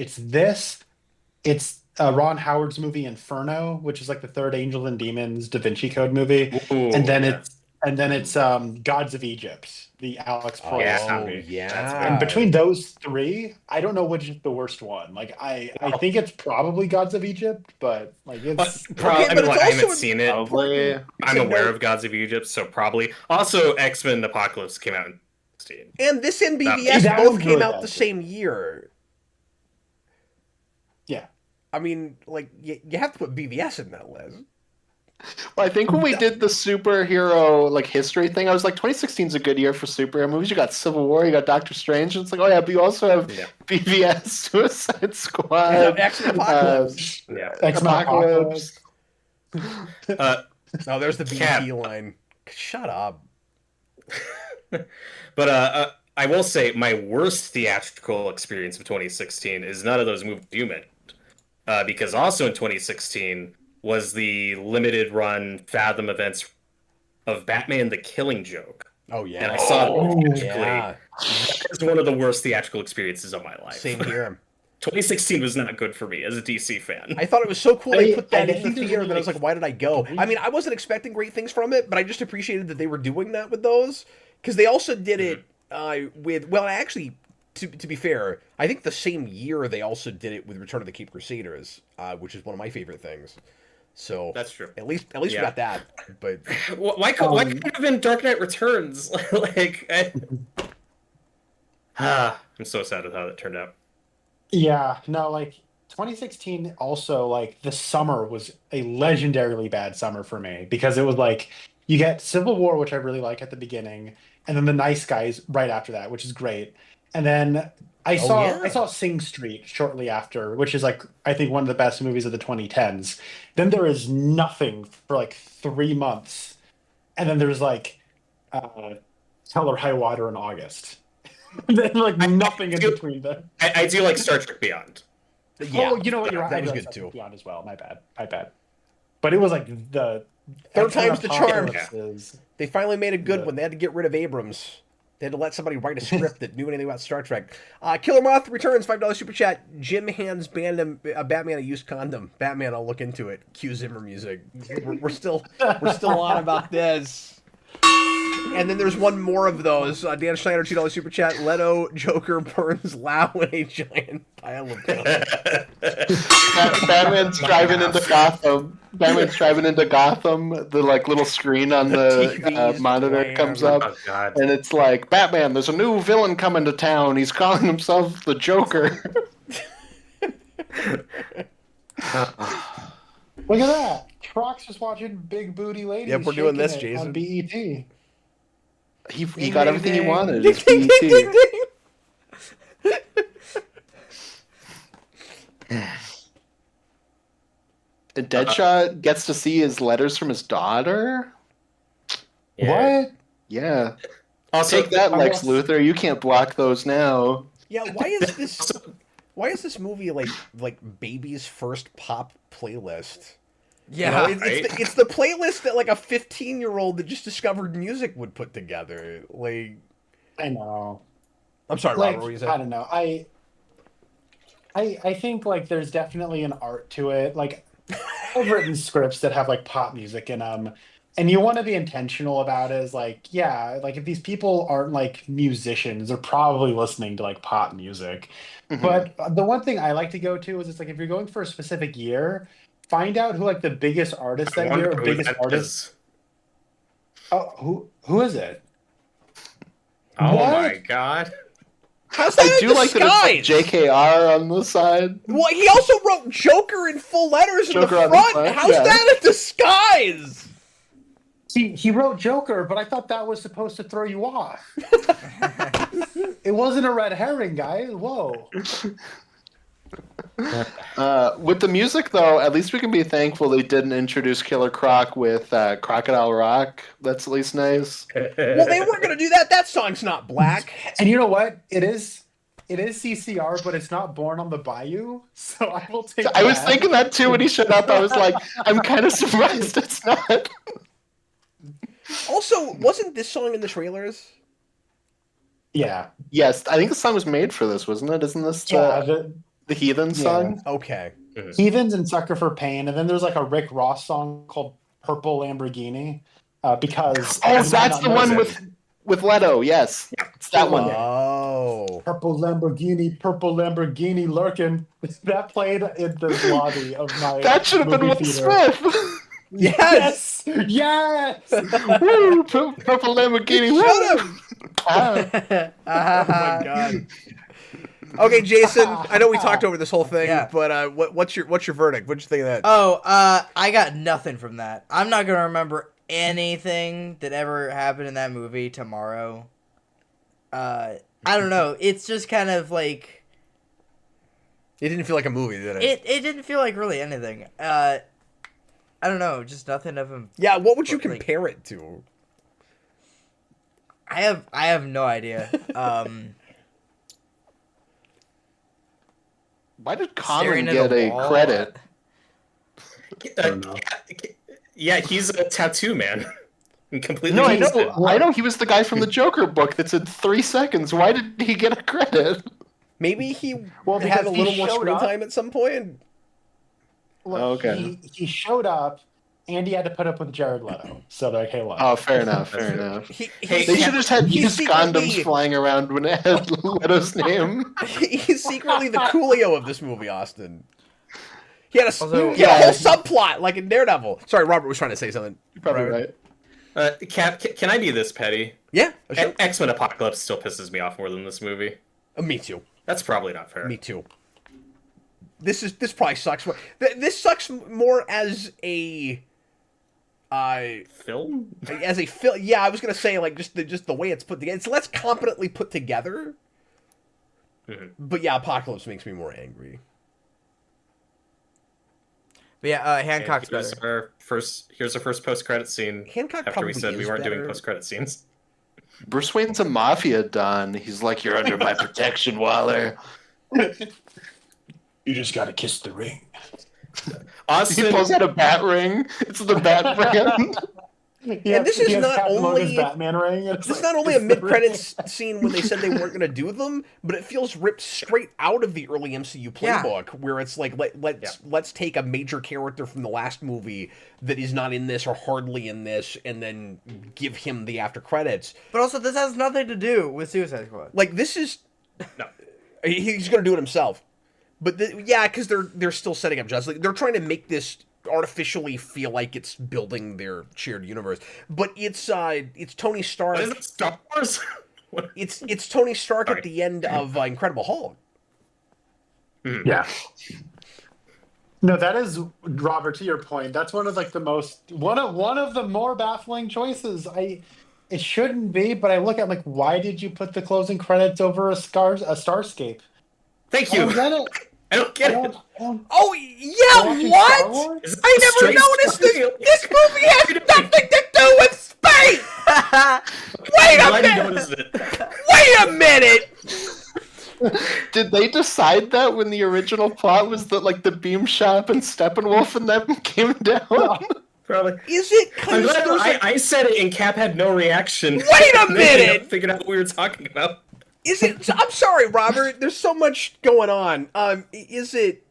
It's Ron Howard's movie Inferno, which is like the third Angels and Demons Da Vinci Code movie, Ooh, and then yeah. it's Gods of Egypt, the Alex Proyas yeah. movie. yeah. That's And between those three, I don't know which is the worst one. Like I think it's probably Gods of Egypt, but like it's Probably, Okay, I but mean, it's I also haven't seen it. Probably. I'm to aware note- of Gods of Egypt, so probably. Also, X-Men Apocalypse came out in 2016. And this and BVS That both was came really out bad, the too. same year. yeah. I mean, like, you have to put BVS in that list. Well, I think when we did the superhero like history thing, I was like, 2016 is a good year for superhero movies. You got Civil War, you got Doctor Strange. And it's like, oh yeah, but you also have Yeah. BVS, Suicide Squad, X-Men Apocalypse. Yeah. X-Men Apocalypse. Oh, there's the BT Cap. line. Shut up. But I will say my worst theatrical experience of 2016 is none of those movies you mentioned. Because also in 2016 was the limited run Fathom events of Batman the Killing Joke. Oh, yeah. And I saw it theatrically. Yeah. It's one of the worst theatrical experiences of my life. Same here. 2016 was not good for me as a DC fan. I thought it was so cool they put that I in the think there's theater only, that I was like, like, why did I go? I mean, I wasn't expecting great things from it, but I just appreciated that they were doing that with those. Because they also did it with, well, actually, to be fair, I think the same year they also did it with Return of the Cape Crusaders, which is one of my favorite things. So That's true. At least we Yeah. got that. But Why couldn't it have been Dark Knight Returns? I'm so sad with how that turned out. Yeah, no, like 2016 also like the summer was a legendarily bad summer for me because it was like you get Civil War, which I really like at the beginning, and then The Nice Guys right after that, which is great. And then I saw Sing Street shortly after, which is like I think one of the best movies of the 2010s. Then there is nothing for like 3 months. And then there's like Hell or High Water in August. And then like nothing in between them. I do like Star Trek Beyond. yeah, Oh, you know what? You're right. that was I good read too. Beyond as well. My bad. But it was like the Third time's the charm. Apocalypse is- They finally made a good Yeah. one. They had to get rid of Abrams. They had to let somebody write a script that knew anything about Star Trek. Killer Moth returns, $5 super chat. Jim hands Batman a used condom. Batman, I'll look into it. Cue Zimmer music. We're still on about this. And then there's one more of those. Dan Schneider, $2 super chat. Leto Joker burns Lau in a giant pile of blood. Batman's driving into Gotham. The like little screen on the monitor comes up, and it's like, Batman, there's a new villain coming to town. He's calling himself the Joker. Look at that. Croc's just watching Big Booty Ladies. Yep, we're doing this, Shaking It Jason. on BET. He got everything he wanted. Ding, It's ding, ding, BET. ding. And Deadshot gets to see his letters from his daughter. Yeah. What? Yeah. Also, Take that, Lex Luthor. You can't block those now. Yeah, why is this movie like baby's first pop playlist? Yeah. You know, it's the playlist that like a 15-year-old that just discovered music would put together. Like, I know. I'm sorry, Like, Robert. What were you saying? I don't know. I think like there's definitely an art to it. Like, I've written scripts that have like pop music in them, and you want to be intentional about it. Is like, yeah, like if these people aren't like musicians, they're probably listening to like pop music. Mhm. But the one thing I like to go to is it's like if you're going for a specific year, find out who like the biggest artist that year, or biggest artist. Oh, who is it? Oh What? my god. How's that I a do like that it's like disguise? JKR on the side. Well, he also wrote Joker in full letters in Joker the on the front. front, How's yeah. that a disguise? He wrote Joker, but I thought that was supposed to throw you off. It wasn't a red herring, guys. Whoa. With the music, though, at least we can be thankful they didn't introduce Killer Croc with Crocodile Rock. That's at least nice. Well, they weren't going to do that. That song's not black. And you know what? It is CCR, but it's not Born on the Bayou. So I will take I was that. thinking that too when he showed up. I was like, I'm kind of surprised it's not. Also, wasn't this song in the trailers? Yeah. Yes, I think the song was made for this, wasn't it? Isn't this Yeah. the Heathen song? Okay. Heathens and Sucker for Pain. And then there's like a Rick Ross song called Purple Lamborghini. Because Oh, that's the one with Leto. Yes, it's that one. Oh. Purple Lamborghini lurking. That played in the lobby of my That should have been movie Will theater. Yes. Smith. Yes! Yes! Woo, purple Lamborghini. Woo. Shut him. Ah. Oh my god. Okay, Jason. I know we talked over this whole thing, Yeah. but what's your verdict? What'd you think of that? Oh, I got nothing from that. I'm not gonna remember anything that ever happened in that movie tomorrow. I don't know. It's just kind of like It didn't feel like a movie, did it? it didn't feel like really anything. I don't know, just nothing of him. Yeah. What would you Like- compare it to? I have no idea. Why did Staring Konnor at get a wall. credit? Yeah, he's a tattoo man. Completely. No, I used it. know. I know he was the guy from the Joker book that's in 3 seconds. Why did he get a credit? Maybe he Well, had a because he little more showed screen up. time at some point. Look, Okay. He showed up, and he had to put up with Jared Leto. So they're like, hey, look. Oh, fair enough. Fair enough. He They should have just had he's used secretly- condoms flying around when it had Leto's name. He's secretly the Coolio of this movie, Austin. He had a Also- he had a whole Yeah. subplot like in Daredevil. Sorry, Robert was trying to say something. You're probably right. Cap, can I be this petty? Yeah, sure. X-Men Apocalypse still pisses me off more than this movie. Me too. That's probably not fair. Me too. This probably sucks. This sucks more as a Film? as a film. Yeah, I was gonna say like just the way it's put together. It's less competently put together. Mhm. But yeah, Apocalypse makes me more angry. But yeah, And Hancock's here's better. here's our first post-credit scene. Hancock after probably we said we is weren't better. doing post-credit scenes. Bruce Wayne's a mafia don. He's like, you're under my protection, Waller. You just got to kiss the ring. He Austin, pulls out a bat ring. It's the bat brand. And this is not Captain Logan's only Batman ring. And it's this is like, not only a it's the mid-credits scene when they said they weren't going to do them, but it feels ripped straight out of the early MCU playbook, where it's like let's take a major character from the last movie that is not in this or hardly in this, and then give him the after credits. But also, this has nothing to do with Suicide Squad. Like this is No. he's going to do it himself. But because they're still setting up Justice League. They're trying to make this artificially feel like it's building their shared universe. But it's Tony Stark. What is it, Star Wars? It's Tony Stark Sorry. at the end of Incredible Hulk. Yeah. No, that is, Robert, to your point. That's one of like the most one of the more baffling choices. It shouldn't be, but I look at like, why did you put the closing credits over a Starscape? Thank you. I don't get it. I don't get I it. don't- Oh yeah, watching Star what? Wars? Is it I never straight noticed this. Starfield? This movie has nothing to do with space. Wait a Glad you minute. noticed it. Wait a minute. Did they decide that when the original plot was that like the beam shop and Steppenwolf and them came down? Probably. Is it I'm because glad there's I said it and Cap had no reaction. Wait a They minute! Figured out what we were talking about. Is it? I'm sorry, Robert. There's so much going on. Is it?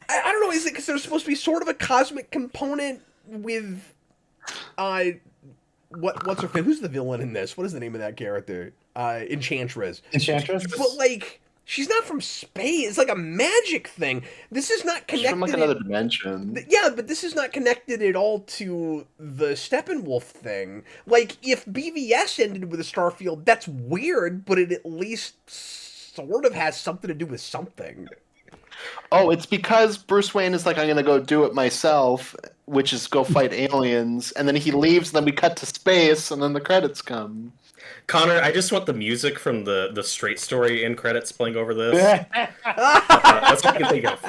I don't know. Is it because there's supposed to be sort of a cosmic component with, what's her name? Who's the villain in this? What is the name of that character? Enchantress. Enchantress? But like, she's not from space. It's like a magic thing. This is not She's connected. from like another dimension. Yeah, but this is not connected at all to the Steppenwolf thing. Like, if BVS ended with a Starfield, that's weird, but it at least sort of has something to do with something. Oh, it's because Bruce Wayne is like, I'm gonna go do it myself, which is go fight aliens, and then he leaves, and then we cut to space, and then the credits come. Konnor, I just want the music from the Straight Story end credits playing over this. That's what I can think of.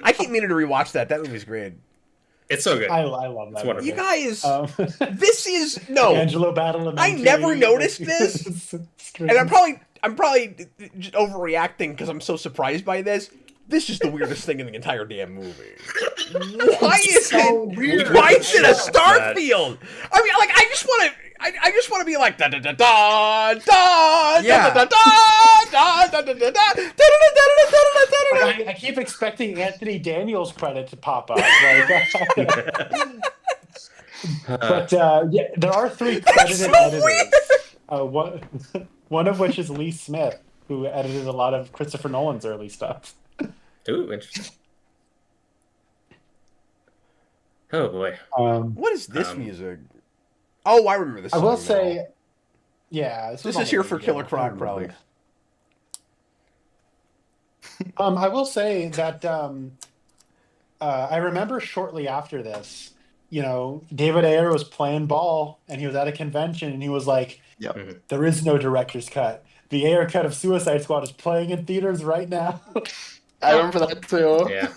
I keep meaning to rewatch that. That movie's great. It's so good. I love that. It's wonderful. You guys, Um, this is no. Angelo Battle of I never MK. noticed this, and I'm probably just overreacting because I'm so surprised by this. This is the weirdest thing in the entire damn movie. Why is so it? weird. Why is it a I know Starfield? I mean, like, I just want to be like da da da da da Yeah. da da da da da da da da da. Like, I keep expecting Anthony Daniels credit to pop up. Like, but yeah, there are 3 credited so editors. One of which is Lee Smith, who edited a lot of Christopher Nolan's early stuff. Ooh, interesting. Oh boy. What is this music? Oh, I remember this. I will song now. say, yeah, This was is here only for a Killer year. Croc, probably. I will say that I remember shortly after this, David Ayer was playing ball, and he was at a convention, and he was like, Yep. Mhm. "There is no director's cut. The Ayer cut of Suicide Squad is playing in theaters right now." I remember that too. Yeah.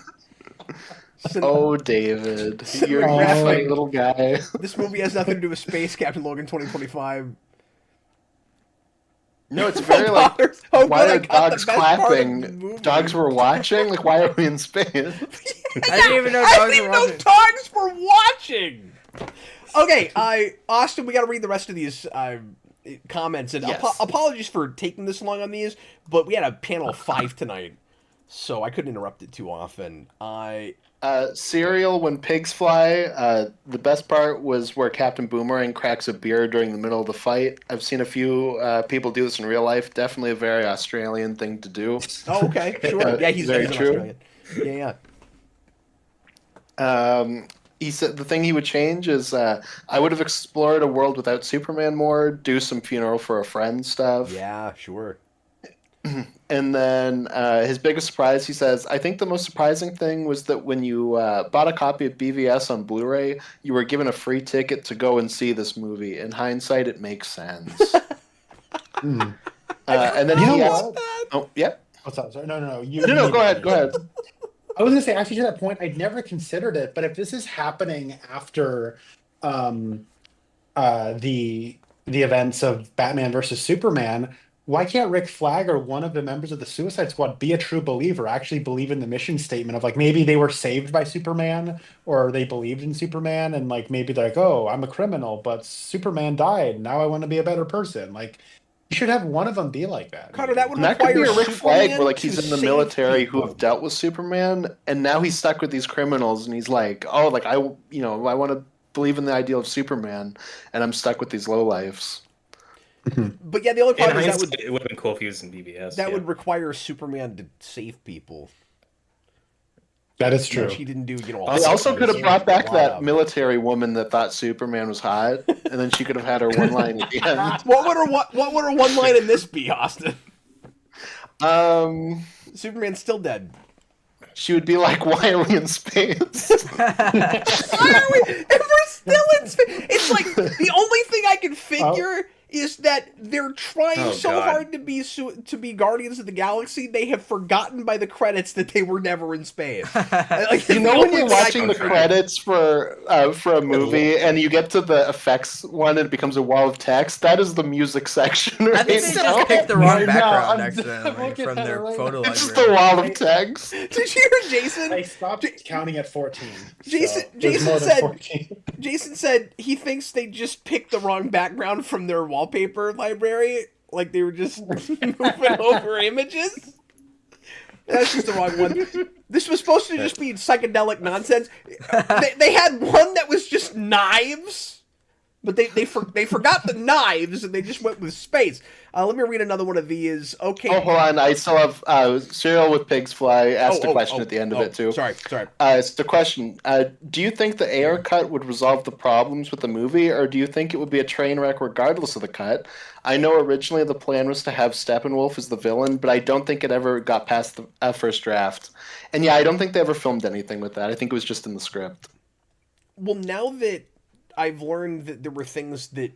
Oh, David, you're a Cinematographic. funny little guy. This movie has nothing to do with space. Captain Logan 2025. No, it's very like, Oh, why good, I are got the dogs best part of the clapping? movie. Dogs were watching? Like, why are we in space? I didn't even know I dogs didn't even were know watching. dogs were watching. Okay, Austin, we got to read the rest of these comments. And Yes. apologies for taking this long on these, but we had a panel of 5 tonight, so I couldn't interrupt it too often. Cereal, when pigs fly, the best part was where Captain Boomerang cracks a beer during the middle of the fight. I've seen a few people do this in real life. Definitely a very Australian thing to do. Oh, okay, sure. Yeah, he's Very an true. Australian. Yeah. He said the thing he would change is I would have explored a world without Superman more, do some funeral for a friend stuff. Yeah, sure. And then his biggest surprise, he says, I think the most surprising thing was that when you bought a copy of BVS on Blu-ray, you were given a free ticket to go and see this movie. In hindsight, it makes sense. And then You know he asked, what? oh, yeah. What's up? Sorry. No. No, go ahead. I was gonna say, actually, to that point, I'd never considered it, but if this is happening after the events of Batman versus Superman, why can't Rick Flag or one of the members of the Suicide Squad be a true believer, actually believe in the mission statement of like maybe they were saved by Superman or they believed in Superman and like maybe they're like, oh, I'm a criminal, but Superman died. Now I want to be a better person. Like you should have one of them be like that. Connor, that would And that could require be a Rick Flag Superman where like to he's in the save military who people. have dealt with Superman, and now he's stuck with these criminals, and he's like, oh, like I want to believe in the ideal of Superman, and I'm stuck with these lowlifes. But yeah, the only In problem is hindsight, it would have been cool if he was in BVS. that yeah. would require Superman to save people. That is true. Which he didn't do, you know. They also could have brought back that military. military woman that thought Superman was hot, and then she could have had her one line at the end. What would her one line in this be, Austin? Superman's still dead. She would be like, "Why are we in space?" Why are we? And we're still in space. It's like the only thing I can figure is that they're trying God. hard to be Guardians of the Galaxy. They have forgotten by the credits that they were never in space. Like, You know when you're watching the credits for a movie and you get to the effects one and it becomes a wall of text? That is the music section. I Right think they now. just picked the wrong Right now, background I'm accidentally looking from at their it right photo now. It's just library. the wall of text. Did you hear Jason? I stopped counting at 14. Jason- so there's Jason more than said- 14. Jason said he thinks they just picked the wrong background from their wallpaper library. Like they were just moving over images. That's just the wrong one. This was supposed to just be psychedelic nonsense. They had one that was just knives, but they forgot the knives and they just went with space. Let me read another one of these. Okay. Oh, hold on. I still have Cereal with Pigs Fly asked a question at the end of it, too. Sorry. It's the question. Do you think the AR cut would resolve the problems with the movie, or do you think it would be a train wreck regardless of the cut? I know originally the plan was to have Steppenwolf as the villain, but I don't think it ever got past the first draft. And yeah, I don't think they ever filmed anything with that. I think it was just in the script. Well, now that I've learned that there were things that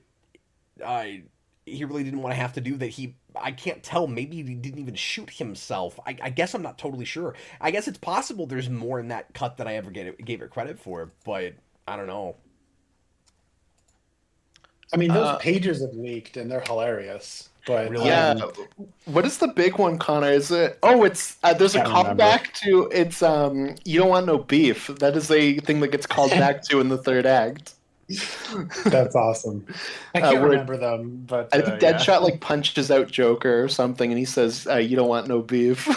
he really didn't want to have to do, that I can't tell. Maybe he didn't even shoot himself. I guess I'm not totally sure. I guess it's possible there's more in that cut than I ever gave it credit for, but I don't know. I mean, those pages have leaked and they're hilarious. But Really? Yeah. What is the big one, Konnor? Is it? Oh, it's there's a Can't remember. callback to it's You Don't Want No Beef. That is a thing that gets called back to in the third act. That's awesome. I can't where- remember them, but I think Deadshot like punches out Joker or something, and he says, "You don't want no beef."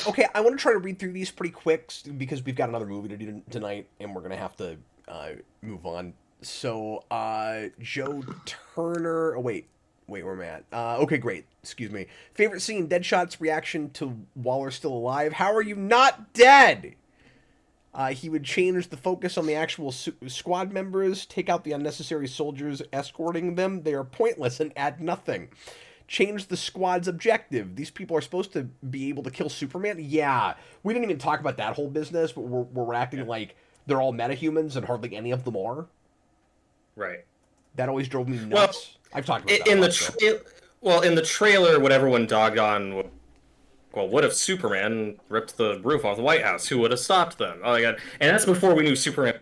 Okay, I want to try to read through these pretty quick because we've got another movie to do tonight, and we're gonna have to move on. So, Joe Turner. Oh wait, where am I at? Okay, great. Excuse me. Favorite scene: Deadshot's reaction to Waller still alive. How are you not dead? He would change the focus on the actual squad members, take out the unnecessary soldiers escorting them. They are pointless and add nothing. Change the squad's objective. These people are supposed to be able to kill Superman. Yeah, we didn't even talk about that whole business, but we're acting like they're all metahumans and hardly any of them are. Right. That always drove me nuts. I've talked about that. In a the lot, in the trailer, what everyone dogged on. Well, what if Superman ripped the roof off the White House? Who would have stopped them? Oh my god! And that's before we knew Superman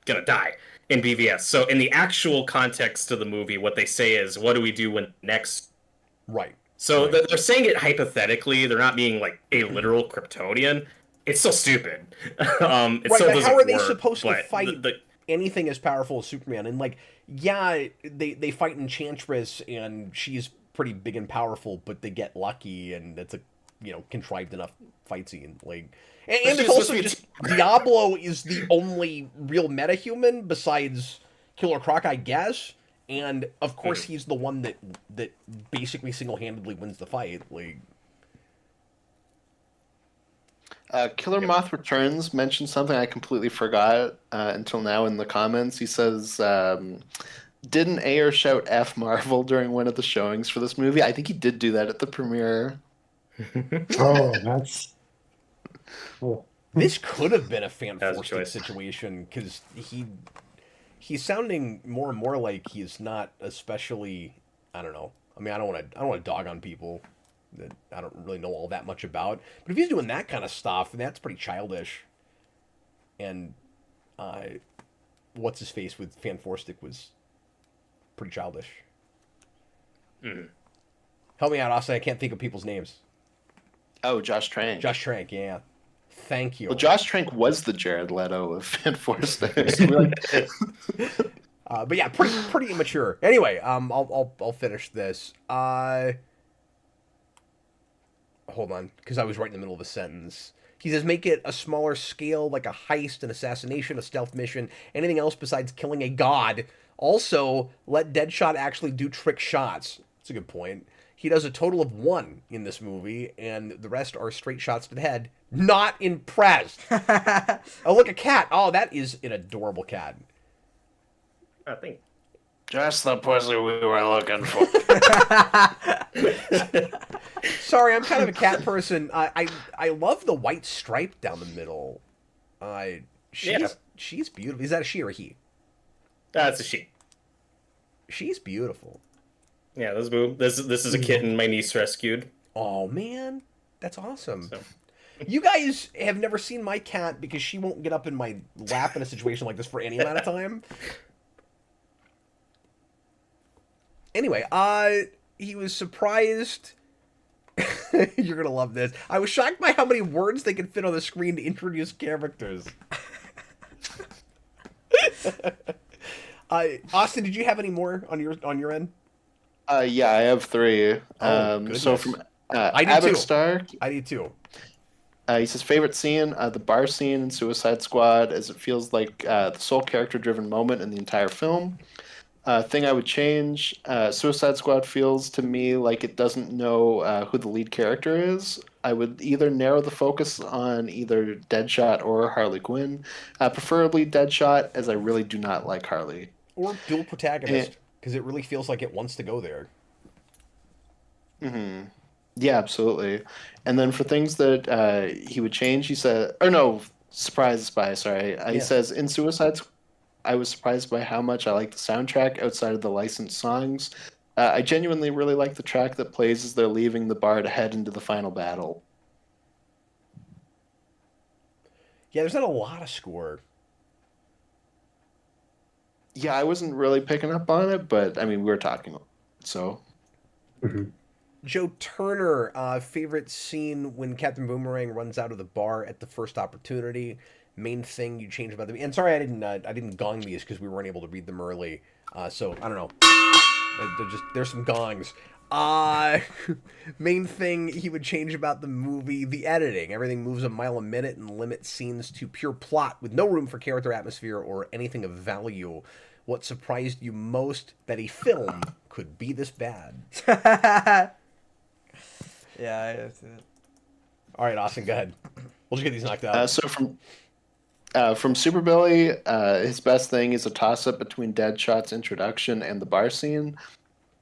gonna die in BVS. So in the actual context of the movie, what they say is, "What do we do when next?" right. So they're saying it hypothetically. They're not being like a literal Kryptonian. It's still stupid. It Right, still but doesn't how are they work, supposed to but fight anything as powerful as Superman? And like, yeah, they fight Enchantress, and she's pretty big and powerful, but they get lucky, and it's a contrived enough fight scene. Like, and she's it's supposed also to be just Diablo is the only real metahuman besides Killer Croc, I guess. And of course, he's the one that basically single-handedly wins the fight. Like. Killer Moth Returns mentioned something I completely forgot until now in the comments. He says, didn't Ayer shout F Marvel during one of the showings for this movie? I think he did do that at the premiere. Oh, that's. Cool. This could have been a fan That was a forced choice. situation because he's sounding more and more like he's not especially. I don't know. I mean, I don't want to dog on people that I don't really know all that much about. But if he's doing that kind of stuff, that's pretty childish. And what's his face with Fan Forstick was pretty childish. Mhm. Help me out, Austin. I can't think of people's names. Oh, Josh Trank. Josh Trank, yeah. Thank you. Well, Josh Trank was the Jared Leto of Fantastic. But yeah, pretty immature. Anyway, I'll finish this. Hold on, because I was right in the middle of a sentence. He says, make it a smaller scale, like a heist, an assassination, a stealth mission, anything else besides killing a god. Also, let Deadshot actually do trick shots. That's a good point. He does a total of 1 in this movie, and the rest are straight shots to the head. Not impressed. Oh, look, a cat. Oh, that is an adorable cat. I think. Just the pussy we were looking for. Sorry, I'm kind of a cat person. I love the white stripe down the middle. She's beautiful. Is that a she or a he? That's a she. She's beautiful. Yeah, this is a kitten my niece rescued. Oh man, that's awesome. So. You guys have never seen my cat because she won't get up in my lap in a situation like this for any amount of time. Anyway, he was surprised. You're gonna love this. I was shocked by how many words they could fit on the screen to introduce characters. Austin, did you have any more on your end? Yeah, I have 3. So from I did Abbott too. Stark, I did too. he says favorite scene, the bar scene in Suicide Squad, as it feels like the sole character-driven moment in the entire film. Thing I would change, Suicide Squad feels to me like it doesn't know who the lead character is. I would either narrow the focus on either Deadshot or Harley Quinn, preferably Deadshot, as I really do not like Harley. Or dual protagonist, because it really feels like it wants to go there. Mm-hmm. Yeah, absolutely. And then for things that he would change, he said, or no, surprise by, sorry. He says, in Suicide Squad, I was surprised by how much I like the soundtrack outside of the licensed songs. I genuinely really like the track that plays as they're leaving the bar to head into the final battle. Yeah, there's not a lot of score. Yeah, I wasn't really picking up on it, but I mean, we were talking, so. Mm-hmm. Joe Turner, favorite scene when Captain Boomerang runs out of the bar at the first opportunity. Main thing you change about the and sorry I didn't gong these because we weren't able to read them early. So I don't know. There's some gongs. Main thing he would change about the movie: the editing. Everything moves a mile a minute and limits scenes to pure plot with no room for character, atmosphere, or anything of value. What surprised you most that a film could be this bad? Yeah, I have to. All right, Austin, go ahead. We'll just get these knocked out. So from Super Billy, his best thing is a toss-up between Deadshot's introduction and the bar scene.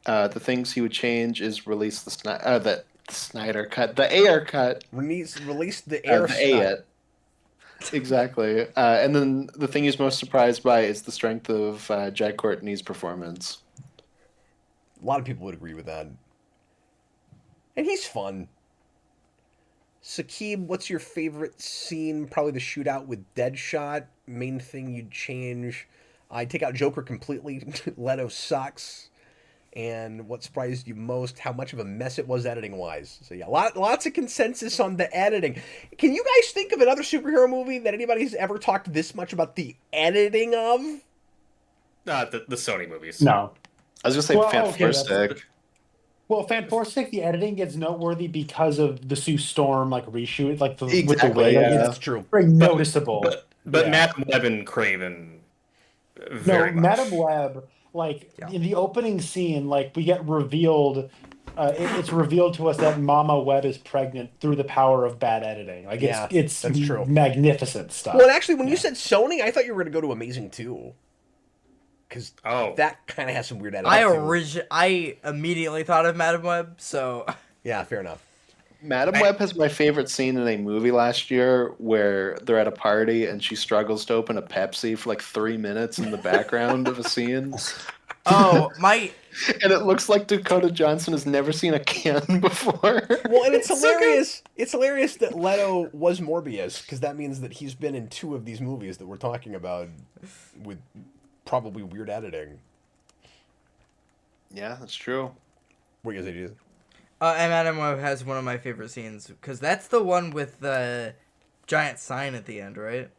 The things he would change is release the Snyder cut, the Ayer cut. Release the air snot. Exactly. And then the thing he's most surprised by is the strength of Jack Courtney's performance. A lot of people would agree with that. And he's fun. Sakib, what's your favorite scene? Probably the shootout with Deadshot. Main thing you'd change. I'd take out Joker completely. Leto sucks. And what surprised you most? How much of a mess it was editing-wise. So yeah, lots of consensus on the editing. Can you guys think of another superhero movie that anybody's ever talked this much about the editing of? The Sony movies. No. I was going to say Fantastic. Well, Fantastic, the editing gets noteworty because of the Sue Storm reshoot, Exactly, with the wig. yeah. That's true. Very noticeable. But Yeah. Madam Web and Craven. Very much. Madam Web, in the opening scene, we get revealed. It's revealed to us that Mama Web is pregnant through the power of bad editing. It's that's true. Magnificent stuff. Well, and actually, when you said Sony, I thought you were going to go to Amazing 2. Because that kind of has some weird editing. I immediately thought of Madam Web, so... Yeah, fair enough. Madam Web has my favorite scene in a movie last year where they're at a party and she struggles to open a Pepsi for 3 minutes in the background of a scene. Oh, my... And it looks like Dakota Johnson has never seen a can before. Well, and it's hilarious. It's hilarious that Leto was Morbius, because that means that he's been in 2 of these movies that we're talking about with probably weird editing. Yeah, that's true. What are you gonna say, Jason? And Madam Web has one of my favorite scenes because that's the one with the giant sign at the end, right?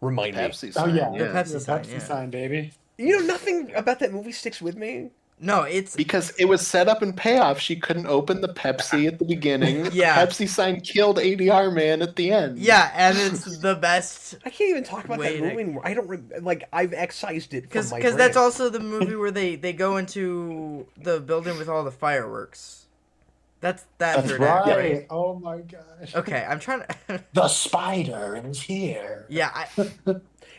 Remind me. Pepsi Oh sign, yeah, The Pepsi the sign, Pepsi yeah. sign, baby. You know, nothing about that movie sticks with me. No, it's Because it was set up and payoff. She couldn't open the Pepsi at the beginning. Yeah. The Pepsi sign killed ADR Man at the end. yeah, and it's the best I can't even talk about that Wait, movie anymore. I don't like. I've excised it from because my brain. that's also the movie where they go into the building with all the fireworks. That's That's third act, right. right? Oh my gosh. Okay, I'm trying to. The spider is here. Yeah,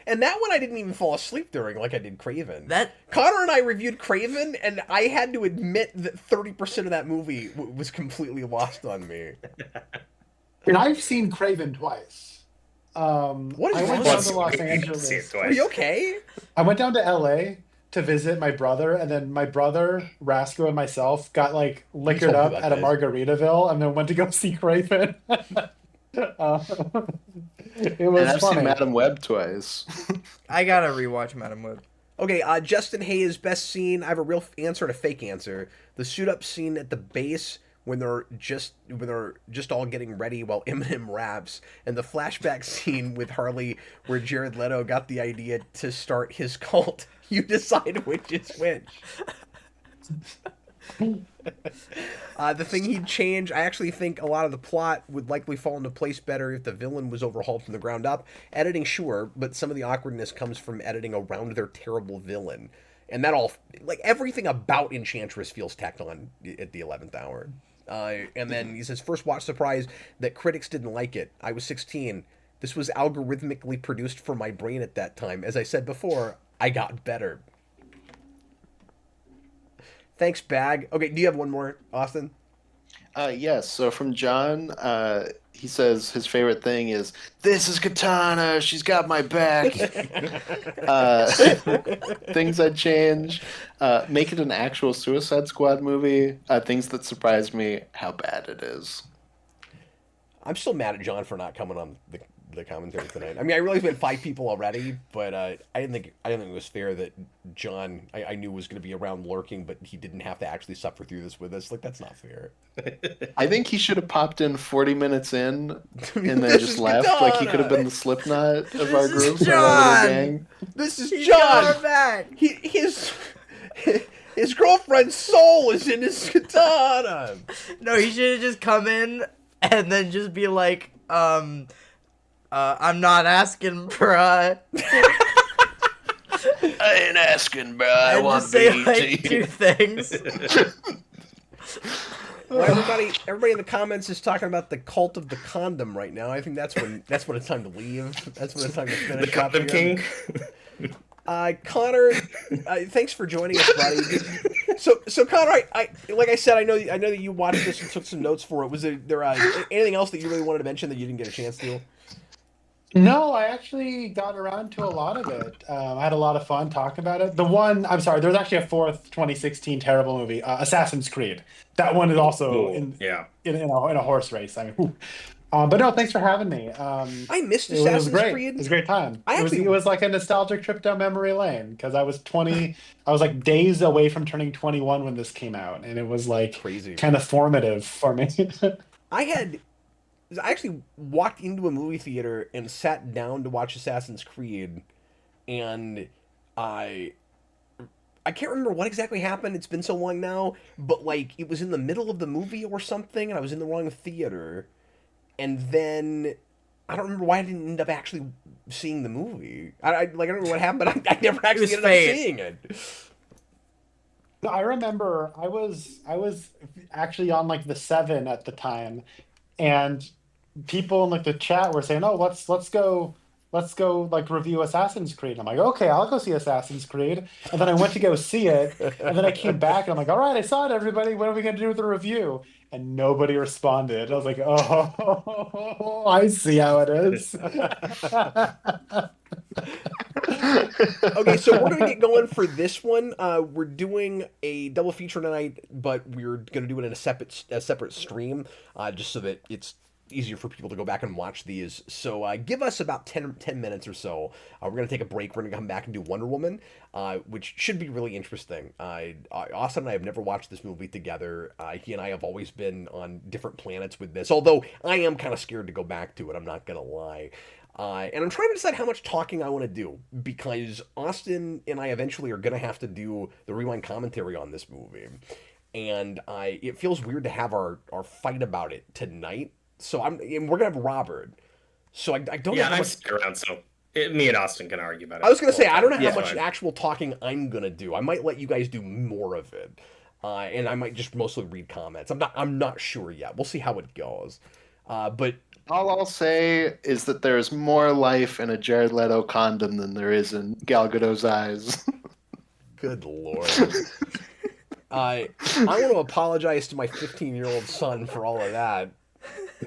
And that one I didn't even fall asleep during, like I did Craven. that Konnor and I reviewed Craven, and I had to admit that 30% of that movie was completely lost on me. And I've seen Craven twice. What is I wrong went with down you? to Los See it Angeles. twice. Are you okay? I went down to LA to visit my brother, and then my brother, Rasco, and myself got like liquored told me up about at a this. Margaritaville, and then went to go see Craven. It And was I've funny. seen Madam Web twice. I gotta rewatch Madam Web. Okay, Justin Hayes, best scene. I have a real answer and a fake answer. The suit up scene at the base when they're just all getting ready while Eminem raps, and the flashback scene with Harley where Jared Leto got the idea to start his cult. You decide which is which. The thing he'd change, I actually think a lot of the plot would likely fall into place better if the villain was overhauled from the ground up. Editing, sure, but some of the awkwardness comes from editing around their terrible villain. And that all, like, everything about Enchantress feels tacked on at the 11th hour. And then he says, first watch surprise that critics didn't like it. I was 16. This was algorithmically produced for my brain at that time. As I said before, I got better. Thanks, Bag. Okay, do you have one more, Austin? Yes. So from John, he says his favorite thing is, "This is Katana. She's got my back." Things I'd change: make it an actual Suicide Squad movie. Things that surprised me: how bad it is. I'm still mad at John for not coming on the commentary tonight. I mean, I realized we had 5 people already, but I didn't think it was fair that John I knew was going to be around lurking, but he didn't have to actually suffer through this with us. Like, that's not fair. I think he should have popped in 40 minutes in and then This just is left. Like he could have Katana. been the Slipknot of our This is group, our John. little gang. This is He's got John. our back. His girlfriend's soul is in his katana. No, he should have just come in and then just be like, I'm not asking, bruh. I ain't asking, bro. I And want just say BET. like 2 things. Well, everybody in the comments is talking about the cult of the condom right now. I think that's when it's time to leave. That's when it's time to finish. The Condom up here. King. Connor, thanks for joining us, buddy. So Connor, I like I said, I know that you watched this and took some notes for it. Was there anything else that you really wanted to mention that you didn't get a chance to? No, I actually got around to a lot of it. I had a lot of fun talking about it. I'm sorry, there was actually a 4th 2016 terrible movie, Assassin's Creed. That one is also in a horse race. I mean, whew. But no, thanks for having me. I missed It was Assassin's great. Creed. It was a great time. I actually- it was like a nostalgic trip down memory lane because I was 20. I was like days away from turning 21 when this came out, and it was like Crazy. kind of formative for me. I actually walked into a movie theater and sat down to watch Assassin's Creed, and I can't remember what exactly happened. It's been so long now, but like it was in the middle of the movie or something, and I was in the wrong theater, and then I don't remember why I didn't end up actually seeing the movie. I don't remember what happened, but I never actually ended up seeing it. I remember I was actually on like the 7 at the time, and people in like the chat were saying, "Oh, let's go like review Assassin's Creed." I'm like, "Okay, I'll go see Assassin's Creed." And then I went to go see it, and then I came back and I'm like, "All right, I saw it, everybody. What are we gonna do with the review?" And nobody responded. I was like, "Oh, I see how it is." Okay, so we're gonna get going for this one. We're doing a double feature tonight, but we're gonna do it in a separate stream, just so that it's easier for people to go back and watch these. So give us about 10 minutes or so. We're going to take a break. We're going to come back and do Wonder Woman, which should be really interesting. Austin and I have never watched this movie together. He and I have always been on different planets with this, although I am kind of scared to go back to it, I'm not going to lie. And I'm trying to decide how much talking I want to do, because Austin and I eventually are going to have to do the Rewind commentary on this movie. And it feels weird to have our fight about it tonight. So and we're gonna have Robert. So I don't know how I'm much. still around, so me and Austin can argue about it. I was gonna say I don't know how Yeah, much fine. actual talking I'm gonna do. I might let you guys do more of it, and I might just mostly read comments. I'm not sure yet. We'll see how it goes. But All I'll say is that there's more life in a Jared Leto condom than there is in Gal Gadot's eyes. good lord. I want to apologize to my 15-year-old son for all of that.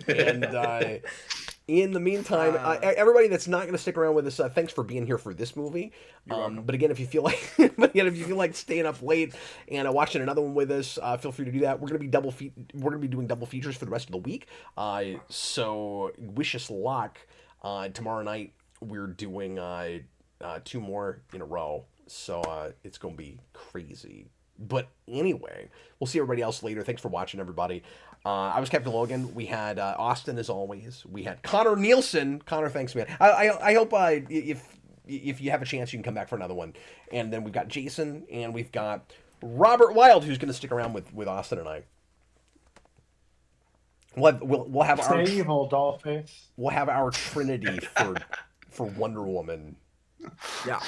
And in the meantime, everybody that's not going to stick around with us, thanks for being here for this movie. But again, if you feel like staying up late and watching another one with us, feel free to do that. We're going to be doing double features for the rest of the week. So wish us luck. Tomorrow night we're doing 2 more in a row. So it's going to be crazy. But anyway, we'll see everybody else later. Thanks for watching, everybody. I was Captain Logan. We had Austin, as always. We had Konnor Nielsen. Konnor, thanks, man. I hope if you have a chance, you can come back for another one. And then we've got Jason, and we've got Robert Wild, who's going to stick around with Austin and I. We'll have our Stay evil, Dollface. We'll have our trinity for Wonder Woman. Yeah.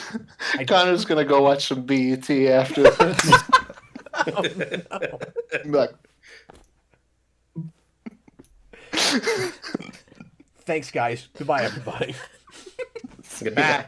Connor's gonna go watch some BET after this. Oh, no. Like, Thanks, guys. Goodbye, everybody. Goodbye.